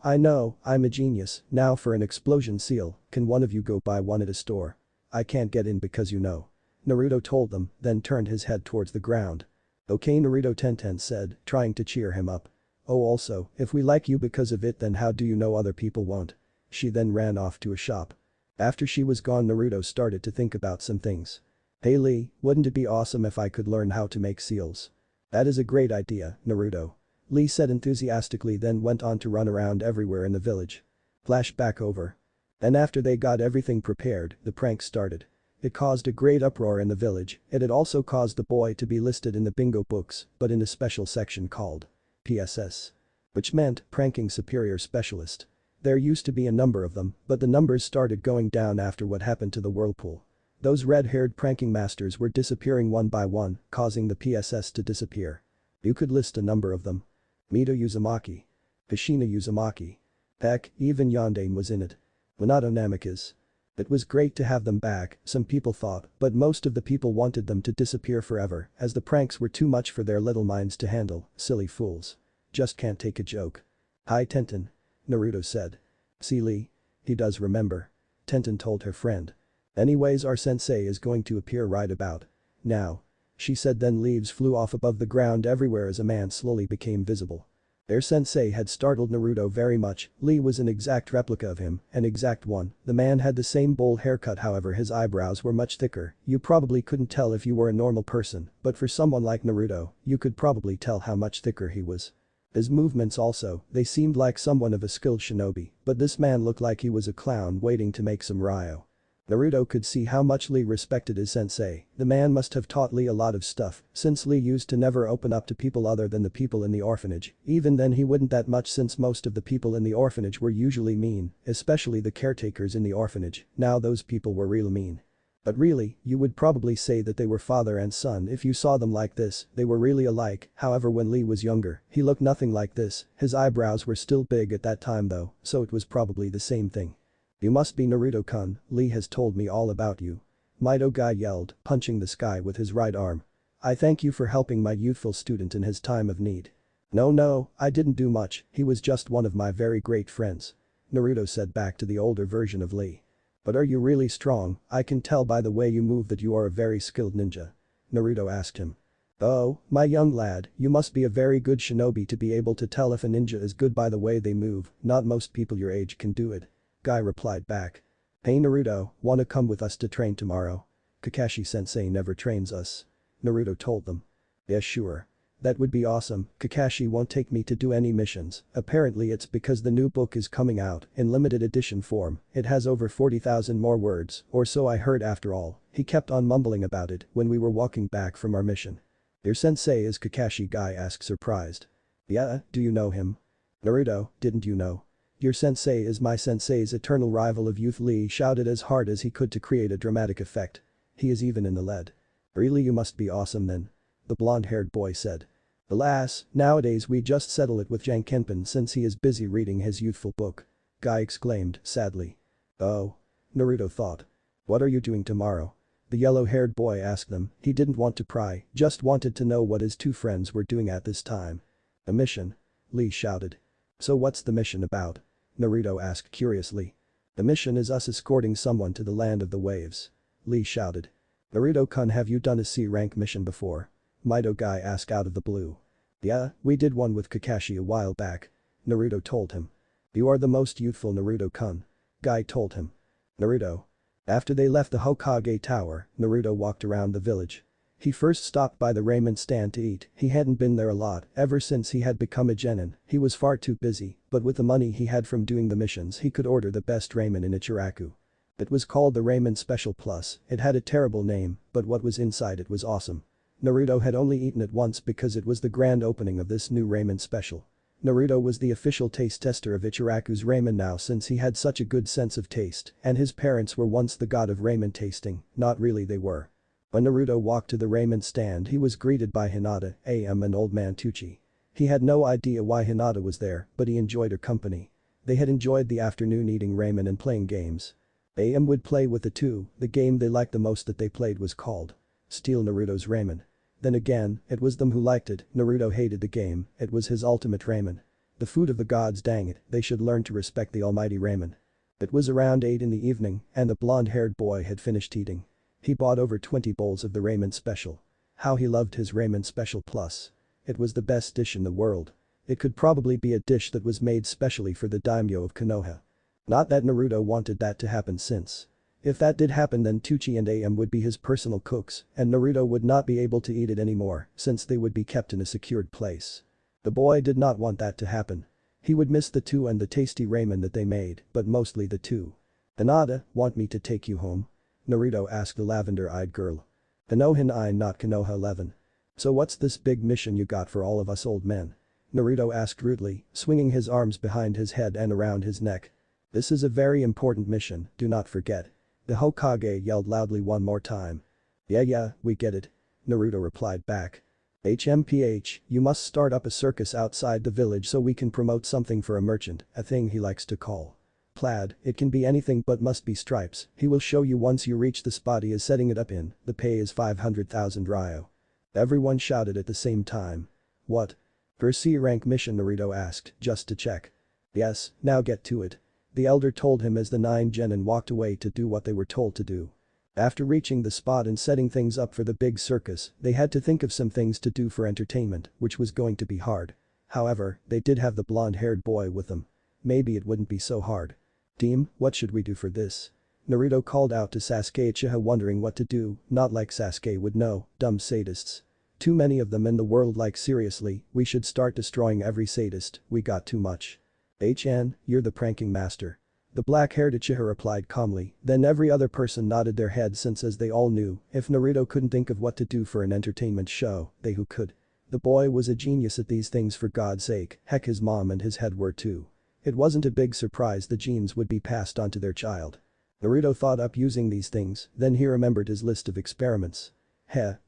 I'm a genius, now for an explosion seal, can one of you go buy one at a store? I can't get in because you know. Naruto told them, then turned his head towards the ground. Okay Naruto Tenten said, trying to cheer him up. Oh also, if we like you because of it then how do you know other people won't? She then ran off to a shop. After she was gone Naruto started to think about some things. Hey Lee, wouldn't it be awesome if I could learn how to make seals? That is a great idea, Naruto. Lee said enthusiastically then went on to run around everywhere in the village. Flashback over. And after they got everything prepared, the prank started. It caused a great uproar in the village, it had also caused the boy to be listed in the bingo books, but in a special section called PSS. Which meant pranking superior specialist. There used to be a number of them, but the numbers started going down after what happened to the whirlpool. Those red-haired pranking masters were disappearing one by one, causing the PSS to disappear. You could list a number of them. Mito Uzumaki. Kushina Uzumaki. Heck, even Yondaime was in it. Minato Namikaze. It was great to have them back, some people thought, but most of the people wanted them to disappear forever, as the pranks were too much for their little minds to handle, silly fools. Just can't take a joke. Hi Tenten. Naruto said. See Lee? He does remember. Tenten told her friend. Anyways our sensei is going to appear right about now. She said then leaves flew off above the ground everywhere as a man slowly became visible. Their sensei had startled Naruto very much, Lee was an exact replica of him, an exact one, the man had the same bowl haircut however his eyebrows were much thicker, you probably couldn't tell if you were a normal person, but for someone like Naruto, you could probably tell how much thicker he was. His movements also, they seemed like someone of a skilled shinobi, but this man looked like he was a clown waiting to make some ryo. Naruto could see how much Lee respected his sensei, the man must have taught Lee a lot of stuff, since Lee used to never open up to people other than the people in the orphanage, even then he wouldn't that much since most of the people in the orphanage were usually mean, especially the caretakers in the orphanage, now those people were real mean. But really, you would probably say that they were father and son if you saw them like this, they were really alike, however when Lee was younger, he looked nothing like this, his eyebrows were still big at that time though, so it was probably the same thing. You must be Naruto-kun, Lee has told me all about you. Mito guy yelled, punching the sky with his right arm. I thank you for helping my youthful student in his time of need. No, I didn't do much, he was just one of my very great friends. Naruto said back to the older version of Lee. But are you really strong? I can tell by the way you move that you are a very skilled ninja. Naruto asked him. Oh, my young lad, you must be a very good shinobi to be able to tell if a ninja is good by the way they move, not most people your age can do it. Guy replied back. Hey Naruto, wanna come with us to train tomorrow? Kakashi sensei never trains us. Naruto told them. Yeah sure. That would be awesome, Kakashi won't take me to do any missions, apparently it's because the new book is coming out in limited edition form, it has over 40,000 more words, or so I heard after all, he kept on mumbling about it when we were walking back from our mission. Your sensei is Kakashi Guy asked surprised. Yeah, do you know him? Naruto, didn't you know? Your sensei is my sensei's eternal rival of youth Lee shouted as hard as he could to create a dramatic effect. He is even in the lead. Really you must be awesome then. The blonde-haired boy said. Alas, nowadays we just settle it with Jankenpon since he is busy reading his youthful book. Guy exclaimed, sadly. Oh. Naruto thought. What are you doing tomorrow? The yellow-haired boy asked them, he didn't want to pry, just wanted to know what his two friends were doing at this time. A mission. Lee shouted. So what's the mission about? Naruto asked curiously. The mission is us escorting someone to the land of the waves. Lee shouted. Naruto-kun have you done a C-rank mission before? Mito guy asked out of the blue. Yeah, we did one with Kakashi a while back. Naruto told him. You are the most youthful Naruto-kun. Guy told him. Naruto. After they left the Hokage tower, Naruto walked around the village. He first stopped by the ramen stand to eat, he hadn't been there a lot ever since he had become a genin, he was far too busy, but with the money he had from doing the missions he could order the best ramen in Ichiraku. It was called the Ramen Special Plus, it had a terrible name, but what was inside it was awesome. Naruto had only eaten it once because it was the grand opening of this new ramen special. Naruto was the official taste tester of Ichiraku's ramen now since he had such a good sense of taste, and his parents were once the god of ramen tasting, not really they were. When Naruto walked to the ramen stand he was greeted by Hinata, and old man Tucci. He had no idea why Hinata was there, but he enjoyed her company. They had enjoyed the afternoon eating ramen and playing games. AM would play with the two, the game they liked the most that they played was called Steal Naruto's Ramen. Then again, it was them who liked it, Naruto hated the game, it was his ultimate ramen. The food of the gods, dang it, they should learn to respect the almighty ramen. It was around 8 in the evening and the blonde-haired boy had finished eating. He bought over 20 bowls of the ramen special. How he loved his ramen special plus. It was the best dish in the world. It could probably be a dish that was made specially for the daimyo of Konoha. Not that Naruto wanted that to happen since. If that did happen then Tucci and AM would be his personal cooks and Naruto would not be able to eat it anymore since they would be kept in a secured place. The boy did not want that to happen. He would miss the two and the tasty ramen that they made, but mostly the two. "Hinata, want me to take you home?" Naruto asked the lavender-eyed girl. "Konoha 9 not Konoha 11. So what's this big mission you got for all of us old men?" Naruto asked rudely, swinging his arms behind his head and around his neck. "This is a very important mission, do not forget." The Hokage yelled loudly one more time. Yeah, we get it," Naruto replied back. "HMPH, you must start up a circus outside the village so we can promote something for a merchant, a thing he likes to call plaid, it can be anything but must be stripes, he will show you once you reach the spot he is setting it up in, the pay is 500,000 ryo." Everyone shouted at the same time. "What? For a C-rank mission?" Naruto asked, just to check. "Yes, now get to it." The elder told him as the 9 genin walked away to do what they were told to do. After reaching the spot and setting things up for the big circus, they had to think of some things to do for entertainment, which was going to be hard. However, they did have the blonde-haired boy with them. Maybe it wouldn't be so hard. "Team, what should we do for this?" Naruto called out to Sasuke and Uchiha wondering what to do, not like Sasuke would know, dumb sadists. Too many of them in the world, like seriously, we should start destroying every sadist, we got too much. "HN, you're the pranking master." The black-haired Uchiha replied calmly, then every other person nodded their head since as they all knew, if Naruto couldn't think of what to do for an entertainment show, they who could. The boy was a genius at these things for God's sake, heck his mom and his head were too. It wasn't a big surprise the genes would be passed on to their child. Naruto thought up using these things, then he remembered his list of experiments.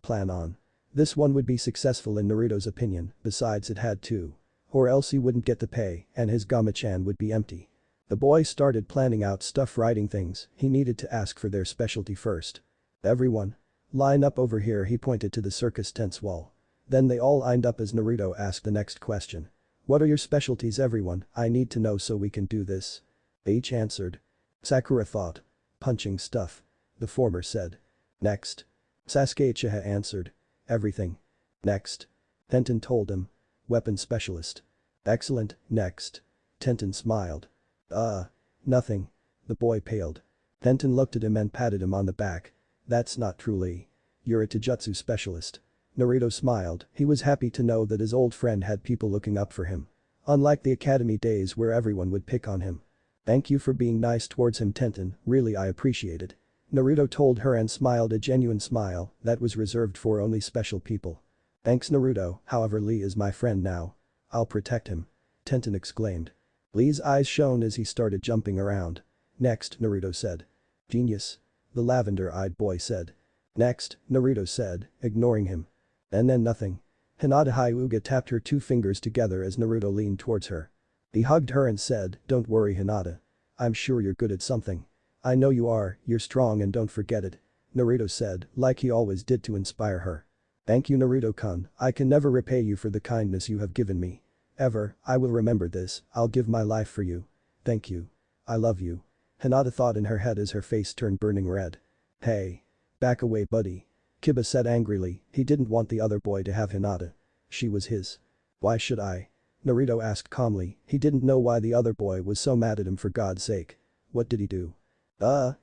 Plan on. This one would be successful in Naruto's opinion, besides it had to. Or else he wouldn't get the pay and his Gama-chan would be empty. The boy started planning out stuff, writing things, he needed to ask for their specialty first. "Everyone. Line up over here," he pointed to the circus tent's wall. Then they all lined up as Naruto asked the next question. "What are your specialties everyone, I need to know so we can do this." H answered. Sakura thought. "Punching stuff." The former said. "Next." Sasuke Uchiha answered. "Everything." "Next." Tenten told him. "Weapon specialist." "Excellent, next." Tenten smiled. Nothing." The boy paled. Tenten looked at him and patted him on the back. "That's not truly. You're a taijutsu specialist." Naruto smiled, he was happy to know that his old friend had people looking up for him. Unlike the academy days where everyone would pick on him. "Thank you for being nice towards him Tenten, really I appreciate it." Naruto told her and smiled a genuine smile that was reserved for only special people. "Thanks Naruto, however Lee is my friend now. I'll protect him." Tenten exclaimed. Lee's eyes shone as he started jumping around. "Next," Naruto said. "Genius." The lavender-eyed boy said. "Next," Naruto said, ignoring him. And then nothing. Hinata Hyuga tapped her 2 fingers together as Naruto leaned towards her. He hugged her and said, "Don't worry Hinata. I'm sure you're good at something. I know you are, you're strong and don't forget it," Naruto said, like he always did to inspire her. "Thank you Naruto-kun, I can never repay you for the kindness you have given me. Ever, I will remember this, I'll give my life for you. Thank you. I love you." Hinata thought in her head as her face turned burning red. "Hey. Back away buddy." Kiba said angrily, he didn't want the other boy to have Hinata. She was his. "Why should I?" Naruto asked calmly, he didn't know why the other boy was so mad at him for God's sake. What did he do?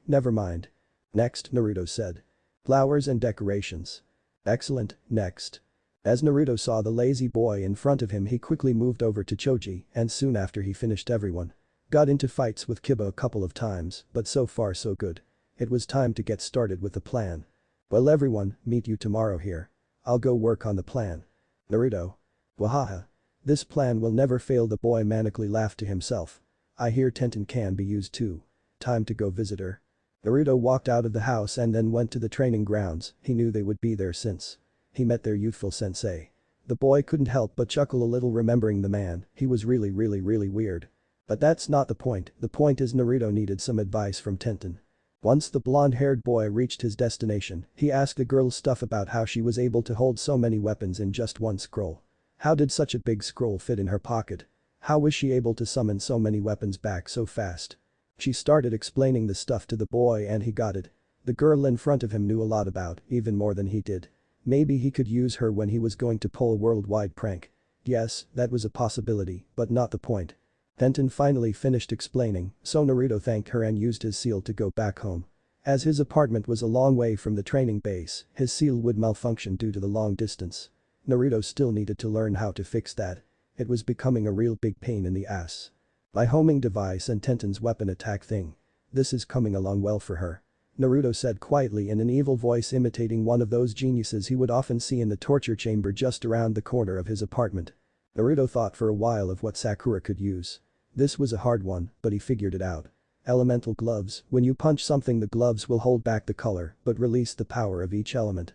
Never mind." "Next," Naruto said. "Flowers and decorations." "Excellent, next." As Naruto saw the lazy boy in front of him he quickly moved over to Choji and soon after he finished everyone. Got into fights with Kiba a couple of times, but so far so good. It was time to get started with the plan. "Well everyone, meet you tomorrow here. I'll go work on the plan." Naruto. "Wahaha. This plan will never fail," the boy manically laughed to himself. "I hear Tenten can be used too. Time to go visit her." Naruto walked out of the house and then went to the training grounds, he knew they would be there since he met their youthful sensei. The boy couldn't help but chuckle a little remembering the man, he was really weird. But that's not the point is Naruto needed some advice from Tenten. Once the blonde-haired boy reached his destination, he asked the girl stuff about how she was able to hold so many weapons in just one scroll. How did such a big scroll fit in her pocket? How was she able to summon so many weapons back so fast? She started explaining the stuff to the boy and he got it. The girl in front of him knew a lot about, even more than he did. Maybe he could use her when he was going to pull a worldwide prank. Yes, that was a possibility, but not the point. Tenten finally finished explaining, so Naruto thanked her and used his seal to go back home. As his apartment was a long way from the training base, his seal would malfunction due to the long distance. Naruto still needed to learn how to fix that. It was becoming a real big pain in the ass. My homing device and Tenten's weapon attack thing. This is coming along well for her. Naruto said quietly in an evil voice imitating one of those geniuses he would often see in the torture chamber just around the corner of his apartment. Naruto thought for a while of what Sakura could use. This was a hard one, but he figured it out. Elemental gloves, when you punch something the gloves will hold back the color but release the power of each element.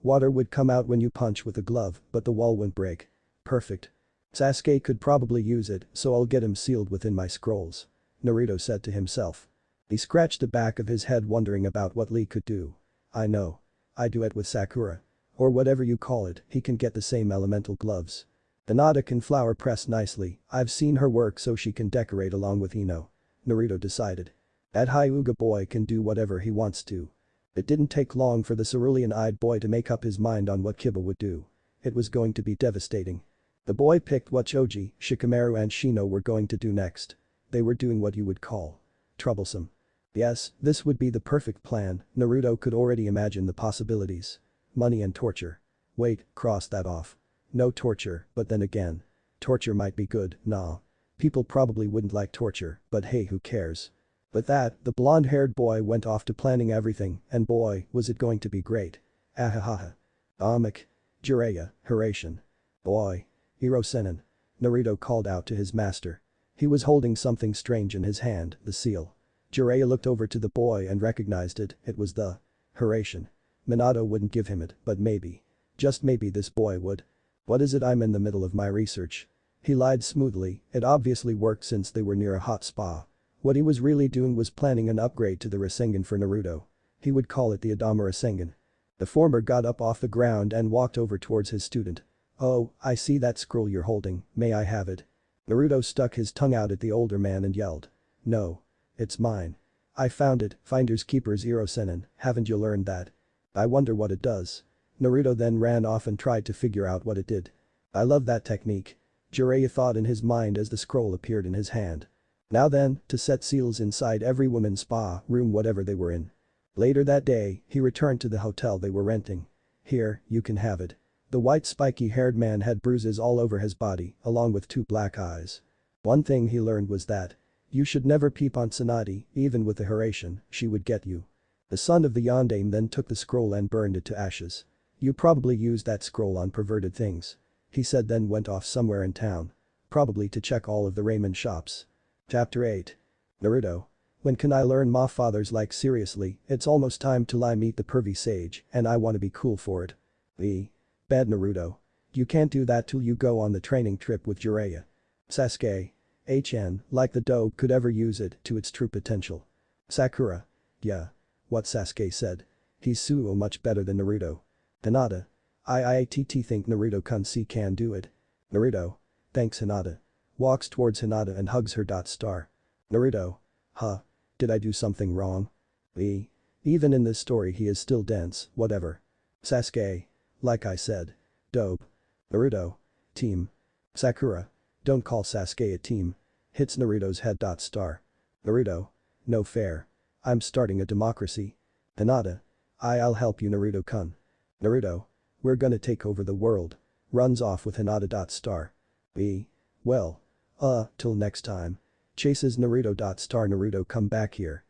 Water would come out when you punch with a glove, but the wall wouldn't break. Perfect. Sasuke could probably use it, so I'll get him sealed within my scrolls. Naruto said to himself. He scratched the back of his head wondering about what Lee could do. I know. I do it with Sakura. Or whatever you call it, he can get the same elemental gloves. Hinata can flower press nicely, I've seen her work so she can decorate along with Ino. Naruto decided. That Hyuga boy can do whatever he wants to. It didn't take long for the cerulean-eyed boy to make up his mind on what Kiba would do. It was going to be devastating. The boy picked what Choji, Shikamaru and Shino were going to do next. They were doing what you would call troublesome. Yes, this would be the perfect plan, Naruto could already imagine the possibilities. Money and torture. Wait, cross that off. No torture, but then again. Torture might be good, nah. People probably wouldn't like torture, but hey who cares. With that, the blonde-haired boy went off to planning everything and boy, was it going to be great. Ahahaha. Amik. Jiraiya, Hiration. Boy. Hirosenin. Naruto called out to his master. He was holding something strange in his hand, the seal. Jiraiya looked over to the boy and recognized it, it was the Hiration. Minato wouldn't give him it, but maybe. Just maybe this boy would. What is it, I'm in the middle of my research. He lied smoothly, it obviously worked since they were near a hot spa. What he was really doing was planning an upgrade to the Rasengan for Naruto. He would call it the Adama Rasengan. The former got up off the ground and walked over towards his student. Oh, I see that scroll you're holding, may I have it? Naruto stuck his tongue out at the older man and yelled. No. It's mine. I found it, finders keepers Hirosenin, haven't you learned that? I wonder what it does. Naruto then ran off and tried to figure out what it did. I love that technique. Jiraiya thought in his mind as the scroll appeared in his hand. Now then, to set seals inside every woman's spa room whatever they were in. Later that day, he returned to the hotel they were renting. Here, you can have it. The white spiky-haired man had bruises all over his body, along with 2 black eyes. One thing he learned was that you should never peep on Tsunade, even with the Hiration, she would get you. The son of the Yondaime then took the scroll and burned it to ashes. You probably used that scroll on perverted things. He said then went off somewhere in town. Probably to check all of the ramen shops. Chapter 8. Naruto. When can I learn my father's like seriously, it's almost time to meet the pervy sage and I wanna be cool for it. Bad Naruto. You can't do that till you go on the training trip with Jiraiya. Sasuke. Like the dope could ever use it to its true potential. Sakura. Yeah. What Sasuke said. He's so much better than Naruto. Hinata. I think Naruto-kun can do it. Naruto. Thanks Hinata. Walks towards Hinata and hugs her. Naruto. Huh. Did I do something wrong? Even in this story he is still dense, whatever. Sasuke. Like I said. Dope. Naruto. Team. Sakura. Don't call Sasuke a team. Hits Naruto's head. Naruto. No fair. I'm starting a democracy. Hinata. I'll help you Naruto-kun. Naruto. We're gonna take over the world. Runs off with Hinata. Well. Till next time. Chases Naruto. Naruto come back here.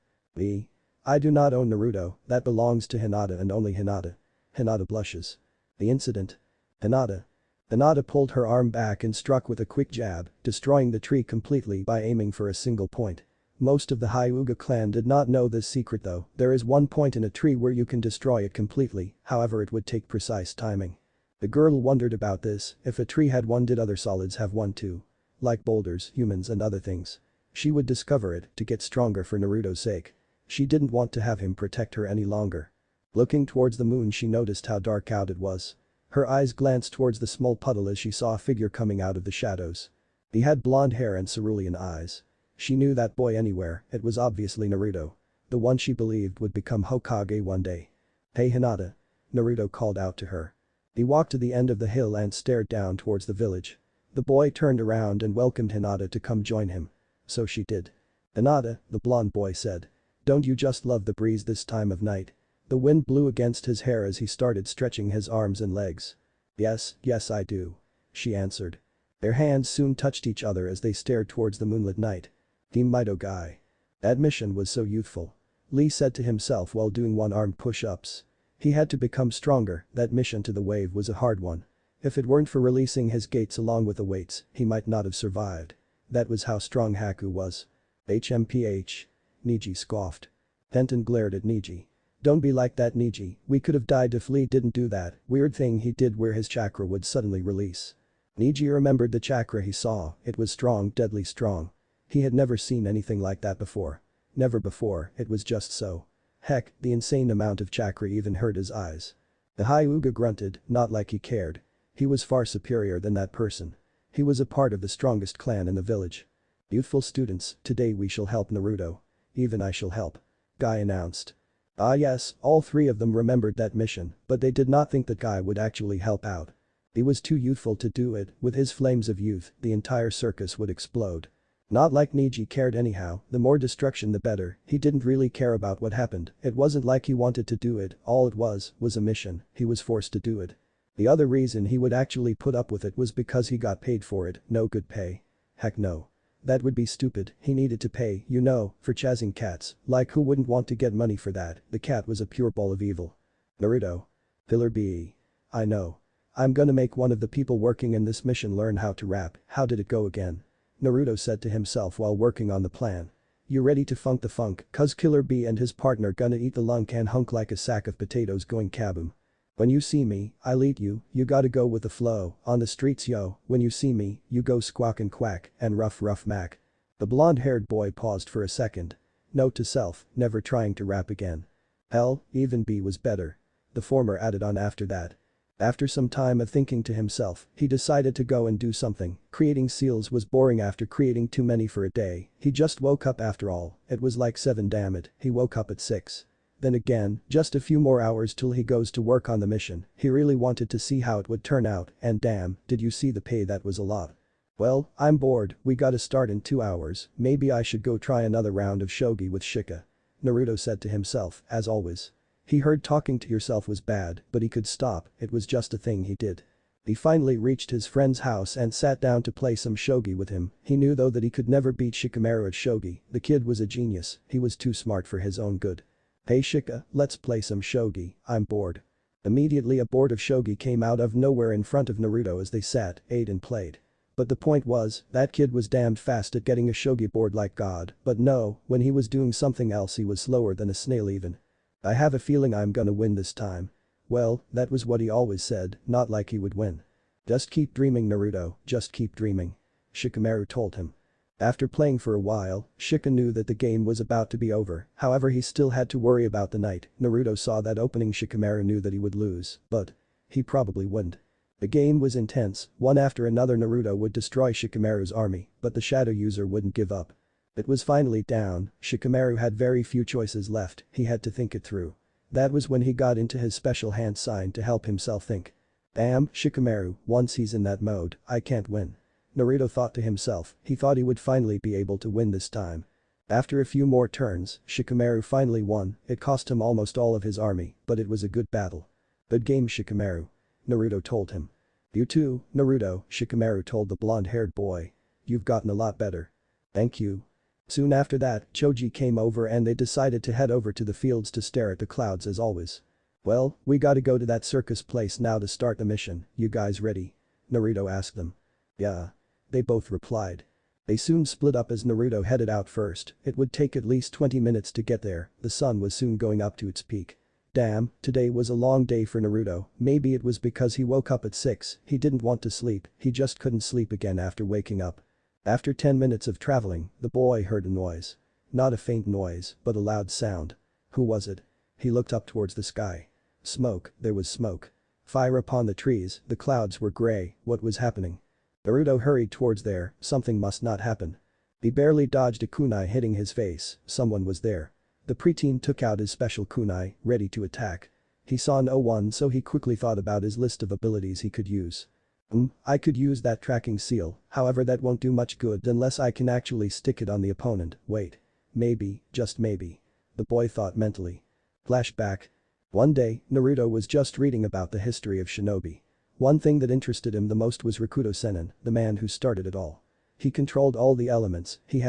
I do not own Naruto, that belongs to Hinata and only Hinata. Hinata blushes. The incident. Hinata. Hinata pulled her arm back and struck with a quick jab, destroying the tree completely by aiming for a single point. Most of the Hyuga clan did not know this secret though, there is one point in a tree where you can destroy it completely, however it would take precise timing. The girl wondered about this, if a tree had one did other solids have one too? Like boulders, humans and other things. She would discover it to get stronger for Naruto's sake. She didn't want to have him protect her any longer. Looking towards the moon, she noticed how dark out it was. Her eyes glanced towards the small puddle as she saw a figure coming out of the shadows. He had blonde hair and cerulean eyes. She knew that boy anywhere, it was obviously Naruto. The one she believed would become Hokage one day. "Hey Hinata." Naruto called out to her. He walked to the end of the hill and stared down towards the village. The boy turned around and welcomed Hinata to come join him. So she did. "Hinata," the blonde boy said. "Don't you just love the breeze this time of night?" The wind blew against his hair as he started stretching his arms and legs. "Yes, yes I do," she answered. Their hands soon touched each other as they stared towards the moonlit night. Team Mito guy. That mission was so youthful. Lee said to himself while doing one-armed push-ups. He had to become stronger, that mission to the wave was a hard one. If it weren't for releasing his gates along with the weights, he might not have survived. That was how strong Haku was. HMPH. Neji scoffed. Tenten glared at Neji. "Don't be like that Neji, we could have died if Lee didn't do that weird thing he did where his chakra would suddenly release." Neji remembered the chakra he saw, it was strong, deadly strong. He had never seen anything like that before. Never before, it was just so. Heck, the insane amount of chakra even hurt his eyes. The Hyuga grunted, not like he cared. He was far superior than that person. He was a part of the strongest clan in the village. "Youthful students, today we shall help Naruto. Even I shall help," Guy announced. Ah yes, all three of them remembered that mission, but they did not think that Guy would actually help out. He was too youthful to do it, with his flames of youth, the entire circus would explode. Not like Neji cared anyhow, the more destruction the better, he didn't really care about what happened, it wasn't like he wanted to do it, all it was a mission, he was forced to do it. The other reason he would actually put up with it was because he got paid for it, no good pay. Heck no. That would be stupid, he needed to pay, you know, for chasing cats, like who wouldn't want to get money for that, the cat was a pure ball of evil. Naruto. Pillar B. I know. I'm gonna make one of the people working in this mission learn how to rap, how did it go again? Naruto said to himself while working on the plan. You ready to funk the funk, cause Killer B and his partner gonna eat the lunk and hunk like a sack of potatoes going kaboom. When you see me, I'll eat you, you gotta go with the flow, on the streets yo, when you see me, you go squawk and quack, and rough mac. The blonde-haired boy paused for a second. Note to self, never trying to rap again. Hell, even B was better. The former added on after that. After some time of thinking to himself, he decided to go and do something, creating seals was boring after creating too many for a day, he just woke up after all, it was like 7 damn it, he woke up at 6. Then again, just a few more hours till he goes to work on the mission, he really wanted to see how it would turn out, and damn, did you see the pay, that was a lot. Well, I'm bored, we gotta start in 2 hours, maybe I should go try another round of shogi with Shika. Naruto said to himself, as always. He heard talking to yourself was bad, but he could stop, it was just a thing he did. He finally reached his friend's house and sat down to play some shogi with him, he knew though that he could never beat Shikamaru at shogi, the kid was a genius, he was too smart for his own good. Hey Shika, let's play some shogi, I'm bored. Immediately a board of shogi came out of nowhere in front of Naruto as they sat, ate and played. But the point was, that kid was damned fast at getting a shogi board like God, but no, when he was doing something else he was slower than a snail even. I have a feeling I'm gonna win this time. Well, that was what he always said, not like he would win. Just keep dreaming Naruto, just keep dreaming. Shikamaru told him. After playing for a while, Shika knew that the game was about to be over, however he still had to worry about the night, Naruto saw that opening Shikamaru knew that he would lose, but he probably wouldn't. The game was intense, one after another Naruto would destroy Shikamaru's army, but the shadow user wouldn't give up. It was finally down, Shikamaru had very few choices left, he had to think it through. That was when he got into his special hand sign to help himself think. Damn, Shikamaru, once he's in that mode, I can't win. Naruto thought to himself, he thought he would finally be able to win this time. After a few more turns, Shikamaru finally won, it cost him almost all of his army, but it was a good battle. Good game Shikamaru. Naruto told him. You too, Naruto, Shikamaru told the blonde-haired boy. You've gotten a lot better. Thank you. Soon after that, Choji came over and they decided to head over to the fields to stare at the clouds as always. Well, we gotta go to that circus place now to start the mission, you guys ready? Naruto asked them. Yeah. They both replied. They soon split up as Naruto headed out first, it would take at least 20 minutes to get there, the sun was soon going up to its peak. Damn, today was a long day for Naruto, maybe it was because he woke up at 6, he didn't want to sleep, he just couldn't sleep again after waking up. After 10 minutes of traveling, the boy heard a noise. Not a faint noise, but a loud sound. Who was it? He looked up towards the sky. Smoke, there was smoke. Fire upon the trees, the clouds were gray, what was happening? Naruto hurried towards there, something must not happen. He barely dodged a kunai hitting his face, someone was there. The preteen took out his special kunai, ready to attack. He saw no one so he quickly thought about his list of abilities he could use. I could use that tracking seal, however that won't do much good unless I can actually stick it on the opponent, wait. Maybe, just maybe. The boy thought mentally. Flashback. One day, Naruto was just reading about the history of shinobi. One thing that interested him the most was Rakuto Sennin, the man who started it all. He controlled all the elements, he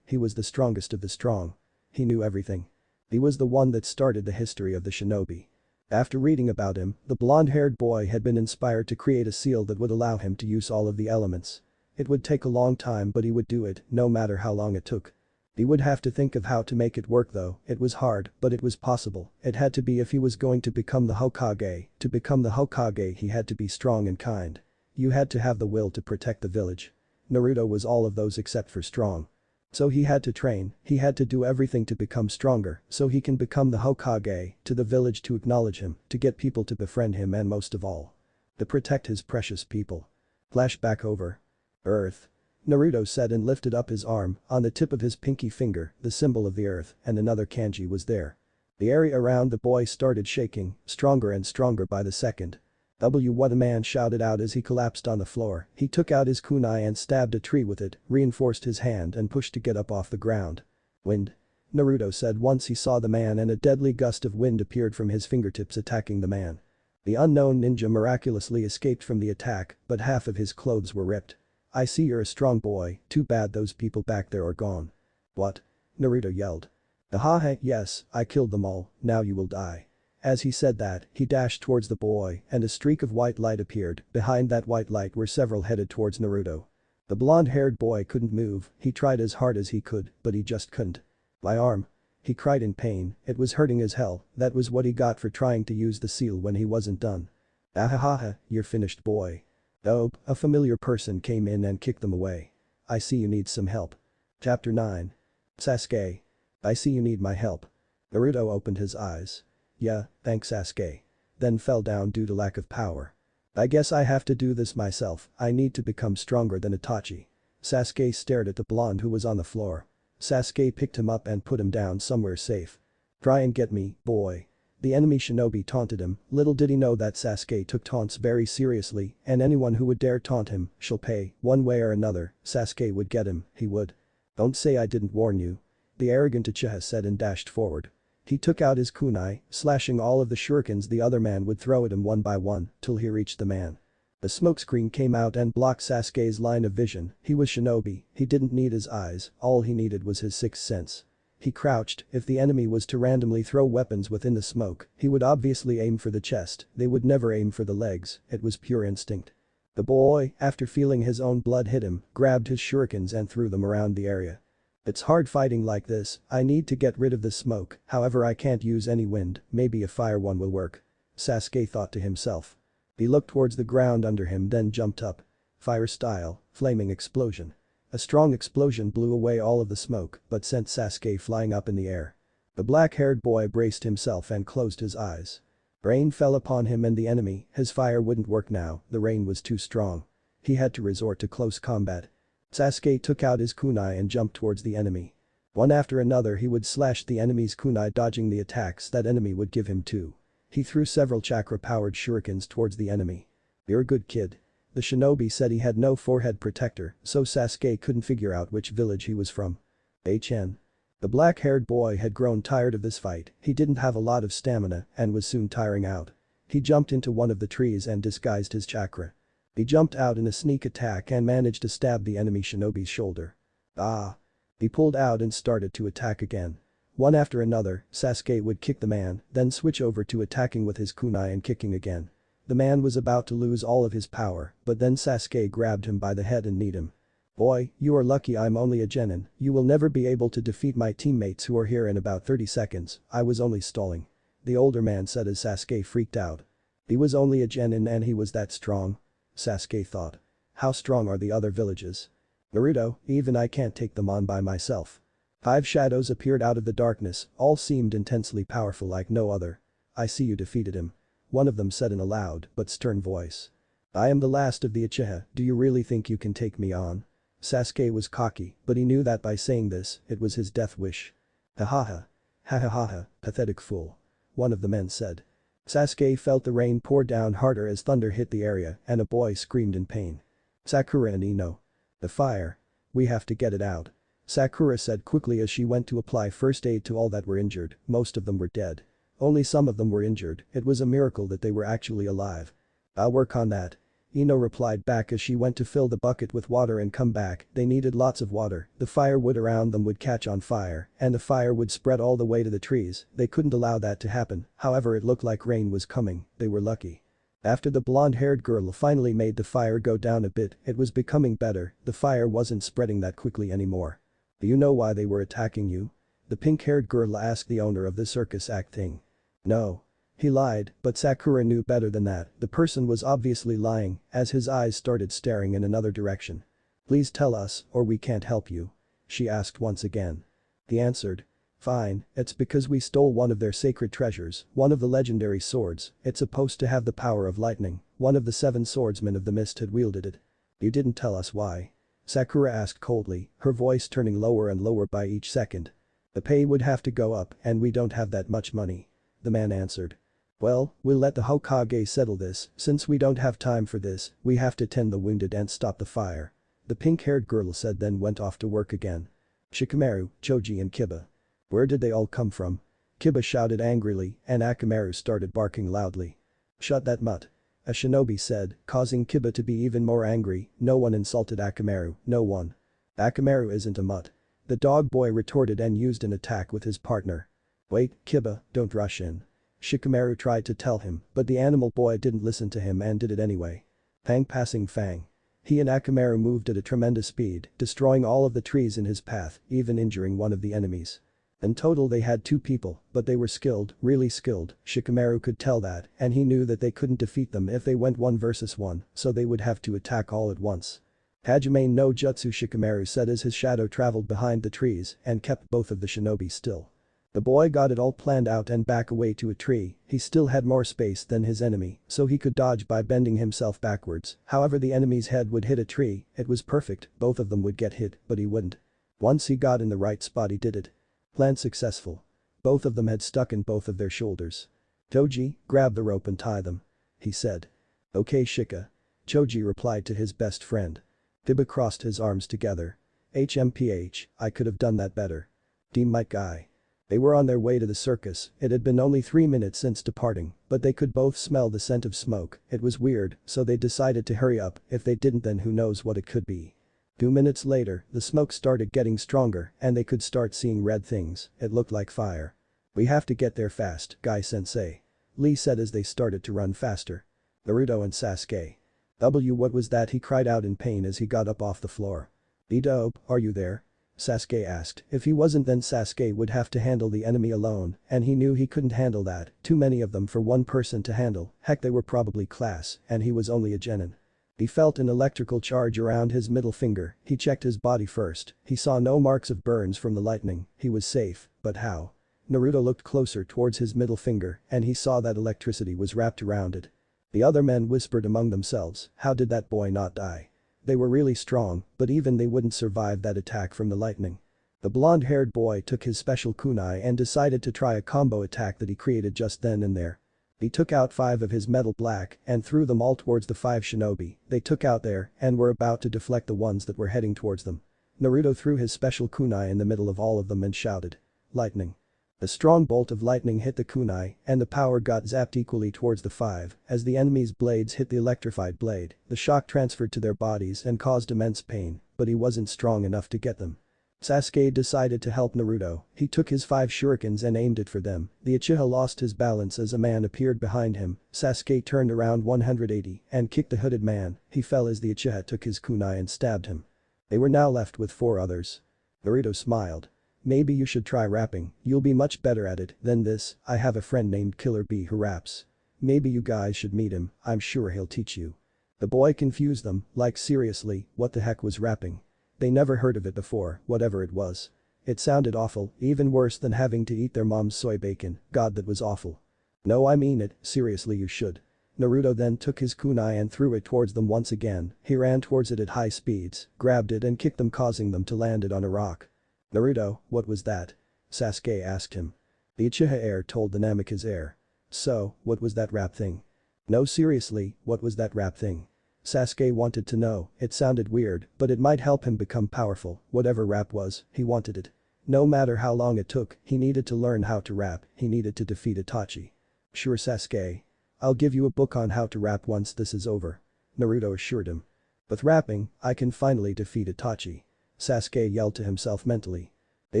was the strongest of the strong. He knew everything. He was the one that started the history of the shinobi. After reading about him, the blonde-haired boy had been inspired to create a seal that would allow him to use all of the elements. It would take a long time but he would do it, no matter how long it took. He would have to think of how to make it work though, it was hard, but it was possible, it had to be if he was going to become the Hokage. To become the Hokage he had to be strong and kind. You had to have the will to protect the village. Naruto was all of those except for strong. So he had to train, he had to do everything to become stronger so he can become the Hokage, to the village to acknowledge him, to get people to befriend him and most of all, to protect his precious people. Flashback over. Earth. Naruto said and lifted up his arm, on the tip of his pinky finger, the symbol of the earth, and another kanji was there. The area around the boy started shaking, stronger and stronger by the second. What a man shouted out as he collapsed on the floor, he took out his kunai and stabbed a tree with it, reinforced his hand and pushed to get up off the ground. Wind. Naruto said once he saw the man and a deadly gust of wind appeared from his fingertips attacking the man. The unknown ninja miraculously escaped from the attack, but half of his clothes were ripped. I see you're a strong boy, too bad those people back there are gone. What? Naruto yelled. Ahaha, yes, I killed them all, now you will die. As he said that, he dashed towards the boy and a streak of white light appeared, behind that white light were several headed towards Naruto. The blonde-haired boy couldn't move, he tried as hard as he could, but he just couldn't. My arm. He cried in pain, it was hurting as hell, that was what he got for trying to use the seal when he wasn't done. Ahaha, you're finished boy. Oh, a familiar person came in and kicked them away. I see you need some help. Chapter 9. Sasuke. I see you need my help. Naruto opened his eyes. Yeah, thanks Sasuke. Then fell down due to lack of power. I guess I have to do this myself, I need to become stronger than Itachi. Sasuke stared at the blonde who was on the floor. Sasuke picked him up and put him down somewhere safe. Try and get me, boy. The enemy shinobi taunted him, little did he know that Sasuke took taunts very seriously and anyone who would dare taunt him, shall pay, one way or another, Sasuke would get him, he would. Don't say I didn't warn you. The arrogant Uchiha said and dashed forward. He took out his kunai, slashing all of the shurikens the other man would throw at him one by one, till he reached the man. A smokescreen came out and blocked Sasuke's line of vision, he was shinobi, he didn't need his eyes, all he needed was his sixth sense. He crouched, if the enemy was to randomly throw weapons within the smoke, he would obviously aim for the chest, they would never aim for the legs, it was pure instinct. The boy, after feeling his own blood hit him, grabbed his shurikens and threw them around the area. It's hard fighting like this, I need to get rid of the smoke, however I can't use any wind, maybe a fire one will work. Sasuke thought to himself. He looked towards the ground under him then jumped up. Fire style, flaming explosion. A strong explosion blew away all of the smoke but sent Sasuke flying up in the air. The black-haired boy braced himself and closed his eyes. Rain fell upon him and the enemy, his fire wouldn't work now, the rain was too strong. He had to resort to close combat. Sasuke took out his kunai and jumped towards the enemy. One after another he would slash the enemy's kunai dodging the attacks that enemy would give him too. He threw several chakra-powered shurikens towards the enemy. You're a good kid. The shinobi said he had no forehead protector, so Sasuke couldn't figure out which village he was from. HN. The black-haired boy had grown tired of this fight, he didn't have a lot of stamina and was soon tiring out. He jumped into one of the trees and disguised his chakra. He jumped out in a sneak attack and managed to stab the enemy shinobi's shoulder. Ah. He pulled out and started to attack again. One after another, Sasuke would kick the man, then switch over to attacking with his kunai and kicking again. The man was about to lose all of his power, but then Sasuke grabbed him by the head and kneed him. Boy, you are lucky I'm only a genin, you will never be able to defeat my teammates who are here in about 30 seconds, I was only stalling. The older man said as Sasuke freaked out. He was only a genin and he was that strong? Sasuke thought. How strong are the other villages? Naruto, even I can't take them on by myself. 5 shadows appeared out of the darkness, all seemed intensely powerful like no other. I see you defeated him. One of them said in a loud but stern voice. I am the last of the Uchiha, do you really think you can take me on? Sasuke was cocky, but he knew that by saying this, it was his death wish. Ha ha ha. Ha ha ha ha, pathetic fool. One of the men said. Sasuke felt the rain pour down harder as thunder hit the area and a boy screamed in pain. Sakura and Ino. The fire. We have to get it out. Sakura said quickly as she went to apply first aid to all that were injured, most of them were dead. Only some of them were injured, it was a miracle that they were actually alive. I'll work on that. Ino replied back as she went to fill the bucket with water and come back, they needed lots of water, the firewood around them would catch on fire, and the fire would spread all the way to the trees, they couldn't allow that to happen, however it looked like rain was coming, they were lucky. After the blonde-haired girl finally made the fire go down a bit, it was becoming better, the fire wasn't spreading that quickly anymore. Do you know why they were attacking you? The pink-haired girl asked the owner of the circus act thing. No. He lied, but Sakura knew better than that, the person was obviously lying, as his eyes started staring in another direction. Please tell us, or we can't help you. She asked once again. He answered. Fine, it's because we stole one of their sacred treasures, one of the legendary swords, it's supposed to have the power of lightning, one of the 7 swordsmen of the mist had wielded it. You didn't tell us why. Sakura asked coldly, her voice turning lower and lower by each second. The pay would have to go up and we don't have that much money. The man answered. Well, we'll let the Hokage settle this, since we don't have time for this, we have to tend the wounded and stop the fire. The pink-haired girl said then went off to work again. Shikamaru, Choji and Kiba. Where did they all come from? Kiba shouted angrily and Akamaru started barking loudly. Shut that mutt. A shinobi said, causing Kiba to be even more angry, no one insulted Akamaru, no one. Akamaru isn't a mutt. The dog boy retorted and used an attack with his partner. Wait, Kiba, don't rush in. Shikamaru tried to tell him, but the animal boy didn't listen to him and did it anyway. Fang passing Fang. He and Akamaru moved at a tremendous speed, destroying all of the trees in his path, even injuring one of the enemies. In total they had 2 people, but they were skilled, really skilled, Shikamaru could tell that, and he knew that they couldn't defeat them if they went 1 versus 1, so they would have to attack all at once. Hajime no Jutsu Shikamaru said as his shadow traveled behind the trees and kept both of the shinobi still. The boy got it all planned out and back away to a tree, he still had more space than his enemy, so he could dodge by bending himself backwards, however the enemy's head would hit a tree, it was perfect, both of them would get hit, but he wouldn't. Once he got in the right spot he did it. Plan successful. Both of them had stuck in both of their shoulders. Toji, grab the rope and tie them. He said. Okay Shika. Choji replied to his best friend. Kiba crossed his arms together. HMPH, I could have done that better. Team Mike guy. They were on their way to the circus, it had been only 3 minutes since departing, but they could both smell the scent of smoke, it was weird, so they decided to hurry up, if they didn't then who knows what it could be. 2 minutes later, the smoke started getting stronger and they could start seeing red things, it looked like fire. We have to get there fast, Guy-sensei. Lee said as they started to run faster. Naruto and Sasuke. What was that he cried out in pain as he got up off the floor. D-Dope, are you there? Sasuke asked, if he wasn't then Sasuke would have to handle the enemy alone, and he knew he couldn't handle that, too many of them for one person to handle, heck they were probably class, and he was only a genin. He felt an electrical charge around his middle finger, he checked his body first, he saw no marks of burns from the lightning, he was safe, but how? Naruto looked closer towards his middle finger and he saw that electricity was wrapped around it. The other men whispered among themselves, how did that boy not die? They were really strong, but even they wouldn't survive that attack from the lightning. The blonde-haired boy took his special kunai and decided to try a combo attack that he created just then and there. He took out 5 of his metal black and threw them all towards the 5 shinobi they took out there and were about to deflect the ones that were heading towards them. Naruto threw his special kunai in the middle of all of them and shouted. Lightning. A strong bolt of lightning hit the kunai and the power got zapped equally towards the 5 as the enemy's blades hit the electrified blade, the shock transferred to their bodies and caused immense pain, but he wasn't strong enough to get them. Sasuke decided to help Naruto, he took his 5 shurikens and aimed it for them, the Uchiha lost his balance as a man appeared behind him, Sasuke turned around 180 and kicked the hooded man, he fell as the Uchiha took his kunai and stabbed him. They were now left with 4 others. Naruto smiled. Maybe you should try rapping, you'll be much better at it than this, I have a friend named Killer B who raps. Maybe you guys should meet him, I'm sure he'll teach you. The boy confused them, like seriously, what the heck was rapping? They never heard of it before, whatever it was. It sounded awful, even worse than having to eat their mom's soy bacon. God, that was awful. No, I mean it, seriously, you should. Naruto then took his kunai and threw it towards them once again. He ran towards it at high speeds, grabbed it and kicked them, causing them to land it on a rock. Naruto, what was that? Sasuke asked him. The Uchiha heir told the Namikaze heir. So, what was that rap thing? No, seriously, what was that rap thing? Sasuke wanted to know. It sounded weird, but it might help him become powerful. Whatever rap was, he wanted it. No matter how long it took, he needed to learn how to rap. He needed to defeat Itachi. Sure, Sasuke. I'll give you a book on how to rap once this is over. Naruto assured him. With rapping, I can finally defeat Itachi. Sasuke yelled to himself mentally. They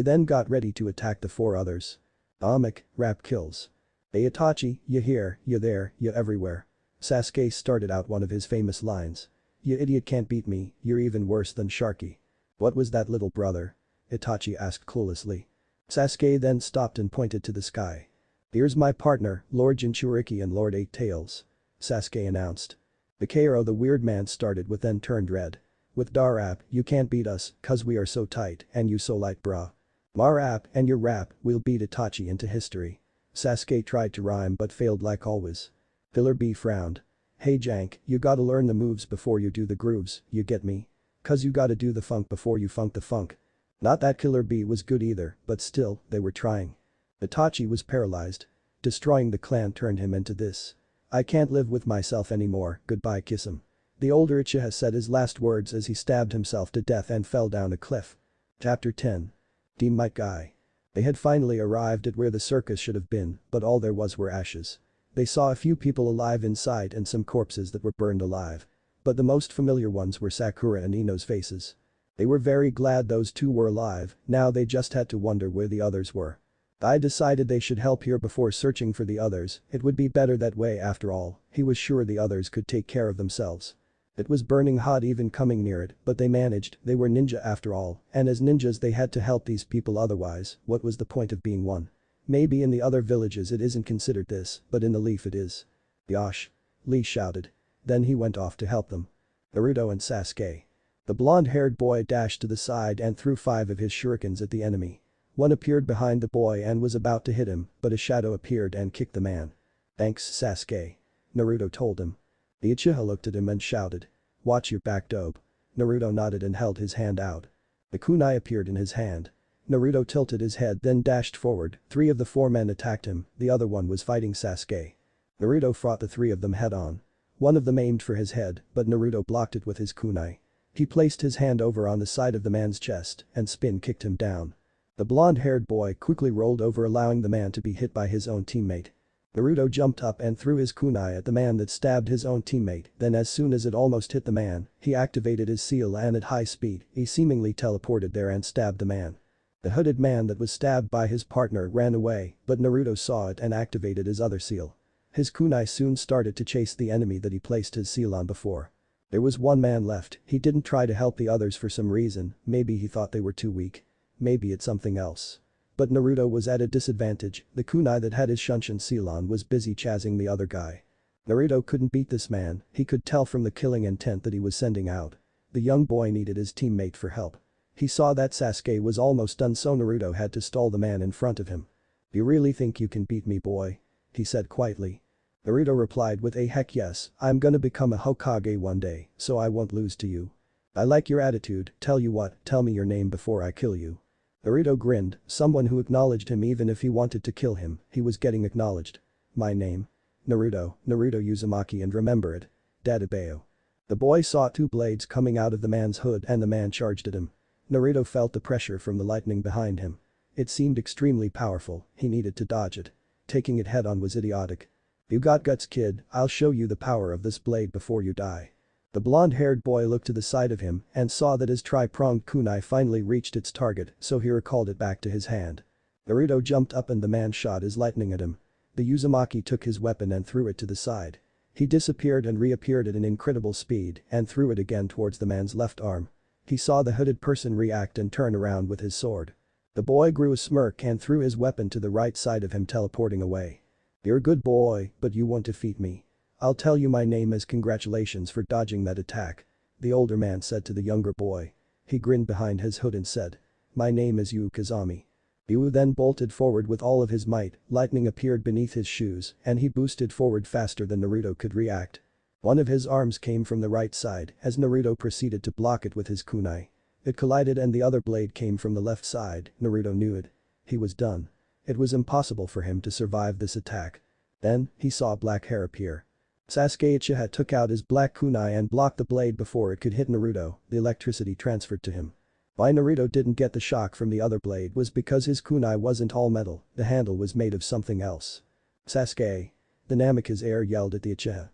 then got ready to attack the four others. Amak, rap kills. Hey Itachi, you here, you there, you everywhere. Sasuke started out one of his famous lines. You idiot, can't beat me, you're even worse than Sharky. What was that, little brother? Itachi asked cluelessly. Sasuke then stopped and pointed to the sky. Here's my partner, Lord Jinchuriki and Lord Eight Tails. Sasuke announced. Bakero, the weird man, started with, then turned red. With Darap, you can't beat us, cause we are so tight and you so light, brah. Marap and your rap, we'll beat Itachi into history. Sasuke tried to rhyme but failed like always. Pillar B frowned. Hey Jank, you gotta learn the moves before you do the grooves, you get me? Cause you gotta do the funk before you funk the funk. Not that Killer B was good either, but still, they were trying. Itachi was paralyzed. Destroying the clan turned him into this. I can't live with myself anymore, goodbye, kiss him. The older Uchiha said his last words as he stabbed himself to death and fell down a cliff. Chapter 10. Team Might Guy. They had finally arrived at where the circus should have been, but all there was were ashes. They saw a few people alive inside and some corpses that were burned alive. But the most familiar ones were Sakura and Ino's faces. They were very glad those two were alive, now they just had to wonder where the others were. I decided they should help here before searching for the others, it would be better that way after all, he was sure the others could take care of themselves. It was burning hot even coming near it, but they managed, they were ninja after all, and as ninjas they had to help these people, otherwise, what was the point of being one? Maybe in the other villages it isn't considered this, but in the Leaf it is. Yosh! Lee shouted. Then he went off to help them. Naruto and Sasuke. The blonde-haired boy dashed to the side and threw 5 of his shurikens at the enemy. One appeared behind the boy and was about to hit him, but a shadow appeared and kicked the man. Thanks, Sasuke. Naruto told him. The Uchiha looked at him and shouted. Watch your back, dope. Naruto nodded and held his hand out. The kunai appeared in his hand. Naruto tilted his head then dashed forward, 3 of the 4 men attacked him, the other one was fighting Sasuke. Naruto fought the 3 of them head-on. One of them aimed for his head, but Naruto blocked it with his kunai. He placed his hand over on the side of the man's chest and spin kicked him down. The blonde-haired boy quickly rolled over, allowing the man to be hit by his own teammate. Naruto jumped up and threw his kunai at the man that stabbed his own teammate, then as soon as it almost hit the man, he activated his seal and at high speed, he seemingly teleported there and stabbed the man. The hooded man that was stabbed by his partner ran away, but Naruto saw it and activated his other seal. His kunai soon started to chase the enemy that he placed his seal on before. There was one man left, he didn't try to help the others for some reason, maybe he thought they were too weak. Maybe it's something else. But Naruto was at a disadvantage, the kunai that had his Shunshin seal on was busy chasing the other guy. Naruto couldn't beat this man, he could tell from the killing intent that he was sending out. The young boy needed his teammate for help. He saw that Sasuke was almost done, so Naruto had to stall the man in front of him. You really think you can beat me, boy? He said quietly. Naruto replied with a heck yes, I'm gonna become a Hokage one day, so I won't lose to you. I like your attitude, tell you what, tell me your name before I kill you. Naruto grinned, someone who acknowledged him even if he wanted to kill him, he was getting acknowledged. My name? Naruto Uzumaki, and remember it. Dadabeo. The boy saw 2 blades coming out of the man's hood and the man charged at him. Naruto felt the pressure from the lightning behind him. It seemed extremely powerful, he needed to dodge it. Taking it head on was idiotic. You got guts, kid, I'll show you the power of this blade before you die. The blonde-haired boy looked to the side of him and saw that his tri-pronged kunai finally reached its target, so he recalled it back to his hand. Naruto jumped up and the man shot his lightning at him. The Uzumaki took his weapon and threw it to the side. He disappeared and reappeared at an incredible speed and threw it again towards the man's left arm. He saw the hooded person react and turn around with his sword. The boy grew a smirk and threw his weapon to the right side of him, teleporting away. You're a good boy, but you won't defeat me. I'll tell you my name as congratulations for dodging that attack. The older man said to the younger boy. He grinned behind his hood and said. My name is Yu Kazami. Yu then bolted forward with all of his might, lightning appeared beneath his shoes and he boosted forward faster than Naruto could react. One of his arms came from the right side as Naruto proceeded to block it with his kunai. It collided and the other blade came from the left side, Naruto knew it. He was done. It was impossible for him to survive this attack. Then, he saw black hair appear. Sasuke Uchiha took out his black kunai and blocked the blade before it could hit Naruto, the electricity transferred to him. Why Naruto didn't get the shock from the other blade was because his kunai wasn't all metal, the handle was made of something else. Sasuke. The Namikaze heir yelled at the Uchiha.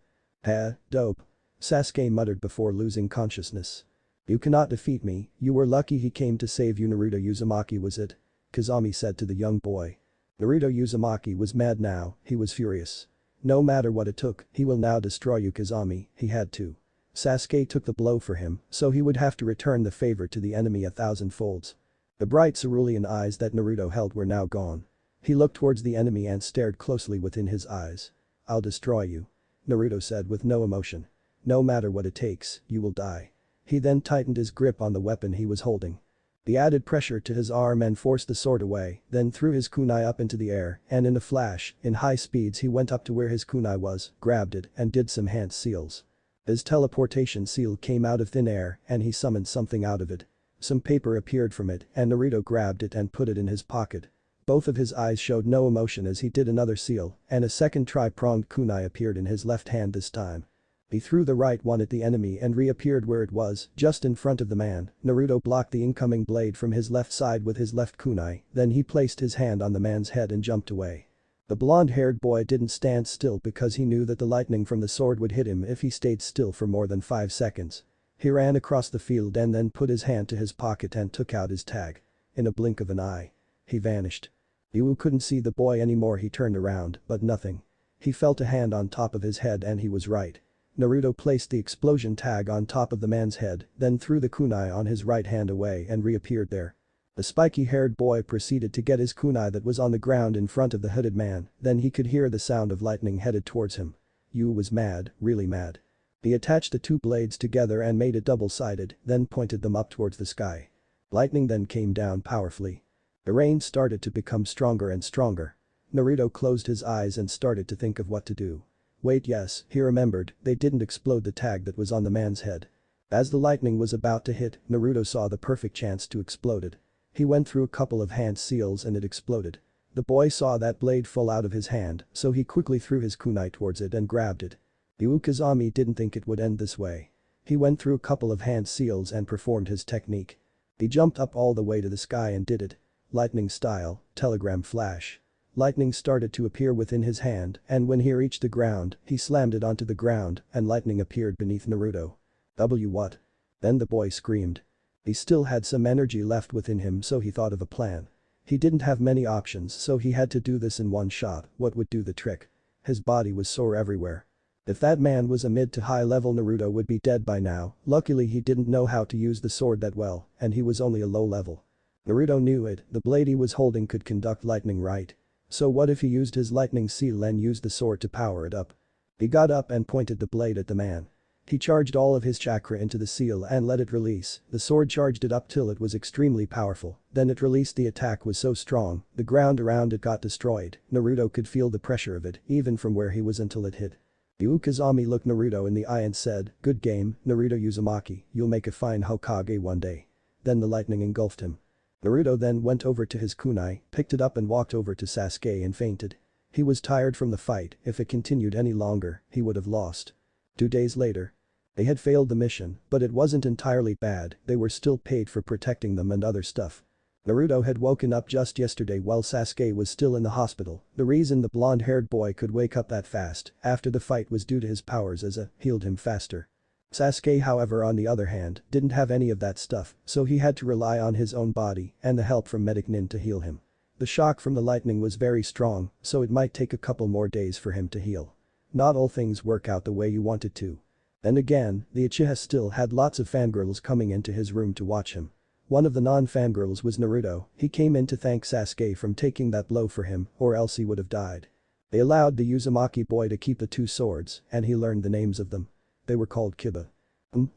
Heh, dope. Sasuke muttered before losing consciousness. You cannot defeat me, you were lucky he came to save you. Naruto Uzumaki was it? Kazami said to the young boy. Naruto Uzumaki was mad now, he was furious. No matter what it took, he will now destroy you Kazami, he had to. Sasuke took the blow for him, so he would have to return the favor to the enemy 1,000 folds. The bright cerulean eyes that Naruto held were now gone. He looked towards the enemy and stared closely within his eyes. I'll destroy you. Naruto said with no emotion. No matter what it takes, you will die. He then tightened his grip on the weapon he was holding. He added pressure to his arm and forced the sword away, then threw his kunai up into the air and in a flash, in high speeds he went up to where his kunai was, grabbed it and did some hand seals. His teleportation seal came out of thin air and he summoned something out of it. Some paper appeared from it and Naruto grabbed it and put it in his pocket. Both of his eyes showed no emotion as he did another seal and a second tri-pronged kunai appeared in his left hand this time. He threw the right one at the enemy and reappeared where it was, just in front of the man. Naruto blocked the incoming blade from his left side with his left kunai, then he placed his hand on the man's head and jumped away. The blonde-haired boy didn't stand still because he knew that the lightning from the sword would hit him if he stayed still for more than 5 seconds. He ran across the field and then put his hand to his pocket and took out his tag. In a blink of an eye. He vanished. Yu couldn't see the boy anymore. He turned around, but nothing. He felt a hand on top of his head and he was right. Naruto placed the explosion tag on top of the man's head, then threw the kunai on his right hand away and reappeared there. The spiky-haired boy proceeded to get his kunai that was on the ground in front of the hooded man, then he could hear the sound of lightning headed towards him. Yu was mad, really mad. He attached the two blades together and made it double-sided, then pointed them up towards the sky. Lightning then came down powerfully. The rain started to become stronger and stronger. Naruto closed his eyes and started to think of what to do. Wait, yes, he remembered, they didn't explode the tag that was on the man's head. As the lightning was about to hit, Naruto saw the perfect chance to explode it. He went through a couple of hand seals and it exploded. The boy saw that blade fall out of his hand, so he quickly threw his kunai towards it and grabbed it. Yu Kazami didn't think it would end this way. He went through a couple of hand seals and performed his technique. He jumped up all the way to the sky and did it. Lightning style, telegram flash. Lightning started to appear within his hand and when he reached the ground, he slammed it onto the ground and lightning appeared beneath Naruto. What? Then the boy screamed. He still had some energy left within him so he thought of a plan. He didn't have many options so he had to do this in one shot. What would do the trick? His body was sore everywhere. If that man was a mid to high level Naruto would be dead by now, luckily he didn't know how to use the sword that well and he was only a low level. Naruto knew it, the blade he was holding could conduct lightning right. So what if he used his lightning seal and used the sword to power it up? He got up and pointed the blade at the man. He charged all of his chakra into the seal and let it release, the sword charged it up till it was extremely powerful, then it released. The attack was so strong, the ground around it got destroyed, Naruto could feel the pressure of it even from where he was until it hit. Yu Kazami looked Naruto in the eye and said, "Good game, Naruto Uzumaki, you'll make a fine Hokage one day." Then the lightning engulfed him. Naruto then went over to his kunai, picked it up and walked over to Sasuke and fainted. He was tired from the fight, if it continued any longer, he would have lost. 2 days later. They had failed the mission, but it wasn't entirely bad, they were still paid for protecting them and other stuff. Naruto had woken up just yesterday while Sasuke was still in the hospital. The reason the blonde-haired boy could wake up that fast after the fight was due to his powers as a healed him faster. Sasuke however on the other hand didn't have any of that stuff so he had to rely on his own body and the help from Medic Nin to heal him. The shock from the lightning was very strong so it might take a couple more days for him to heal. Not all things work out the way you want it to. Then again, the Uchiha still had lots of fangirls coming into his room to watch him. One of the non-fangirls was Naruto, he came in to thank Sasuke from taking that blow for him or else he would have died. They allowed the Uzumaki boy to keep the 2 swords and he learned the names of them. They were called Kiba.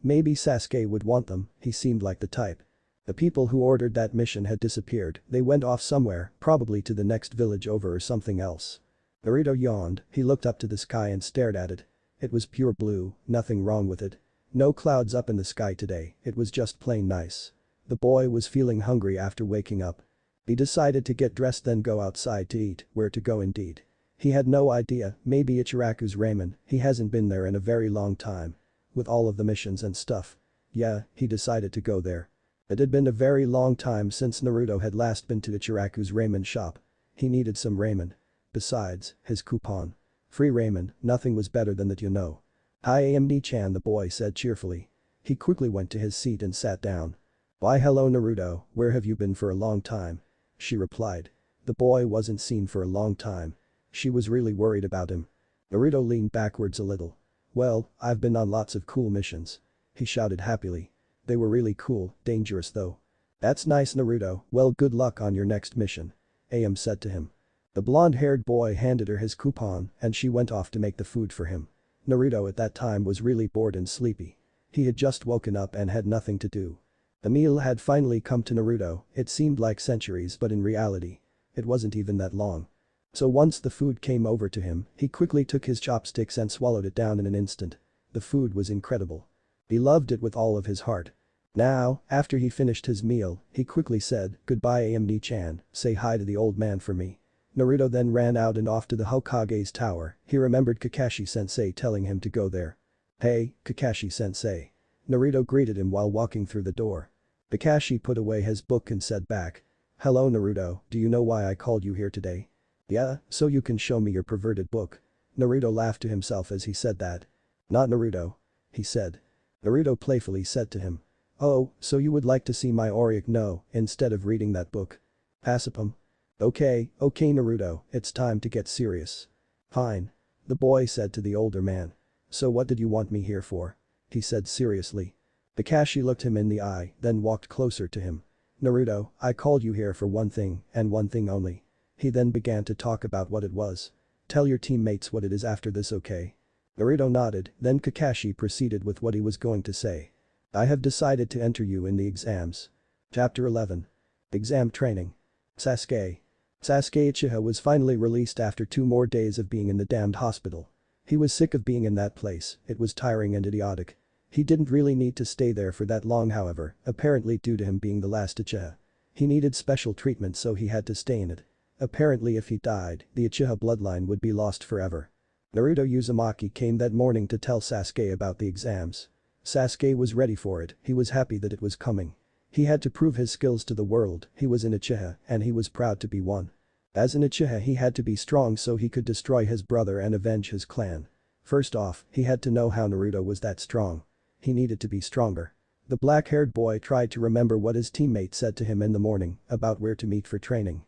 Maybe Sasuke would want them, he seemed like the type. The people who ordered that mission had disappeared, they went off somewhere, probably to the next village over or something else. Naruto yawned, he looked up to the sky and stared at it. It was pure blue, nothing wrong with it. No clouds up in the sky today, it was just plain nice. The boy was feeling hungry after waking up. He decided to get dressed then go outside to eat, where to go indeed. He had no idea, maybe Ichiraku's ramen, he hasn't been there in a very long time. With all of the missions and stuff. Yeah, he decided to go there. It had been a very long time since Naruto had last been to Ichiraku's ramen shop. He needed some ramen. Besides, his coupon. Free ramen, nothing was better than that you know. "I am Ni-chan," the boy said cheerfully. He quickly went to his seat and sat down. "Why hello Naruto, where have you been for a long time?" she replied. The boy wasn't seen for a long time. She was really worried about him. Naruto leaned backwards a little. "Well, I've been on lots of cool missions." He shouted happily. "They were really cool, dangerous though." "That's nice Naruto, well good luck on your next mission," Am said to him. The blonde-haired boy handed her his coupon and she went off to make the food for him. Naruto at that time was really bored and sleepy. He had just woken up and had nothing to do. The meal had finally come to Naruto, it seemed like centuries but in reality, it wasn't even that long. So once the food came over to him, he quickly took his chopsticks and swallowed it down in an instant. The food was incredible. He loved it with all of his heart. Now, after he finished his meal, he quickly said, "Goodbye Am-ni-chan, say hi to the old man for me." Naruto then ran out and off to the Hokage's tower, he remembered Kakashi-sensei telling him to go there. "Hey, Kakashi-sensei." Naruto greeted him while walking through the door. Kakashi put away his book and said back. "Hello Naruto, do you know why I called you here today?" "Yeah, so you can show me your perverted book." Naruto laughed to himself as he said that. "Not Naruto," he said. Naruto playfully said to him. "Oh, so you would like to see my Oric no, instead of reading that book?" "Passipum." Okay Naruto, it's time to get serious." "Fine." The boy said to the older man. "So what did you want me here for?" he said seriously. Kakashi looked him in the eye, then walked closer to him. "Naruto, I called you here for one thing, and one thing only." He then began to talk about what it was. "Tell your teammates what it is after this, okay?" Naruto nodded, then Kakashi proceeded with what he was going to say. "I have decided to enter you in the exams." Chapter 11. Exam Training. Sasuke Uchiha was finally released after 2 more days of being in the damned hospital. He was sick of being in that place, it was tiring and idiotic. He didn't really need to stay there for that long however, apparently due to him being the last Uchiha. He needed special treatment so he had to stay in it. Apparently if he died, the Uchiha bloodline would be lost forever. Naruto Uzumaki came that morning to tell Sasuke about the exams. Sasuke was ready for it, he was happy that it was coming. He had to prove his skills to the world, he was an Uchiha and he was proud to be one. As an Uchiha he had to be strong so he could destroy his brother and avenge his clan. First off, he had to know how Naruto was that strong. He needed to be stronger. The black-haired boy tried to remember what his teammate said to him in the morning about where to meet for training.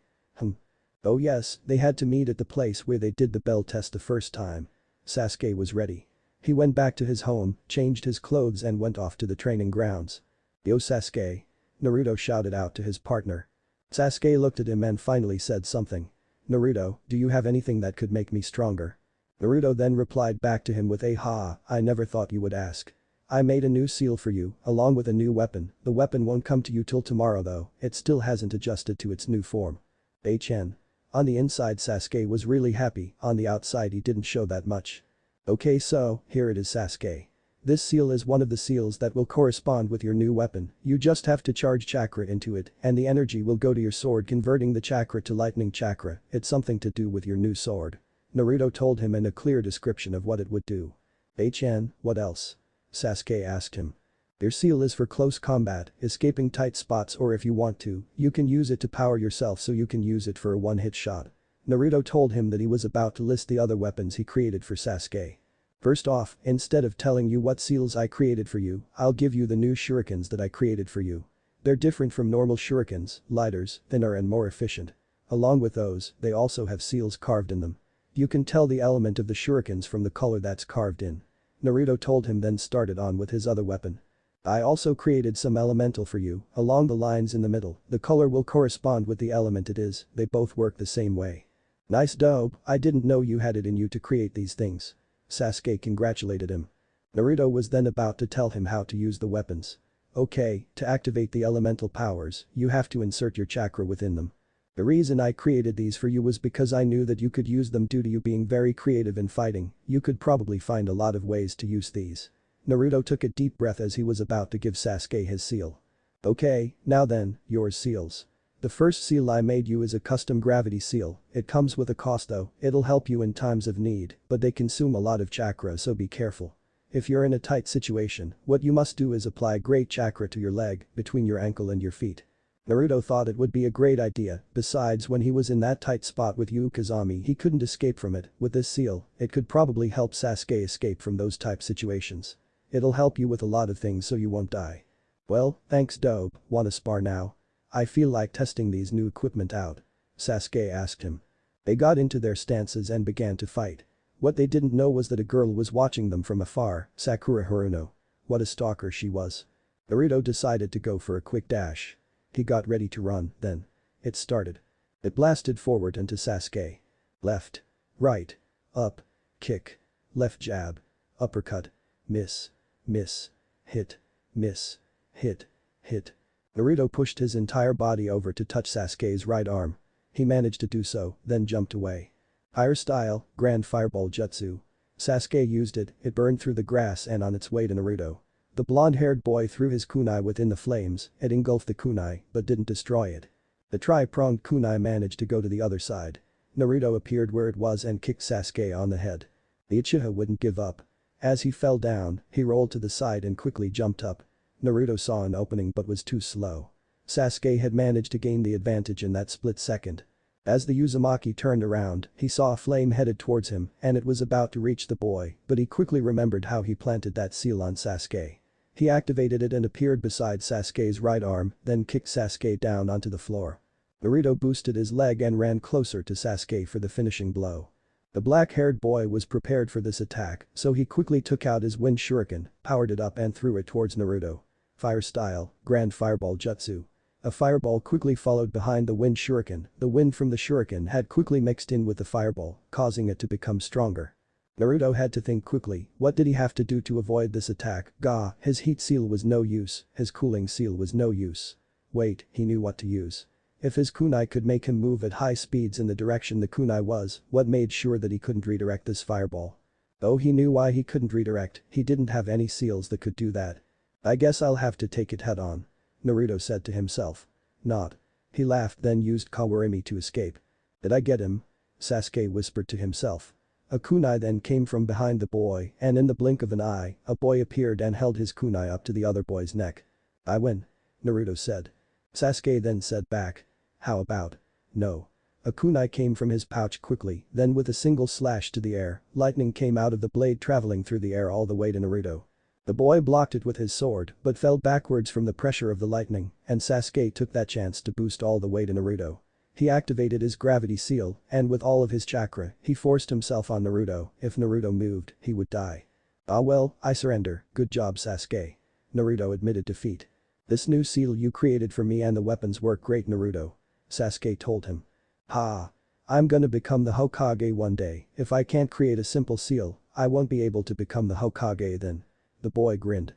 Oh yes, they had to meet at the place where they did the bell test the first time. Sasuke was ready. He went back to his home, changed his clothes and went off to the training grounds. "Yo Sasuke." Naruto shouted out to his partner. Sasuke looked at him and finally said something. "Naruto, do you have anything that could make me stronger?" Naruto then replied back to him with a "Ha, I never thought you would ask. I made a new seal for you, along with a new weapon, the weapon won't come to you till tomorrow though, it still hasn't adjusted to its new form." HN. On the inside Sasuke was really happy, on the outside he didn't show that much. "Okay so, here it is Sasuke. This seal is one of the seals that will correspond with your new weapon, you just have to charge chakra into it and the energy will go to your sword converting the chakra to lightning chakra, it's something to do with your new sword." Naruto told him in a clear description of what it would do. "HN, what else?" Sasuke asked him. "Your seal is for close combat, escaping tight spots or if you want to, you can use it to power yourself so you can use it for a one-hit shot." Naruto told him that he was about to list the other weapons he created for Sasuke. "First off, instead of telling you what seals I created for you, I'll give you the new shurikens that I created for you. They're different from normal shurikens, lighter, thinner and more efficient. Along with those, they also have seals carved in them. You can tell the element of the shurikens from the color that's carved in." Naruto told him then started on with his other weapon. "I also created some elemental for you, along the lines in the middle, the color will correspond with the element it is, they both work the same way." "Nice dope, I didn't know you had it in you to create these things." Sasuke congratulated him. Naruto was then about to tell him how to use the weapons. Okay, to activate the elemental powers, you have to insert your chakra within them. The reason I created these for you was because I knew that you could use them due to you being very creative in fighting, you could probably find a lot of ways to use these. Naruto took a deep breath as he was about to give Sasuke his seal. Okay, now then, yours seals. The first seal I made you is a custom gravity seal, it comes with a cost though, it'll help you in times of need, but they consume a lot of chakra so be careful. If you're in a tight situation, what you must do is apply great chakra to your leg, between your ankle and your feet. Naruto thought it would be a great idea, besides when he was in that tight spot with Yu Kazami he couldn't escape from it, with this seal, it could probably help Sasuke escape from those type situations. It'll help you with a lot of things so you won't die. Well, thanks dope, wanna spar now? I feel like testing these new equipment out. Sasuke asked him. They got into their stances and began to fight. What they didn't know was that a girl was watching them from afar, Sakura Haruno. What a stalker she was. Naruto decided to go for a quick dash. He got ready to run, then. It started. It blasted forward into Sasuke. Left. Right. Up. Kick. Left jab. Uppercut. Miss. Miss. Hit. Miss. Hit. Hit. Naruto pushed his entire body over to touch Sasuke's right arm. He managed to do so, then jumped away. Higher style, Grand Fireball Jutsu. Sasuke used it, it burned through the grass and on its way to Naruto. The blonde-haired boy threw his kunai within the flames, it engulfed the kunai, but didn't destroy it. The tri-pronged kunai managed to go to the other side. Naruto appeared where it was and kicked Sasuke on the head. The Uchiha wouldn't give up. As he fell down, he rolled to the side and quickly jumped up. Naruto saw an opening but was too slow. Sasuke had managed to gain the advantage in that split second. As the Uzumaki turned around, he saw a flame headed towards him and it was about to reach the boy, but he quickly remembered how he planted that seal on Sasuke. He activated it and appeared beside Sasuke's right arm, then kicked Sasuke down onto the floor. Naruto boosted his leg and ran closer to Sasuke for the finishing blow. The black-haired boy was prepared for this attack, so he quickly took out his wind shuriken, powered it up and threw it towards Naruto. Fire style, Grand Fireball Jutsu. A fireball quickly followed behind the wind shuriken, the wind from the shuriken had quickly mixed in with the fireball, causing it to become stronger. Naruto had to think quickly, what did he have to do to avoid this attack? His heat seal was no use, his cooling seal was no use. Wait, he knew what to use. If his kunai could make him move at high speeds in the direction the kunai was, what made sure that he couldn't redirect this fireball? Though he knew why he couldn't redirect, he didn't have any seals that could do that. I guess I'll have to take it head on. Naruto said to himself. Not. He laughed then used Kawarimi to escape. Did I get him? Sasuke whispered to himself. A kunai then came from behind the boy and in the blink of an eye, a boy appeared and held his kunai up to the other boy's neck. I win. Naruto said. Sasuke then said back. How about? No. A kunai came from his pouch quickly, then with a single slash to the air, lightning came out of the blade traveling through the air all the way to Naruto. The boy blocked it with his sword but fell backwards from the pressure of the lightning and Sasuke took that chance to boost all the way to Naruto. He activated his gravity seal and with all of his chakra, he forced himself on Naruto, if Naruto moved, he would die. Ah well, I surrender, good job Sasuke. Naruto admitted defeat. This new seal you created for me and the weapons work great Naruto. Sasuke told him. Ha. I'm gonna become the Hokage one day, if I can't create a simple seal, I won't be able to become the Hokage then. The boy grinned.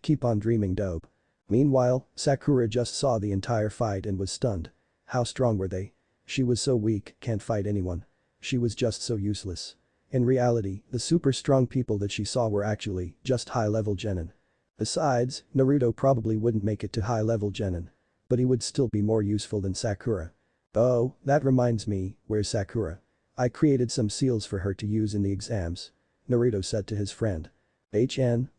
Keep on dreaming dope. Meanwhile, Sakura just saw the entire fight and was stunned. How strong were they? She was so weak, can't fight anyone. She was just so useless. In reality, the super strong people that she saw were actually just high-level genin. Besides, Naruto probably wouldn't make it to high-level genin. But he would still be more useful than Sakura. Oh, that reminds me, where's Sakura? I created some seals for her to use in the exams. Naruto said to his friend.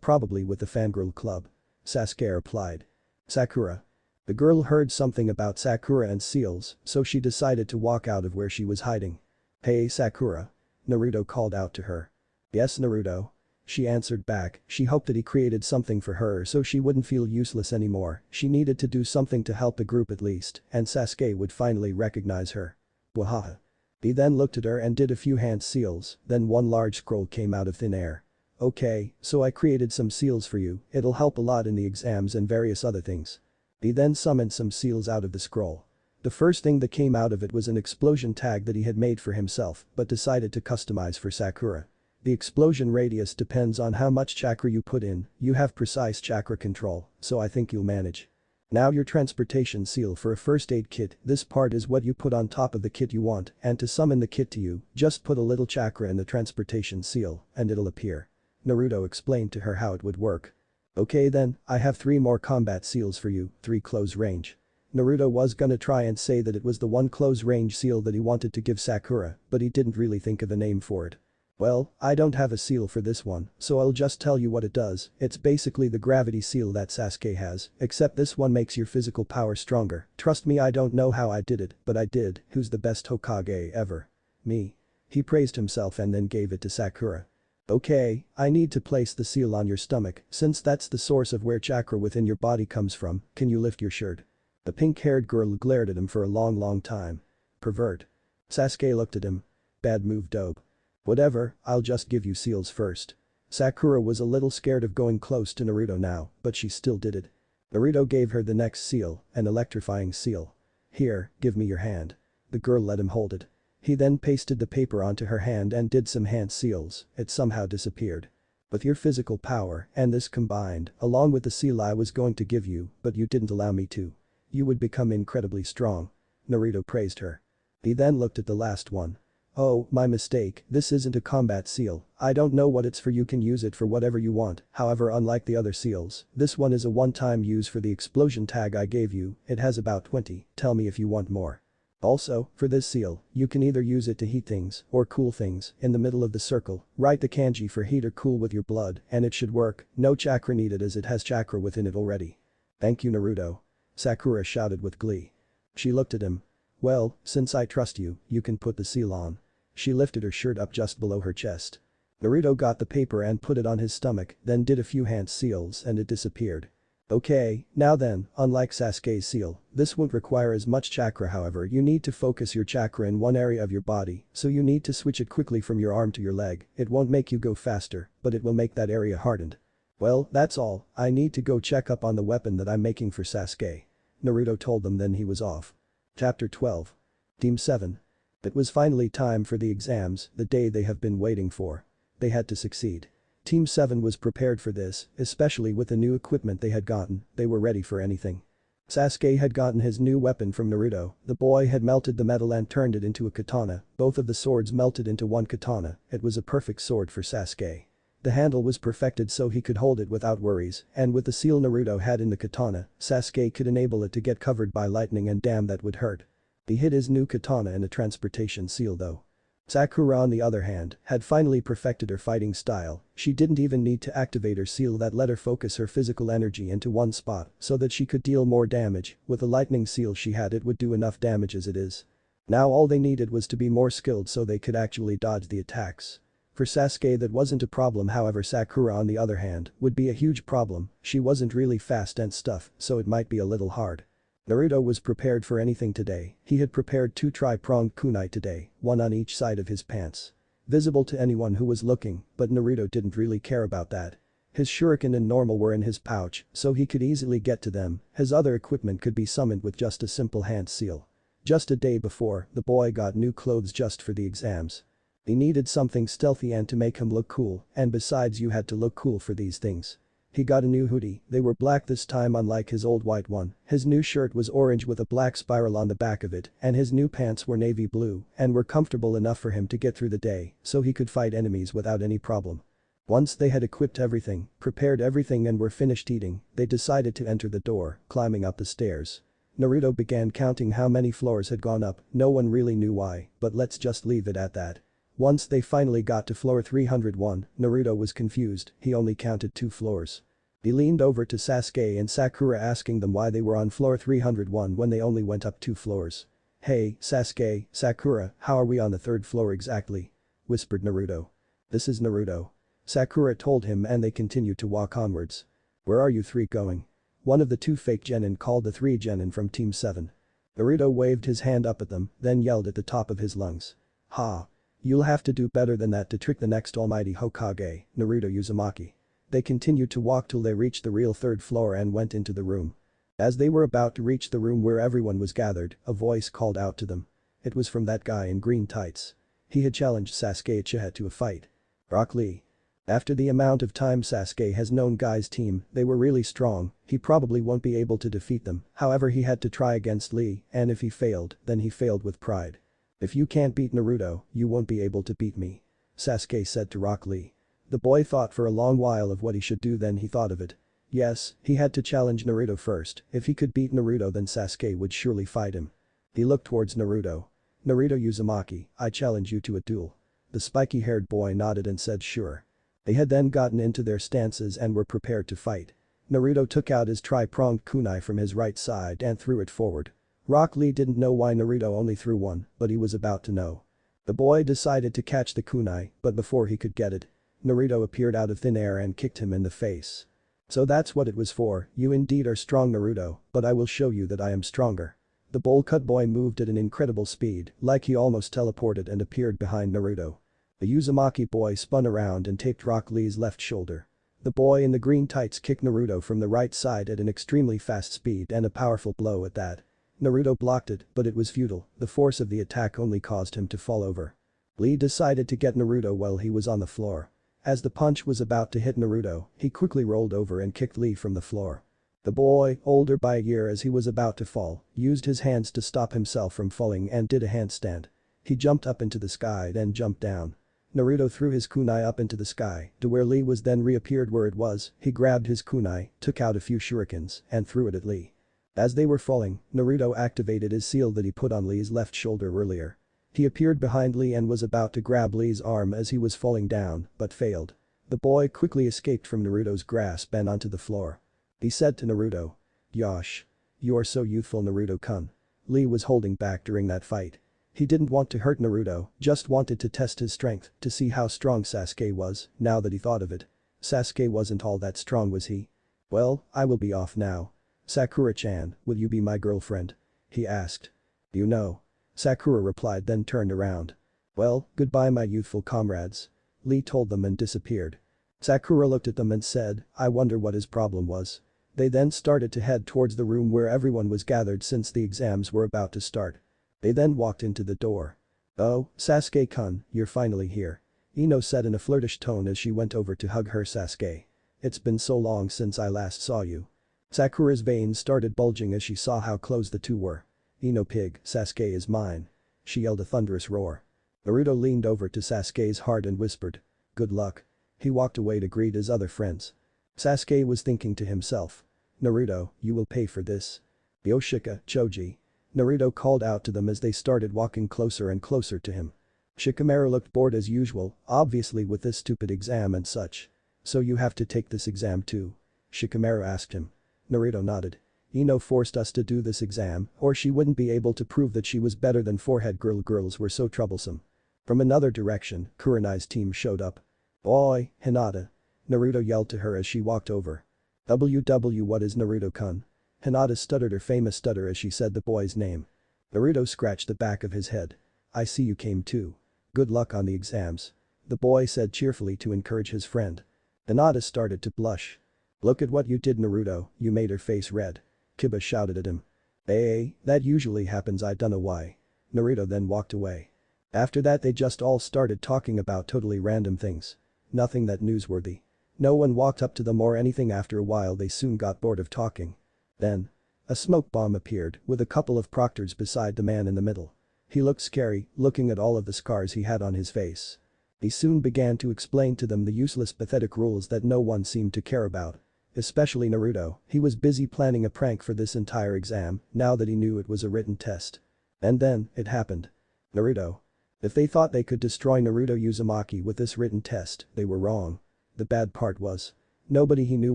Probably with the fangirl club. Sasuke replied. Sakura. The girl heard something about Sakura and seals, so she decided to walk out of where she was hiding. Hey Sakura. Naruto called out to her. Yes Naruto. She answered back, she hoped that he created something for her so she wouldn't feel useless anymore, she needed to do something to help the group at least, and Sasuke would finally recognize her. Wahaha. He then looked at her and did a few hand seals, then one large scroll came out of thin air. Okay, so I created some seals for you, it'll help a lot in the exams and various other things. He then summoned some seals out of the scroll. The first thing that came out of it was an explosion tag that he had made for himself but decided to customize for Sakura. The explosion radius depends on how much chakra you put in, you have precise chakra control, so I think you'll manage. Now your transportation seal for a first aid kit, this part is what you put on top of the kit you want, and to summon the kit to you, just put a little chakra in the transportation seal, and it'll appear. Naruto explained to her how it would work. Okay then, I have 3 more combat seals for you, 3 close range. Naruto was gonna try and say that it was the one close range seal that he wanted to give Sakura, but he didn't really think of a name for it. Well, I don't have a seal for this one, so I'll just tell you what it does. It's basically the gravity seal that Sasuke has, except this one makes your physical power stronger. Trust me, I don't know how I did it, but I did. Who's the best Hokage ever? Me. He praised himself and then gave it to Sakura. Okay, I need to place the seal on your stomach, since that's the source of where chakra within your body comes from. Can you lift your shirt? The pink-haired girl glared at him for a long time. Pervert. Sasuke looked at him. Bad move, dope. Whatever, I'll just give you seals first. Sakura was a little scared of going close to Naruto now, but she still did it. Naruto gave her the next seal, an electrifying seal. Here, give me your hand. The girl let him hold it. He then pasted the paper onto her hand and did some hand seals, it somehow disappeared. With your physical power and this combined, along with the seal I was going to give you, but you didn't allow me to. You would become incredibly strong. Naruto praised her. He then looked at the last one. Oh, my mistake, this isn't a combat seal, I don't know what it's for, you can use it for whatever you want, however unlike the other seals, this one is a one-time use for the explosion tag I gave you, it has about 20, tell me if you want more. Also, for this seal, you can either use it to heat things or cool things, in the middle of the circle, write the kanji for heat or cool with your blood, and it should work, no chakra needed as it has chakra within it already. Thank you Naruto. Sakura shouted with glee. She looked at him. Well, since I trust you, you can put the seal on. She lifted her shirt up just below her chest. Naruto got the paper and put it on his stomach, then did a few hand seals and it disappeared. Okay, now then, unlike Sasuke's seal, this won't require as much chakra, however you need to focus your chakra in one area of your body, so you need to switch it quickly from your arm to your leg, it won't make you go faster, but it will make that area hardened. Well, that's all, I need to go check up on the weapon that I'm making for Sasuke. Naruto told them, then he was off. Chapter 12. Team 7. It was finally time for the exams, the day they have been waiting for. They had to succeed. Team 7 was prepared for this, especially with the new equipment they had gotten, they were ready for anything. Sasuke had gotten his new weapon from Naruto, the boy had melted the metal and turned it into a katana, both of the swords melted into one katana, it was a perfect sword for Sasuke. The handle was perfected so he could hold it without worries, and with the seal Naruto had in the katana, Sasuke could enable it to get covered by lightning and damn that would hurt. He hid his new katana in a transportation seal though. Sakura on the other hand, had finally perfected her fighting style, she didn't even need to activate her seal that let her focus her physical energy into one spot so that she could deal more damage, with the lightning seal she had it would do enough damage as it is. Now all they needed was to be more skilled so they could actually dodge the attacks. For Sasuke that wasn't a problem, however Sakura on the other hand would be a huge problem, she wasn't really fast and stuff so it might be a little hard. Naruto was prepared for anything today, he had prepared 2 tri-pronged kunai today, one on each side of his pants. Visible to anyone who was looking, but Naruto didn't really care about that. His shuriken and normal were in his pouch, so he could easily get to them, his other equipment could be summoned with just a simple hand seal. Just a day before, the boy got new clothes just for the exams. He needed something stealthy and to make him look cool, and besides you had to look cool for these things. He got a new hoodie, they were black this time unlike his old white one, his new shirt was orange with a black spiral on the back of it, and his new pants were navy blue and were comfortable enough for him to get through the day, so he could fight enemies without any problem. Once they had equipped everything, prepared everything and were finished eating, they decided to enter the door, climbing up the stairs. Naruto began counting how many floors had gone up, no one really knew why, but let's just leave it at that. Once they finally got to floor 301, Naruto was confused, he only counted 2 floors. He leaned over to Sasuke and Sakura asking them why they were on floor 301 when they only went up 2 floors. Hey, Sasuke, Sakura, how are we on the 3rd floor exactly? Whispered Naruto. This is Naruto. Sakura told him and they continued to walk onwards. Where are you 3 going? One of the 2 fake genin called the 3 genin from Team 7. Naruto waved his hand up at them, then yelled at the top of his lungs. Ha! You'll have to do better than that to trick the next almighty Hokage, Naruto Uzumaki. They continued to walk till they reached the real 3rd floor and went into the room. As they were about to reach the room where everyone was gathered, a voice called out to them. It was from that guy in green tights. He had challenged Sasuke Uchiha to a fight. Rock Lee. After the amount of time Sasuke has known Guy's team, they were really strong, he probably won't be able to defeat them, however he had to try against Lee, and if he failed, then he failed with pride. If you can't beat Naruto, you won't be able to beat me. Sasuke said to Rock Lee. The boy thought for a long while of what he should do, then he thought of it. Yes, he had to challenge Naruto first, if he could beat Naruto then Sasuke would surely fight him. He looked towards Naruto. Naruto Uzumaki, I challenge you to a duel. The spiky-haired boy nodded and said sure. They had then gotten into their stances and were prepared to fight. Naruto took out his tri-pronged kunai from his right side and threw it forward. Rock Lee didn't know why Naruto only threw one, but he was about to know. The boy decided to catch the kunai, but before he could get it, Naruto appeared out of thin air and kicked him in the face. So that's what it was for, you indeed are strong Naruto, but I will show you that I am stronger. The bowl-cut boy moved at an incredible speed, like he almost teleported and appeared behind Naruto. The Uzumaki boy spun around and taped Rock Lee's left shoulder. The boy in the green tights kicked Naruto from the right side at an extremely fast speed and a powerful blow at that. Naruto blocked it, but it was futile, the force of the attack only caused him to fall over. Lee decided to get Naruto while he was on the floor. As the punch was about to hit Naruto, he quickly rolled over and kicked Lee from the floor. The boy, older by a year as he was about to fall, used his hands to stop himself from falling and did a handstand. He jumped up into the sky then jumped down. Naruto threw his kunai up into the sky to where Lee was then reappeared where it was, he grabbed his kunai, took out a few shurikens, and threw it at Lee. As they were falling, Naruto activated his seal that he put on Lee's left shoulder earlier. He appeared behind Lee and was about to grab Lee's arm as he was falling down, but failed. The boy quickly escaped from Naruto's grasp and onto the floor. He said to Naruto. Yosh. You are so youthful Naruto-kun. Lee was holding back during that fight. He didn't want to hurt Naruto, just wanted to test his strength to see how strong Sasuke was, now that he thought of it. Sasuke wasn't all that strong was he? Well, I will be off now. Sakura-chan, will you be my girlfriend? He asked. You know. Sakura replied then turned around. Well, goodbye my youthful comrades. Lee told them and disappeared. Sakura looked at them and said, I wonder what his problem was. They then started to head towards the room where everyone was gathered since the exams were about to start. They then walked into the door. Oh, Sasuke-kun, you're finally here. Ino said in a flirtish tone as she went over to hug her Sasuke. It's been so long since I last saw you. Sakura's veins started bulging as she saw how close the two were. Ino pig, Sasuke is mine. She yelled a thunderous roar. Naruto leaned over to Sasuke's heart and whispered. Good luck. He walked away to greet his other friends. Sasuke was thinking to himself. Naruto, you will pay for this. Yoshika, Choji. Naruto called out to them as they started walking closer and closer to him. Shikamaru looked bored as usual, obviously with this stupid exam and such. So you have to take this exam too? Shikamaru asked him. Naruto nodded. Ino forced us to do this exam, or she wouldn't be able to prove that she was better than forehead girls were so troublesome. From another direction, Kurenai's team showed up. Boy, Hinata. Naruto yelled to her as she walked over. WW what is Naruto-kun? Hinata stuttered her famous stutter as she said the boy's name. Naruto scratched the back of his head. I see you came too. Good luck on the exams. The boy said cheerfully to encourage his friend. Hinata started to blush. Look at what you did Naruto, you made her face red. Kiba shouted at him. Hey, that usually happens I dunno why. Naruto then walked away. After that they just all started talking about totally random things. Nothing that newsworthy. No one walked up to them or anything after a while they soon got bored of talking. Then. A smoke bomb appeared with a couple of proctors beside the man in the middle. He looked scary, looking at all of the scars he had on his face. He soon began to explain to them the useless pathetic rules that no one seemed to care about. Especially Naruto, he was busy planning a prank for this entire exam now that he knew it was a written test. And then, it happened. Naruto. If they thought they could destroy Naruto Uzumaki with this written test, they were wrong. The bad part was. Nobody he knew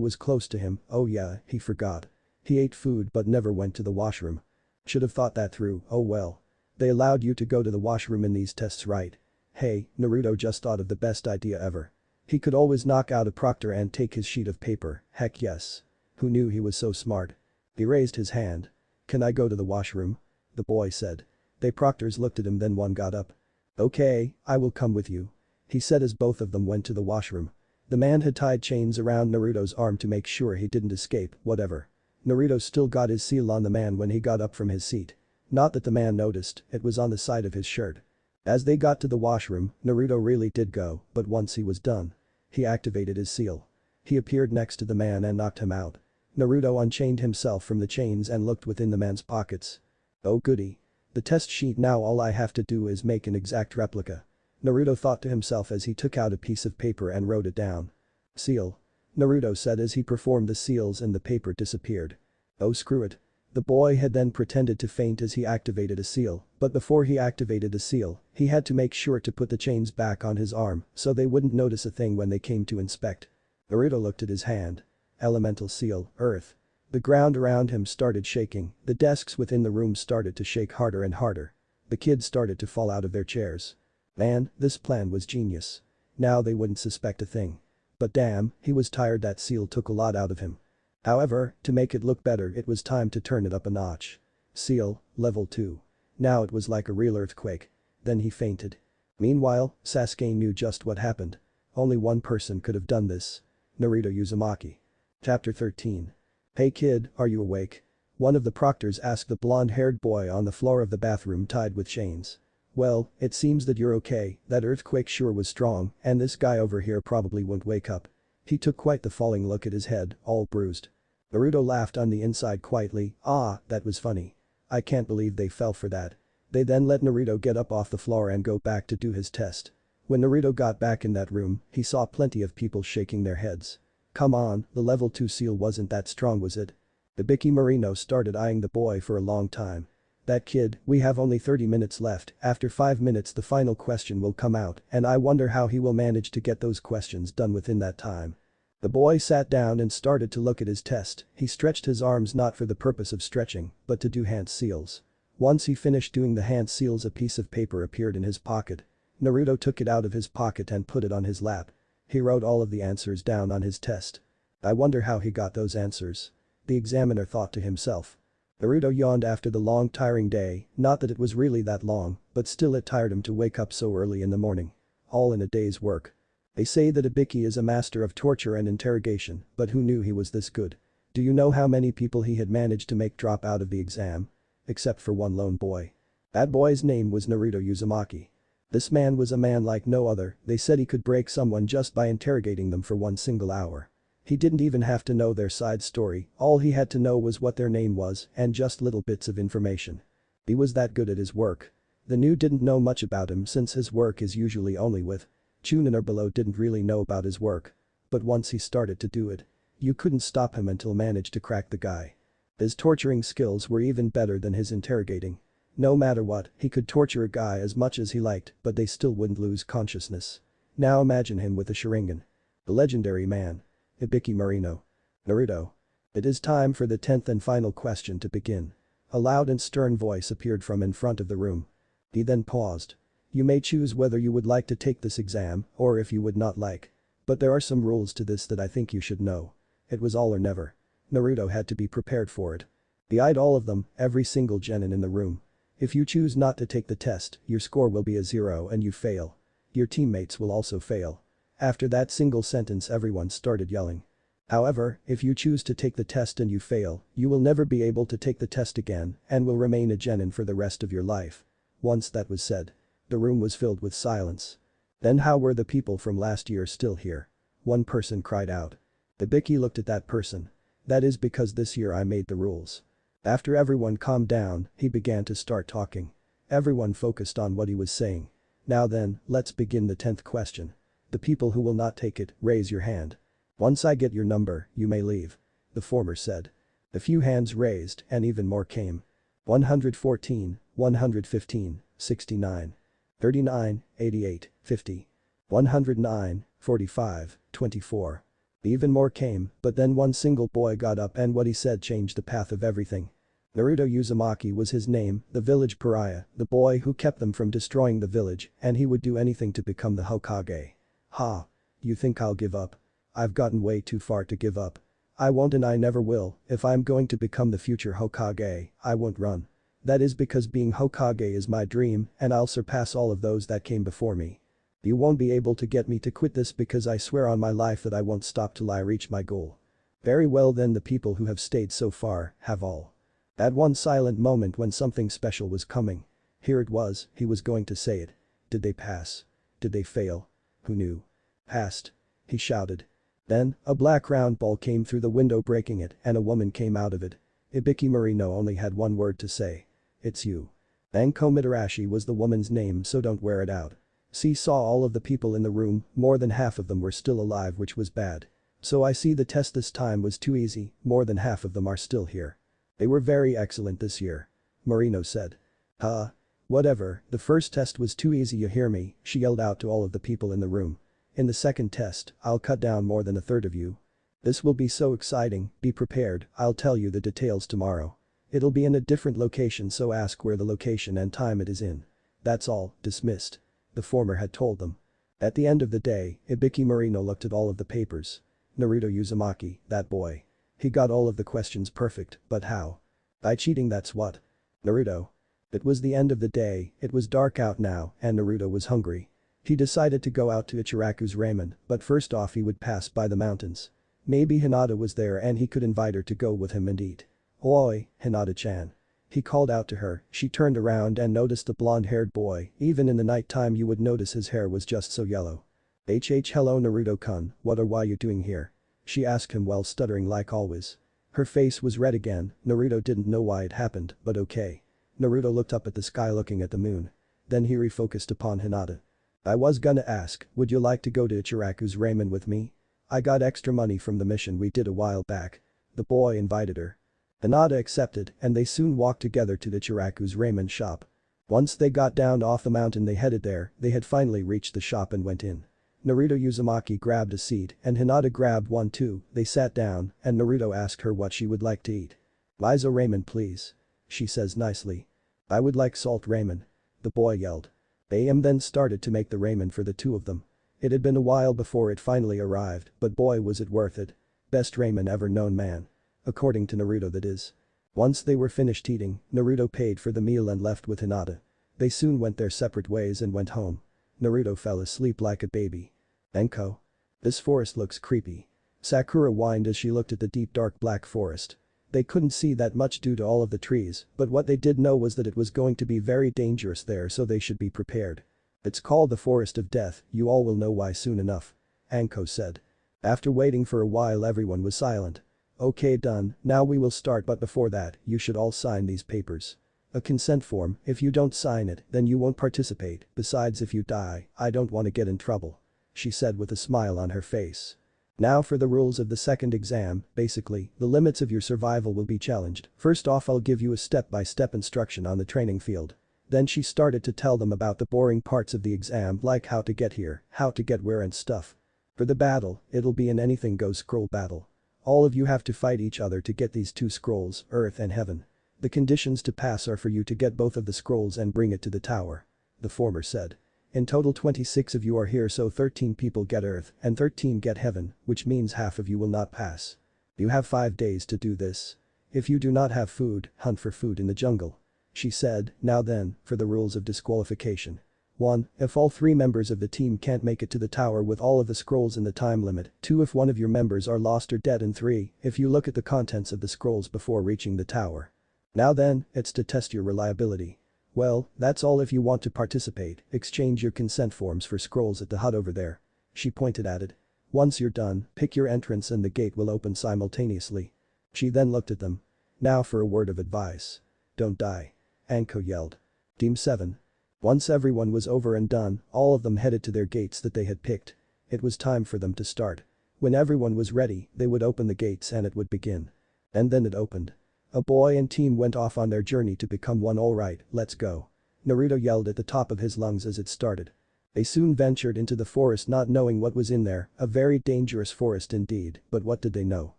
was close to him, oh yeah, he forgot. He ate food but never went to the washroom. Should have thought that through, oh well. They allowed you to go to the washroom in these tests right? Hey, Naruto just thought of the best idea ever. He could always knock out a proctor and take his sheet of paper, heck yes. Who knew he was so smart? He raised his hand. Can I go to the washroom? The boy said. They proctors looked at him then one got up. Okay, I will come with you. He said as both of them went to the washroom. The man had tied chains around Naruto's arm to make sure he didn't escape, whatever. Naruto still got his seal on the man when he got up from his seat. Not that the man noticed, it was on the side of his shirt. As they got to the washroom, Naruto really did go, but once he was done. He activated his seal. He appeared next to the man and knocked him out. Naruto unchained himself from the chains and looked within the man's pockets. Oh goody. The test sheet, now all I have to do is make an exact replica. Naruto thought to himself as he took out a piece of paper and wrote it down. Seal. Naruto said as he performed the seals and the paper disappeared. Oh screw it. The boy had then pretended to faint as he activated a seal, but before he activated the seal, he had to make sure to put the chains back on his arm so they wouldn't notice a thing when they came to inspect. Naruto looked at his hand. Elemental seal, earth. The ground around him started shaking, the desks within the room started to shake harder and harder. The kids started to fall out of their chairs. Man, this plan was genius. Now they wouldn't suspect a thing. But damn, he was tired. That seal took a lot out of him. However, to make it look better, it was time to turn it up a notch. Seal, level 2. Now it was like a real earthquake. Then he fainted. Meanwhile, Sasuke knew just what happened. Only one person could have done this. Naruto Uzumaki. Chapter 13. Hey kid, are you awake? One of the proctors asked the blonde-haired boy on the floor of the bathroom tied with chains. Well, it seems that you're okay. That earthquake sure was strong, and this guy over here probably won't wake up. He took quite the falling look at his head, all bruised. Naruto laughed on the inside quietly. Ah, that was funny. I can't believe they fell for that. They then let Naruto get up off the floor and go back to do his test. When Naruto got back in that room, he saw plenty of people shaking their heads. Come on, the level 2 seal wasn't that strong, was it? Ibiki Marino started eyeing the boy for a long time. That kid, we have only 30 minutes left. After 5 minutes the final question will come out and I wonder how he will manage to get those questions done within that time. The boy sat down and started to look at his test. He stretched his arms not for the purpose of stretching, but to do hand seals. Once he finished doing the hand seals, a piece of paper appeared in his pocket. Naruto took it out of his pocket and put it on his lap. He wrote all of the answers down on his test. I wonder how he got those answers. The examiner thought to himself. Naruto yawned after the long tiring day, not that it was really that long, but still it tired him to wake up so early in the morning. All in a day's work. They say that Ibiki is a master of torture and interrogation, but who knew he was this good? Do you know how many people he had managed to make drop out of the exam? Except for one lone boy. That boy's name was Naruto Uzumaki. This man was a man like no other. They said he could break someone just by interrogating them for one single hour. He didn't even have to know their side story, all he had to know was what their name was and just little bits of information. He was that good at his work. The new didn't know much about him since his work is usually only with Chunin or below, didn't really know about his work. But once he started to do it, you couldn't stop him until managed to crack the guy. His torturing skills were even better than his interrogating. No matter what, he could torture a guy as much as he liked, but they still wouldn't lose consciousness. Now imagine him with a Sharingan. The legendary man. Ibiki Marino. Naruto. It is time for the 10th and final question to begin. A loud and stern voice appeared from in front of the room. He then paused. You may choose whether you would like to take this exam or if you would not like. But there are some rules to this that I think you should know. It was all or never. Naruto had to be prepared for it. He eyed all of them, every single genin in the room. If you choose not to take the test, your score will be a 0 and you fail. Your teammates will also fail. After that single sentence everyone started yelling. However, if you choose to take the test and you fail, you will never be able to take the test again and will remain a genin for the rest of your life. Once that was said, the room was filled with silence. Then how were the people from last year still here? One person cried out. Ibiki looked at that person. That is because this year I made the rules. After everyone calmed down, he began to start talking. Everyone focused on what he was saying. Now then, let's begin the 10th question. The people who will not take it, raise your hand. Once I get your number, you may leave. The former said. A few hands raised and even more came. 114, 115, 69. 39, 88, 50. 109, 45, 24. Even more came, but then one single boy got up and what he said changed the path of everything. Naruto Uzumaki was his name, the village pariah, the boy who kept them from destroying the village, and he would do anything to become the Hokage. Ha! You think I'll give up? I've gotten way too far to give up. I won't and I never will. If I'm going to become the future Hokage, I won't run. That is because being Hokage is my dream and I'll surpass all of those that came before me. You won't be able to get me to quit this because I swear on my life that I won't stop till I reach my goal. Very well then, the people who have stayed so far have all. At one silent moment when something special was coming. Here it was, he was going to say it. Did they pass? Did they fail? Who knew? Passed. He shouted. Then, a black round ball came through the window breaking it and a woman came out of it. Ibiki Marino only had one word to say. It's you. Anko Mitarashi was the woman's name, so don't wear it out. She saw all of the people in the room, more than half of them were still alive, which was bad. So I see the test this time was too easy, more than half of them are still here. They were very excellent this year. Marino said. Huh? Whatever, the first test was too easy, you hear me, she yelled out to all of the people in the room. In the second test, I'll cut down more than a third of you. This will be so exciting, be prepared, I'll tell you the details tomorrow. It'll be in a different location, so ask where the location and time it is in. That's all, dismissed. The former had told them. At the end of the day, Ibiki Marino looked at all of the papers. Naruto Uzumaki, that boy. He got all of the questions perfect, but how? By cheating, that's what. Naruto. It was the end of the day, it was dark out now, and Naruto was hungry. He decided to go out to Ichiraku's ramen, but first off he would pass by the mountains. Maybe Hinata was there and he could invite her to go with him and eat. Oi, Hinata-chan. He called out to her, she turned around and noticed the blonde-haired boy, even in the night time you would notice his hair was just so yellow. Hello Naruto-kun, what are you doing here? She asked him while stuttering like always. Her face was red again, Naruto didn't know why it happened, but okay. Naruto looked up at the sky looking at the moon. Then he refocused upon Hinata. I was gonna ask, would you like to go to Ichiraku's ramen with me? I got extra money from the mission we did a while back. The boy invited her. Hinata accepted and they soon walked together to Ichiraku's ramen shop. Once they got down off the mountain they headed there, they had finally reached the shop and went in. Naruto Uzumaki grabbed a seat and Hinata grabbed one too, they sat down and Naruto asked her what she would like to eat. Miso ramen please. She says nicely. I would like salt ramen. The boy yelled. AM then started to make the ramen for the two of them. It had been a while before it finally arrived, but boy was it worth it. Best ramen ever known, man. According to Naruto, that is. Once they were finished eating, Naruto paid for the meal and left with Hinata. They soon went their separate ways and went home. Naruto fell asleep like a baby. Enko. This forest looks creepy. Sakura whined as she looked at the deep dark black forest. They couldn't see that much due to all of the trees, but what they did know was that it was going to be very dangerous there, so they should be prepared. It's called the Forest of Death, you all will know why soon enough. Anko said. After waiting for a while everyone was silent. Okay, done, now we will start, but before that, you should all sign these papers. A consent form, if you don't sign it, then you won't participate, besides if you die, I don't want to get in trouble. She said with a smile on her face. Now for the rules of the second exam, basically, the limits of your survival will be challenged. First off I'll give you a step-by-step instruction on the training field. Then she started to tell them about the boring parts of the exam like how to get here, how to get where and stuff. For the battle, it'll be an anything goes scroll battle. All of you have to fight each other to get these two scrolls, Earth and Heaven. The conditions to pass are for you to get both of the scrolls and bring it to the tower. The former said. In total 26 of you are here, so 13 people get Earth and 13 get Heaven, which means half of you will not pass. You have 5 days to do this. If you do not have food, hunt for food in the jungle. She said, now then, for the rules of disqualification. 1. If all 3 members of the team can't make it to the tower with all of the scrolls in the time limit. 2. If one of your members are lost or dead, and 3. If you look at the contents of the scrolls before reaching the tower. Now then, it's to test your reliability. Well, that's all. If you want to participate, exchange your consent forms for scrolls at the hut over there. She pointed at it. Once you're done, pick your entrance and the gate will open simultaneously. She then looked at them. Now for a word of advice. Don't die. Anko yelled. Team 7. Once everyone was over and done, all of them headed to their gates that they had picked. It was time for them to start. When everyone was ready, they would open the gates and it would begin. And then it opened. A boy and team went off on their journey to become one. Alright, let's go. Naruto yelled at the top of his lungs as it started. They soon ventured into the forest not knowing what was in there, a very dangerous forest indeed, but what did they know?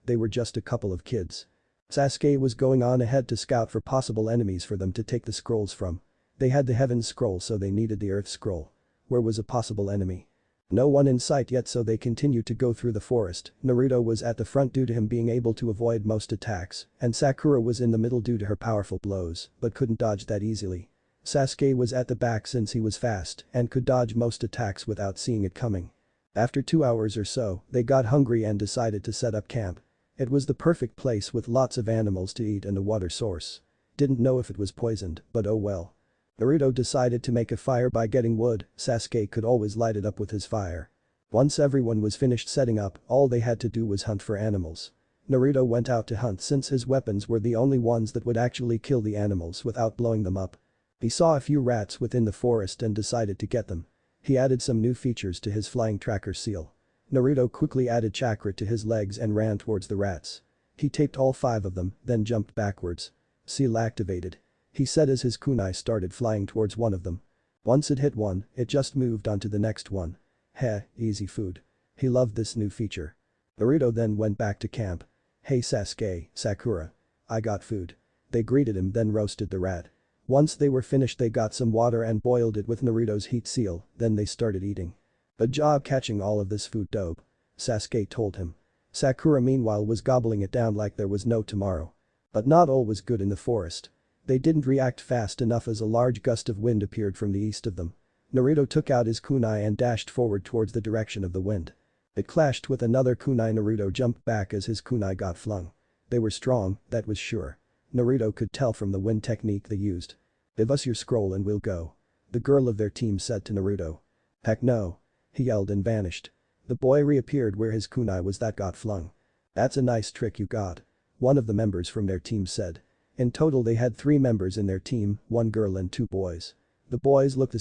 They were just a couple of kids. Sasuke was going on ahead to scout for possible enemies for them to take the scrolls from. They had the Heaven Scroll, so they needed the Earth Scroll. Where was a possible enemy? No one in sight yet, so they continued to go through the forest. Naruto was at the front due to him being able to avoid most attacks, and Sakura was in the middle due to her powerful blows, but couldn't dodge that easily. Sasuke was at the back since he was fast and could dodge most attacks without seeing it coming. After 2 hours or so, they got hungry and decided to set up camp. It was the perfect place with lots of animals to eat and a water source. Didn't know if it was poisoned, but oh well. Naruto decided to make a fire by getting wood. Sasuke could always light it up with his fire. Once everyone was finished setting up, all they had to do was hunt for animals. Naruto went out to hunt since his weapons were the only ones that would actually kill the animals without blowing them up. He saw a few rats within the forest and decided to get them. He added some new features to his flying tracker seal. Naruto quickly added chakra to his legs and ran towards the rats. He taped all 5 of them, then jumped backwards. Seal activated. He said as his kunai started flying towards one of them. Once it hit one, it just moved onto the next one. Heh, easy food. He loved this new feature. Naruto then went back to camp. Hey Sasuke, Sakura. I got food. They greeted him then roasted the rat. Once they were finished they got some water and boiled it with Naruto's heat seal, then they started eating. Good job catching all of this food dope. Sasuke told him. Sakura meanwhile was gobbling it down like there was no tomorrow. But not all was good in the forest. They didn't react fast enough as a large gust of wind appeared from the east of them. Naruto took out his kunai and dashed forward towards the direction of the wind. It clashed with another kunai. Naruto jumped back as his kunai got flung. They were strong, that was sure. Naruto could tell from the wind technique they used. Give us your scroll and we'll go. The girl of their team said to Naruto. Heck no. He yelled and vanished. The boy reappeared where his kunai was that got flung. That's a nice trick you got. One of the members from their team said. In total they had 3 members in their team, 1 girl and 2 boys. The boys looked the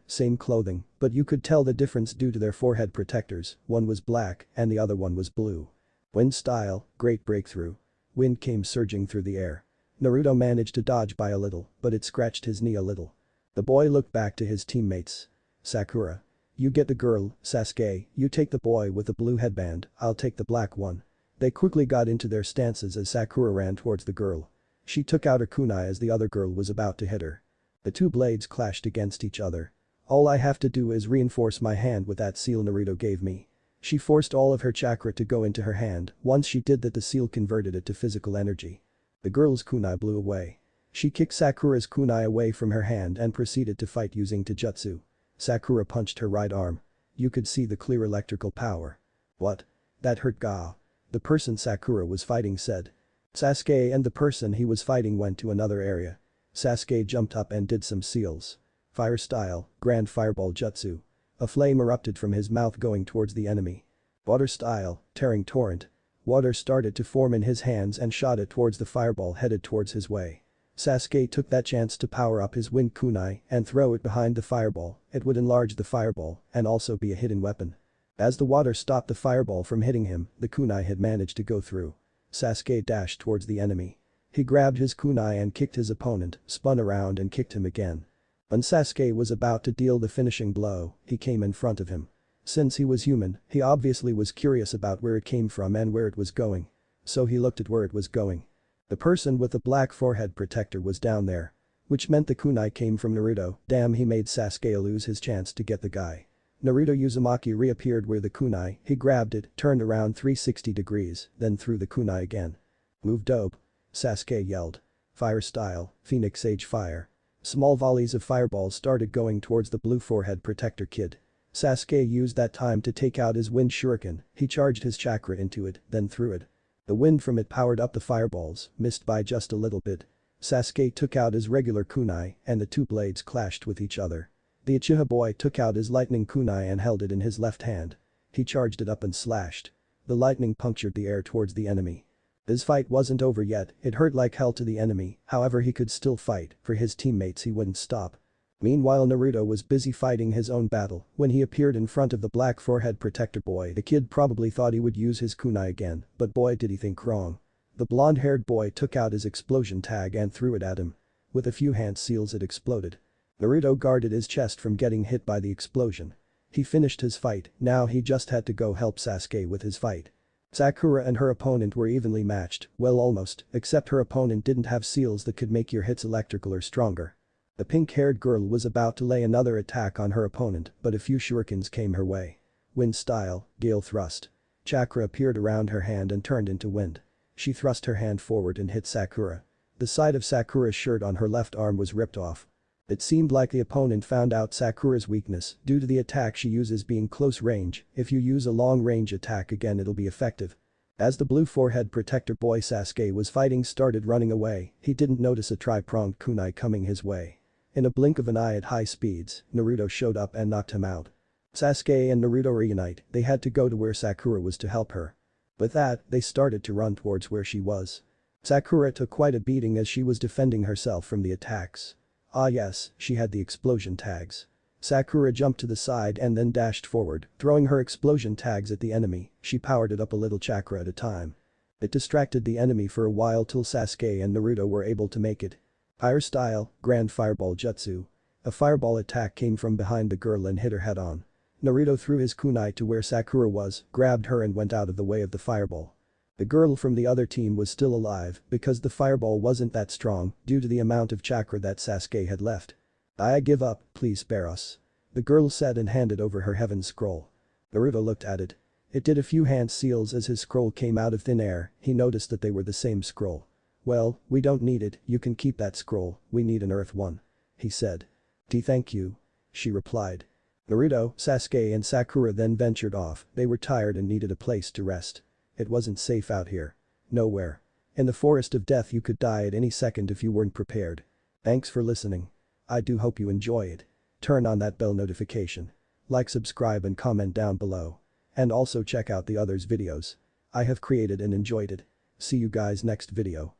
same clothing, but you could tell the difference due to their forehead protectors, one was black and the other one was blue. Wind style, great breakthrough. Wind came surging through the air. Naruto managed to dodge by a little, but it scratched his knee a little. The boy looked back to his teammates. Sakura. You get the girl, Sasuke, you take the boy with the blue headband, I'll take the black one. They quickly got into their stances as Sakura ran towards the girl. She took out her kunai as the other girl was about to hit her. The 2 blades clashed against each other. All I have to do is reinforce my hand with that seal Naruto gave me. She forced all of her chakra to go into her hand. Once she did that the seal converted it to physical energy. The girl's kunai blew away. She kicked Sakura's kunai away from her hand and proceeded to fight using taijutsu. Sakura punched her right arm. You could see the clear electrical power. What? That hurt ga. The person Sakura was fighting said. Sasuke and the person he was fighting went to another area. Sasuke jumped up and did some seals. Fire style, grand fireball jutsu. A flame erupted from his mouth going towards the enemy. Water style, tearing torrent. Water started to form in his hands and shot it towards the fireball headed towards his way. Sasuke took that chance to power up his wind kunai and throw it behind the fireball. It would enlarge the fireball and also be a hidden weapon. As the water stopped the fireball from hitting him, the kunai had managed to go through. Sasuke dashed towards the enemy. He grabbed his kunai and kicked his opponent, spun around and kicked him again. When Sasuke was about to deal the finishing blow, he came in front of him. Since he was human, he obviously was curious about where it came from and where it was going. So he looked at where it was going. The person with the black forehead protector was down there. Which meant the kunai came from Naruto. Damn, he made Sasuke lose his chance to get the guy. Naruto Uzumaki reappeared where the kunai, he grabbed it, turned around 360 degrees, then threw the kunai again. Move dope. Sasuke yelled. Fire style, Phoenix Age fire. Small volleys of fireballs started going towards the blue forehead protector kid. Sasuke used that time to take out his wind shuriken, he charged his chakra into it, then threw it. The wind from it powered up the fireballs, missed by just a little bit. Sasuke took out his regular kunai and the 2 blades clashed with each other. The Uchiha boy took out his lightning kunai and held it in his left hand. He charged it up and slashed. The lightning punctured the air towards the enemy. His fight wasn't over yet, it hurt like hell to the enemy, however he could still fight, for his teammates he wouldn't stop. Meanwhile Naruto was busy fighting his own battle when he appeared in front of the black forehead protector boy. The kid probably thought he would use his kunai again, but boy did he think wrong. The blonde-haired boy took out his explosion tag and threw it at him. With a few hand seals it exploded. Naruto guarded his chest from getting hit by the explosion. He finished his fight, now he just had to go help Sasuke with his fight. Sakura and her opponent were evenly matched, well almost, except her opponent didn't have seals that could make your hits electrical or stronger. The pink-haired girl was about to lay another attack on her opponent, but a few shurikens came her way. Wind style, gale thrust. Chakra appeared around her hand and turned into wind. She thrust her hand forward and hit Sakura. The side of Sakura's shirt on her left arm was ripped off. It seemed like the opponent found out Sakura's weakness due to the attack she uses being close range. If you use a long range attack again it'll be effective. As the blue forehead protector boy Sasuke was fighting started running away, he didn't notice a tri-pronged kunai coming his way. In a blink of an eye at high speeds, Naruto showed up and knocked him out. Sasuke and Naruto reunite, they had to go to where Sakura was to help her. With that, they started to run towards where she was. Sakura took quite a beating as she was defending herself from the attacks. Ah yes, she had the explosion tags. Sakura jumped to the side and then dashed forward, throwing her explosion tags at the enemy. She powered it up a little chakra at a time. It distracted the enemy for a while till Sasuke and Naruto were able to make it. Fire style, Grand Fireball Jutsu. A fireball attack came from behind the girl and hit her head on. Naruto threw his kunai to where Sakura was, grabbed her and went out of the way of the fireball. The girl from the other team was still alive because the fireball wasn't that strong due to the amount of chakra that Sasuke had left. "I give up, please spare us," the girl said and handed over her heaven scroll. Naruto looked at it. It did a few hand seals as his scroll came out of thin air. He noticed that they were the same scroll. "Well, we don't need it, you can keep that scroll, we need an earth one," he said. Thank you," she replied. Naruto, Sasuke and Sakura then ventured off. They were tired and needed a place to rest. It wasn't safe out here. Nowhere. In the forest of death you could die at any second if you weren't prepared. Thanks for listening. I do hope you enjoy it. Turn on that bell notification. Like, subscribe and comment down below. And also check out the others videos I have created and enjoyed it. See you guys next video.